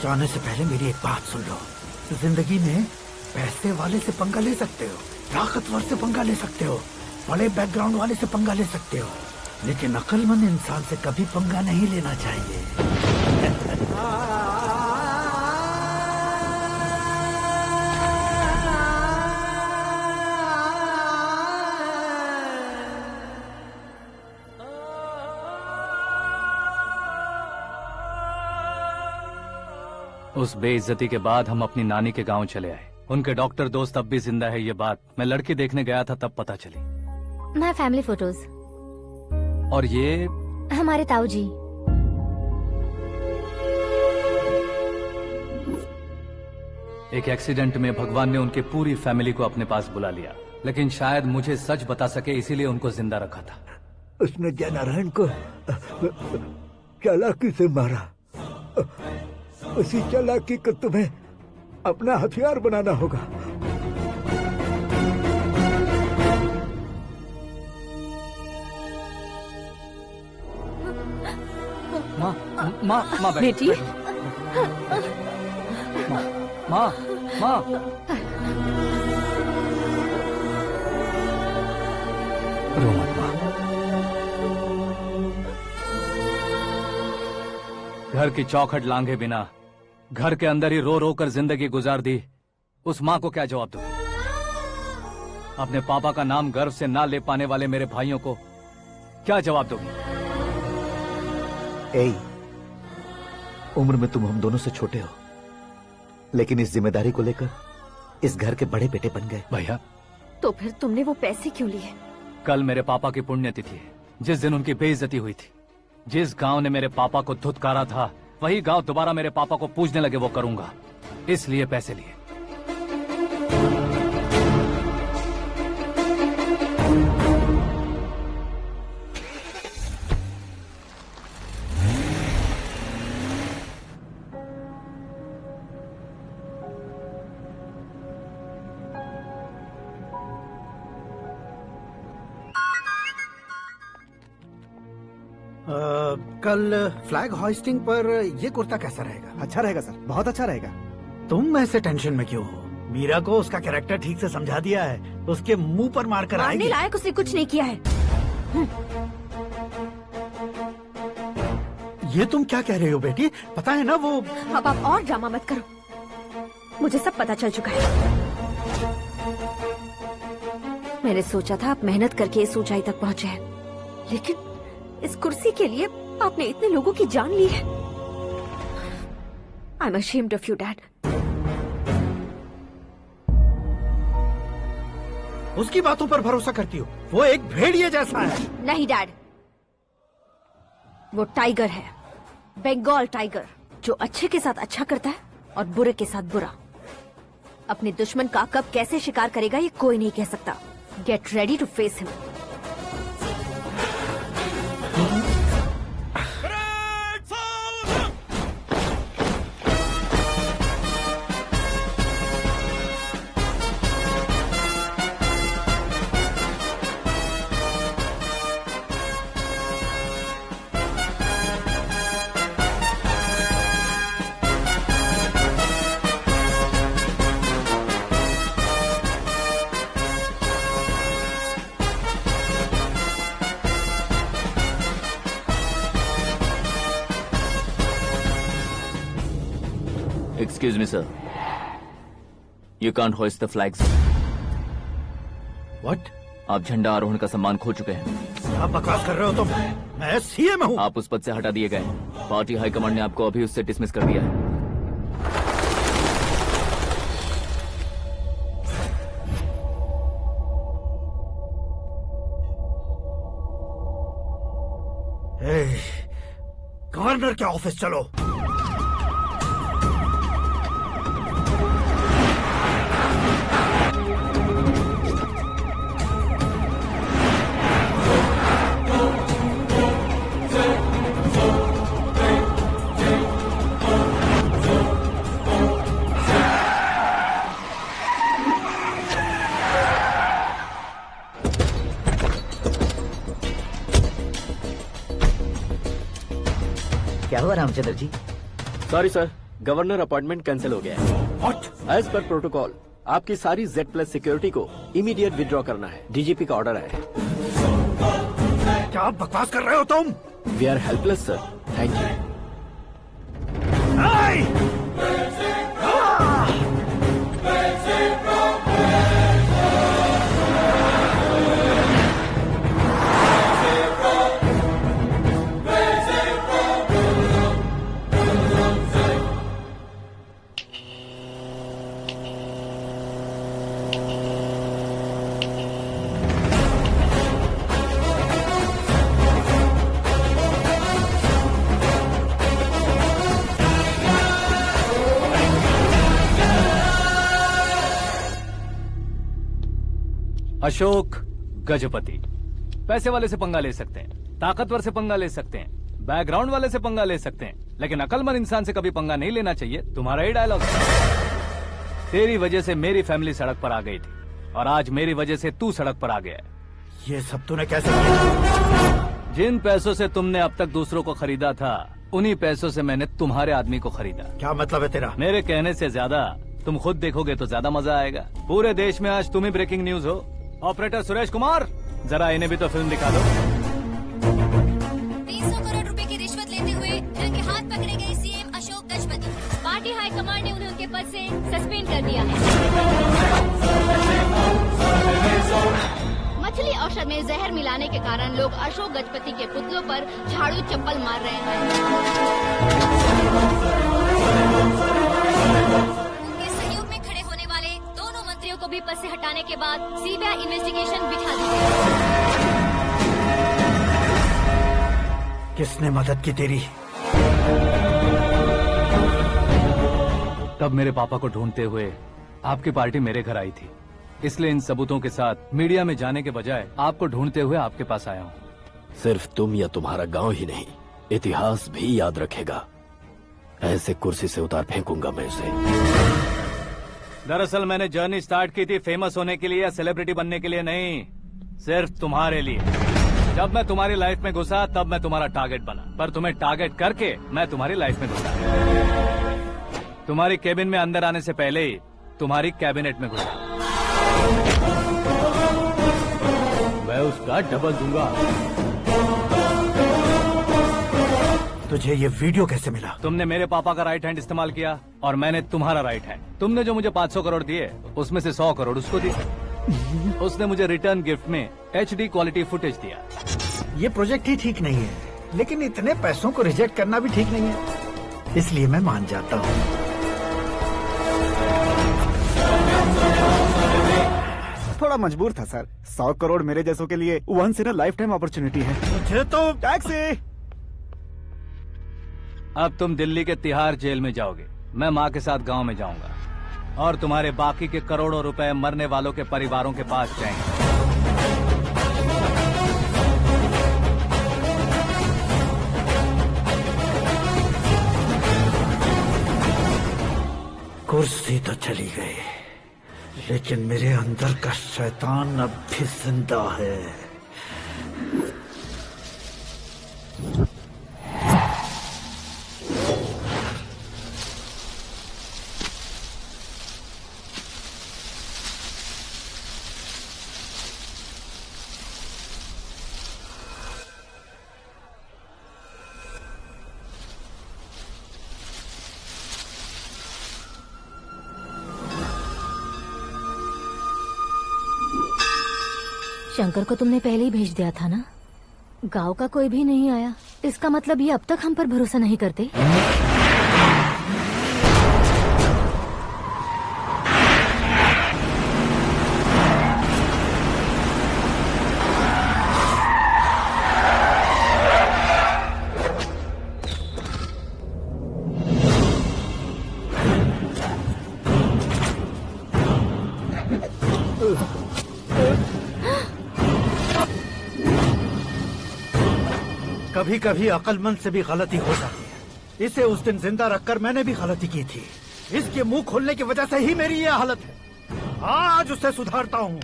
जाने से पहले मेरी एक बात सुन लो। जिंदगी में पैसे वाले से पंगा ले सकते हो, ताकतवर से पंगा ले सकते हो, बड़े बैकग्राउंड वाले से पंगा ले सकते हो, लेकिन अक्लमंद इंसान से कभी पंगा नहीं लेना चाहिए। उस बेइज्जती के बाद हम अपनी नानी के गांव चले आए। उनके डॉक्टर दोस्त अब भी जिंदा है, ये बात मैं लड़की देखने गया था तब पता चली। My family photos. और ये हमारे ताऊ जी। एक एक्सीडेंट में भगवान ने उनकी पूरी फैमिली को अपने पास बुला लिया, लेकिन शायद मुझे सच बता सके इसीलिए उनको जिंदा रखा था। उसने जयनारायण को चालाकी से मारा। उसी चालाकी को तुम्हें अपना हथियार बनाना होगा। माँ बेटी। माँ रो मत माँ। घर की चौखट लांघे बिना घर के अंदर ही रो रो कर जिंदगी गुजार दी उस माँ को क्या जवाब दूं? अपने पापा का नाम गर्व से ना ले पाने वाले मेरे भाइयों को क्या जवाब दोगी? उम्र में तुम हम दोनों से छोटे हो, लेकिन इस जिम्मेदारी को लेकर इस घर के बड़े बेटे बन गए। भैया, तो फिर तुमने वो पैसे क्यों लिए? कल मेरे पापा की पुण्यतिथि है, जिस दिन उनकी बेइज्जती हुई थी। जिस गांव ने मेरे पापा को धुतकारा था, वही गांव दोबारा मेरे पापा को पूजने लगे वो करूंगा, इसलिए पैसे लिए। कल फ्लैग होइस्टिंग पर ये कुर्ता कैसा रहेगा? अच्छा रहेगा सर, बहुत अच्छा रहेगा। तुम ऐसे टेंशन में क्यों हो? मीरा को उसका कैरेक्टर ठीक से समझा दिया है, उसके मुंह पर मारकर आएगी। मारने लायक उसने कुछ नहीं किया है। ये तुम क्या कह रहे हो बेटी? पता है ना वो। अब आप और ड्रामा मत करो, मुझे सब पता चल चुका है। मैंने सोचा था आप मेहनत करके इस ऊंचाई तक पहुंचे हैं, लेकिन इस कुर्सी के लिए आपने इतने लोगों की जान ली है। I am ashamed of you, Dad. उसकी बातों पर भरोसा करती हो? वो एक भेड़िए जैसा है। नहीं डैड, वो टाइगर है, बंगाल टाइगर, जो अच्छे के साथ अच्छा करता है और बुरे के साथ बुरा। अपने दुश्मन का कब कैसे शिकार करेगा ये कोई नहीं कह सकता। Get ready to face him. Excuse me, sir. You can't hoist the flags. What? आप झंडा आरोहण का सम्मान खो चुके हैं। आप बकवास कर रहे हो तुम? मैं सीएम हूँ। आप उस पद से हटा दिए गए। पार्टी हाईकमांड ने आपको अभी उससे डिसमिस कर दिया है। गवर्नर के ऑफिस चलो। क्या हुआ Ramchandra ji? Sorry sir, governor appointment cancel हो गया है। What? एज पर प्रोटोकॉल आपकी सारी Z+ सिक्योरिटी को इमीडिएट विड्रॉ करना है। डीजीपी का ऑर्डर है। क्या बकवास कर रहे हो तुम? We are helpless sir. Thank you. Ashok Gajapati पैसे वाले से पंगा ले सकते हैं, ताकतवर से पंगा ले सकते हैं, बैकग्राउंड वाले से पंगा ले सकते हैं, लेकिन अकलमंद इंसान से कभी पंगा नहीं लेना चाहिए। तुम्हारा ही डायलॉग है। तेरी वजह से मेरी फैमिली सड़क पर आ गई थी और आज मेरी वजह से तू सड़क पर आ गया है। ये सब तूने कैसे किया? जिन पैसों से तुमने अब तक दूसरों को खरीदा था, उन्हीं पैसों से मैंने तुम्हारे आदमी को खरीदा। क्या मतलब है तेरा? मेरे कहने से ज्यादा तुम खुद देखोगे तो ज्यादा मजा आएगा। पूरे देश में आज तुम ही ब्रेकिंग न्यूज हो। ऑपरेटर सुरेश कुमार, जरा इन्हें भी तो फिल्म दिखा दो। 300 करोड़ रुपए की रिश्वत लेते हुए रंगे हाथ पकड़े गए CM Ashok Gajapati. Party high command ने उन्हें उनके पद से सस्पेंड कर दिया है। मछली औषध में जहर मिलाने के कारण लोग अशोक गजपति के पुतलों पर झाड़ू चप्पल मार रहे हैं। उनके सहयोग में खड़े होने वाले दोनों मंत्रियों को भी पद से हटाने के बाद सीबीआई इन्वेस्टिगेशन बिठा दी गई। किसने मदद की तेरी? तब मेरे पापा को ढूंढते हुए आपकी पार्टी मेरे घर आई थी, इसलिए इन सबूतों के साथ मीडिया में जाने के बजाय आपको ढूंढते हुए आपके पास आया हूँ। सिर्फ तुम या तुम्हारा गांव ही नहीं, इतिहास भी याद रखेगा। ऐसे कुर्सी से उतार फेंकूंगा मैं उसे। दरअसल मैंने जर्नी स्टार्ट की थी फेमस होने के लिए या सेलिब्रिटी बनने के लिए नहीं, सिर्फ तुम्हारे लिए। जब मैं तुम्हारी लाइफ में घुसा तब मैं तुम्हारा टारगेट बना, पर तुम्हें टारगेट करके मैं तुम्हारी लाइफ में घुसा। तुम्हारी केबिन में अंदर आने से पहले ही तुम्हारी कैबिनेट में घुसा। मैं उसका डबल दूंगा। तुझे ये वीडियो कैसे मिला? तुमने मेरे पापा का राइट हैंड इस्तेमाल किया और मैंने तुम्हारा राइट हैंड। तुमने जो मुझे 500 करोड़ दिए, उसमें से 100 करोड़ उसको दिए। उसने मुझे रिटर्न गिफ्ट में HD क्वालिटी फुटेज दिया। ये प्रोजेक्ट ही ठीक नहीं है, लेकिन इतने पैसों को रिजेक्ट करना भी ठीक नहीं है, इसलिए मैं मान जाता हूँ। थोड़ा मजबूर था सर। 100 करोड़ मेरे जैसों के लिए once in a life time opportunity है। मुझे तो टैक्सी। अब तुम दिल्ली के तिहाड़ जेल में जाओगे, मैं माँ के साथ गांव में जाऊंगा और तुम्हारे बाकी के करोड़ों रुपए मरने वालों के परिवारों के पास जाएंगे। कुर्सी तो चली गई, लेकिन मेरे अंदर का शैतान अब भी जिंदा है। शंकर को तुमने पहले ही भेज दिया था ना? गांव का कोई भी नहीं आया, इसका मतलब ये अब तक हम पर भरोसा नहीं करते। कभी कभी अक्लमंद से भी गलती हो जाती है। इसे उस दिन जिंदा रखकर मैंने भी गलती की थी। इसके मुंह खोलने की वजह से ही मेरी ये हालत है। आज उसे सुधारता हूँ।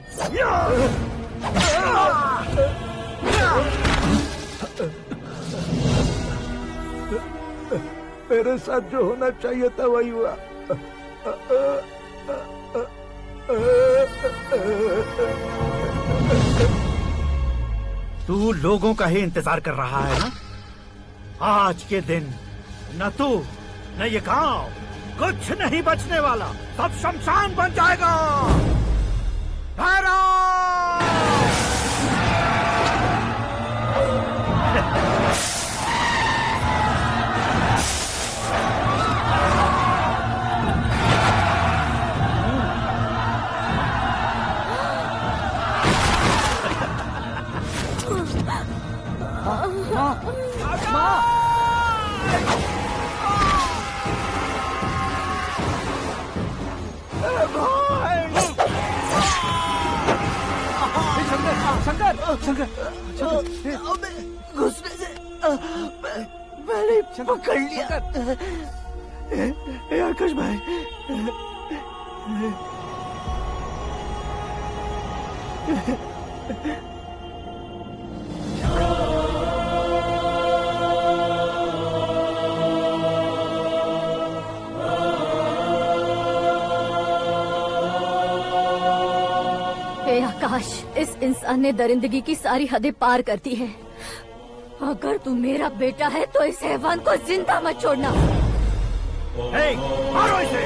मेरे साथ जो होना चाहिए था वही हुआ। तू लोगों का ही इंतजार कर रहा है ना? आज के दिन न तू न ये गांव कुछ नहीं बचने वाला, सब शमशान बन जाएगा। घुसने से मैंने पकड़ लिया। आकाश भाई, आकाश, इस इंसान ने दरिंदगी की सारी हदें पार कर दी है। अगर तू मेरा बेटा है तो इस हैवान को जिंदा मत छोड़ना। मारो इसे।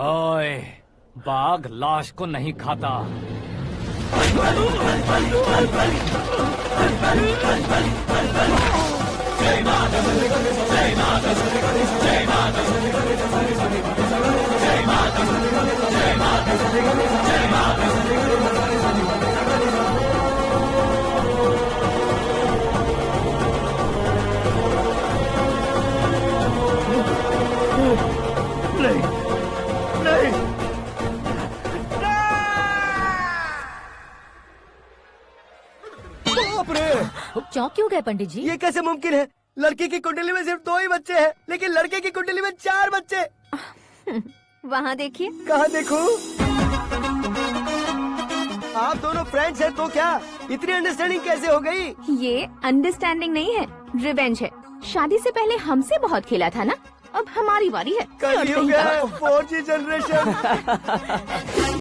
ओए, बाघ लाश को नहीं खाता। नहीं, नहीं। चौंक क्यों गए पंडित जी? ये कैसे मुमकिन है? लड़की की कुंडली में सिर्फ 2 ही बच्चे हैं, लेकिन लड़के की कुंडली में 4 बच्चे। वहाँ देखिए। कहाँ देखूं? आप दोनों फ्रेंड्स हैं तो क्या इतनी अंडरस्टैंडिंग कैसे हो गई? ये अंडरस्टैंडिंग नहीं है, रिवेंज है। शादी से पहले हमसे बहुत खेला था ना, अब हमारी बारी है। कलयुग है, 4G जनरेशन।